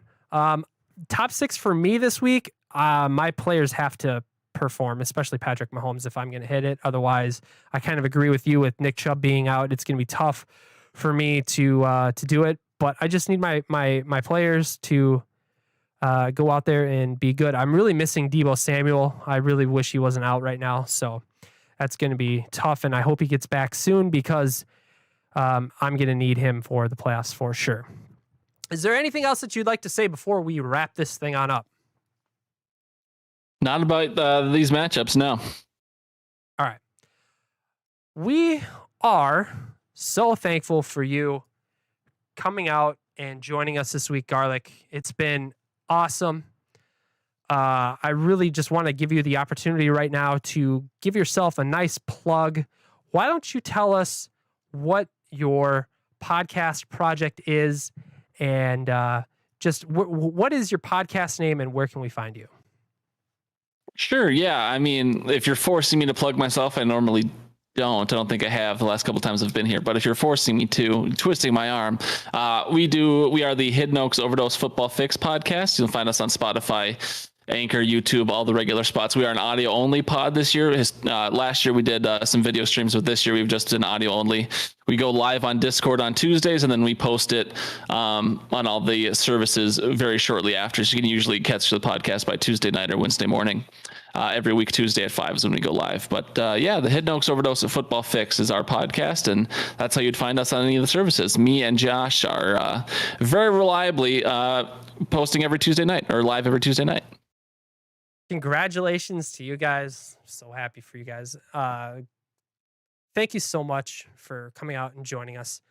Top 6 for me this week, my players have to perform, especially Patrick Mahomes, if I'm going to hit it. Otherwise, I kind of agree with you with Nick Chubb being out. It's going to be tough for me to do it, but I just need my players to go out there and be good. I'm really missing Deebo Samuel. I really wish he wasn't out right now, so that's going to be tough, and I hope he gets back soon because I'm going to need him for the playoffs for sure. Is there anything else that you'd like to say before we wrap this thing on up? Not about these matchups, no. All right. We are so thankful for you coming out and joining us this week, Garlic. It's been awesome. I really just want to give you the opportunity right now to give yourself a nice plug. Why don't you tell us what your podcast project is? And just what is your podcast name and where can we find you? Sure. Yeah. I mean, if you're forcing me to plug myself, I normally don't. I don't think I have the last couple times I've been here. But if you're forcing me to, twisting my arm, we are the Hidden Oaks Overdose Football Fix podcast. You'll find us on Spotify, Anchor, YouTube, all the regular spots. We are an audio only pod this year. Last year we did some video streams, but this year we've just done audio only. We go live on Discord on Tuesdays, and then we post it on all the services very shortly after. So you can usually catch the podcast by Tuesday night or Wednesday morning. Every week, Tuesday at 5 is when we go live. But yeah, the Hidden Oaks Overdose of Football Fix is our podcast, and that's how you'd find us on any of the services. Me and Josh are very reliably posting every Tuesday night or live every Tuesday night. Congratulations to you guys. So happy for you guys. Thank you so much for coming out and joining us.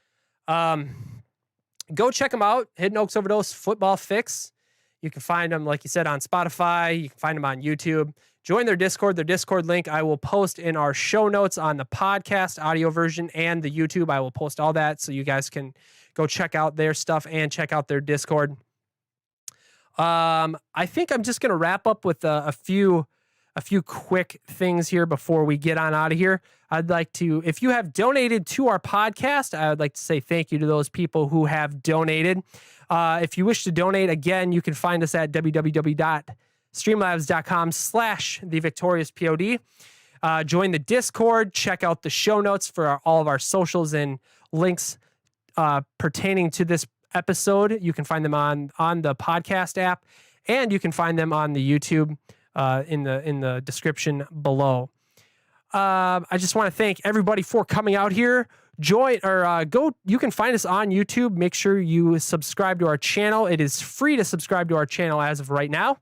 Go check them out. Hidden Oaks Overdose Football Fix. You can find them, like you said, on Spotify. You can find them on YouTube. Join their Discord. Their Discord link I will post in our show notes on the podcast audio version and the YouTube. I will post all that so you guys can go check out their stuff and check out their Discord. I think I'm just going to wrap up with a few quick things here before we get on out of here. I'd like to, if you have donated to our podcast, I would like to say thank you to those people who have donated. If you wish to donate, again, you can find us at www.streamlabs.com/thevictoriouspod. Join the Discord, check out the show notes for all of our socials and links pertaining to this episode. You can find them on the podcast app, and you can find them on the YouTube in the description below. I just want to thank everybody for coming out here. You can find us on YouTube. Make sure you subscribe to our channel. It is free to subscribe to our channel as of right now,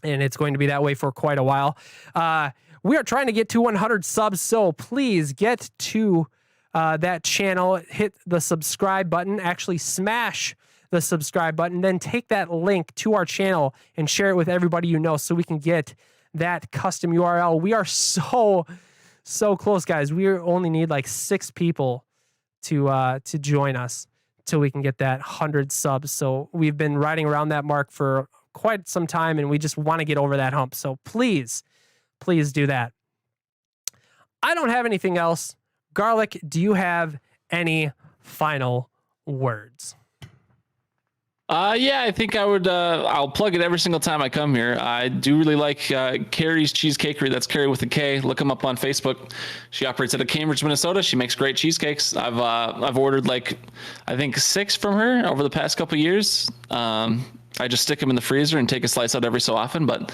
and it's going to be that way for quite a while. We are trying to get to 100 subs, so please get to that channel, hit the subscribe button, actually smash the subscribe button, then take that link to our channel and share it with everybody you know so we can get that custom URL. We are so close, guys. We only need like 6 people to join us till we can get that 100 subs. So we've been riding around that mark for quite some time, and we just want to get over that hump. So please do that. I don't have anything else. Garlic, do you have any final words? Yeah, I think I would. I'll plug it every single time I come here. I do really like Carrie's Cheesecakery. That's Carrie with a K. Look them up on Facebook. She operates out of Cambridge, Minnesota. She makes great cheesecakes. I've ordered I think 6 from her over the past couple years. I just stick them in the freezer and take a slice out every so often. But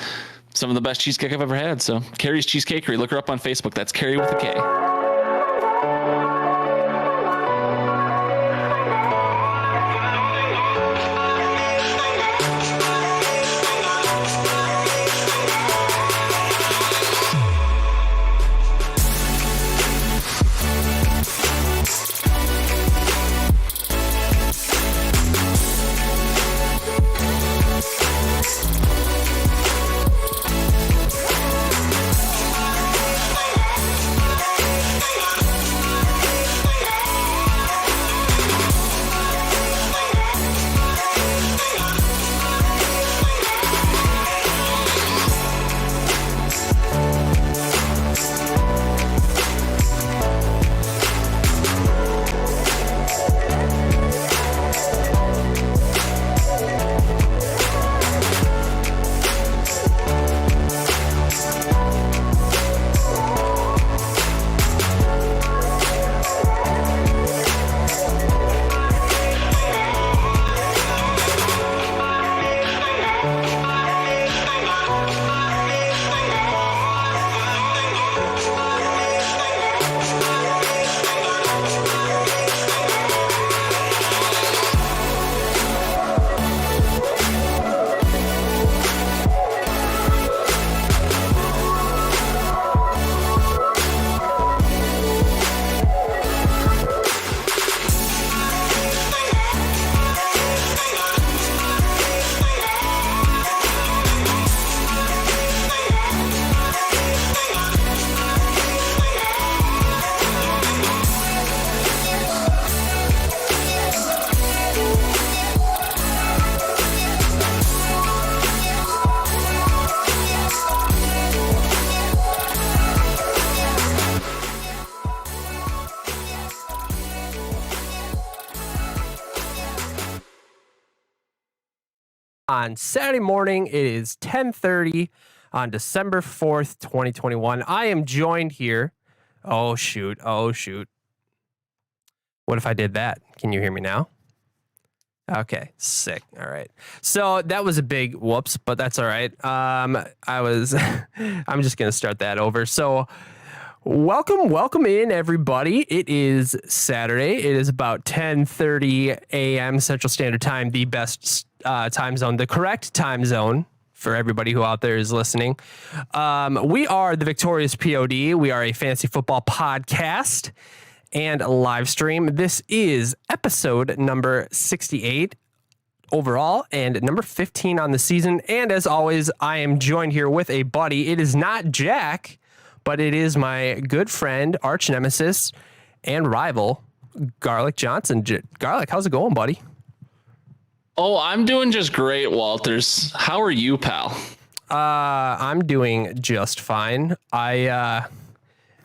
some of the best cheesecake I've ever had. So Carrie's Cheesecakery. Look her up on Facebook. That's Carrie with a K. On Saturday morning, it is 10:30 on December 4th, 2021. I am joined here. Oh, shoot. What if I did that? Can you hear me now? Okay, sick. All right. So that was a big whoops, but that's all right. I'm just going to start that over. So welcome in, everybody. It is Saturday. It is about 10:30 a.m. Central Standard Time, the best time zone, the correct time zone for everybody who out there is listening. We are the Victorious POD. We are a fantasy football podcast and a live stream. This is episode number 68. overall and number 15 on the season. And as always, I am joined here with a buddy. It is not Jack, but it is my good friend, arch nemesis, and rival, Garlic Johnson. Garlic, how's it going, buddy? Oh, I'm doing just great, Walters. How are you, pal? I'm doing just fine. I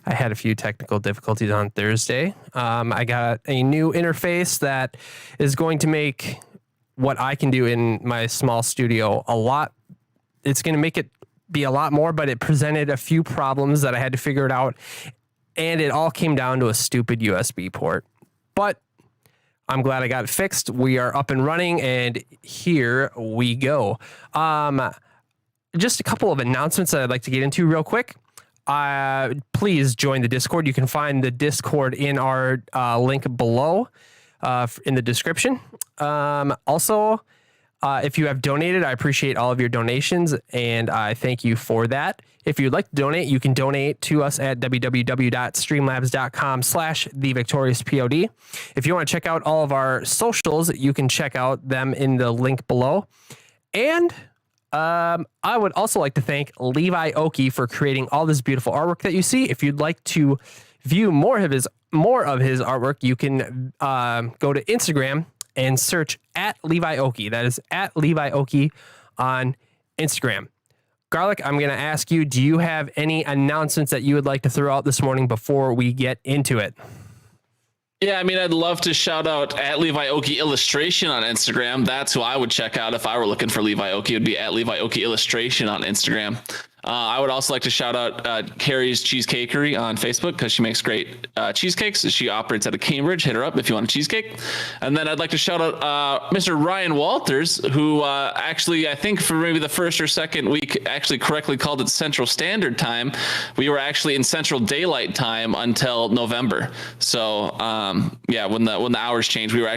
had a few technical difficulties on Thursday. I got a new interface that is going to make what I can do in my small studio a lot. It's going to make it be a lot more, but it presented a few problems that I had to figure it out. And it all came down to a stupid USB port. But I'm glad I got it fixed. We are up and running, and here we go. Just a couple of announcements that I'd like to get into real quick. Please join the Discord. You can find the Discord in our link below in the description. Also, if you have donated, I appreciate all of your donations, and I thank you for that. If you'd like to donate, you can donate to us at www.streamlabs.com/thevictoriouspod. If you want to check out all of our socials, you can check out them in the link below. And I would also like to thank Levi Oki for creating all this beautiful artwork that you see. If you'd like to view more of his artwork, you can go to Instagram and search at Levi Oki. That is at Levi Oki on Instagram. Garlic, I'm going to ask you, do you have any announcements that you would like to throw out this morning before we get into it? Yeah, I mean, I'd love to shout out at Levi Oki Illustration on Instagram. That's who I would check out if I were looking for Levi Oki. It would be at Levi Oki Illustration on Instagram. I would also like to shout out Carrie's Cheesecakery on Facebook because she makes great cheesecakes. She operates out of Cambridge. Hit her up if you want a cheesecake. And then I'd like to shout out Mr. Ryan Walters, who actually, I think for maybe the first or second week, actually correctly called it Central Standard Time. We were actually in Central Daylight Time until November. So yeah, when the hours changed, we were actually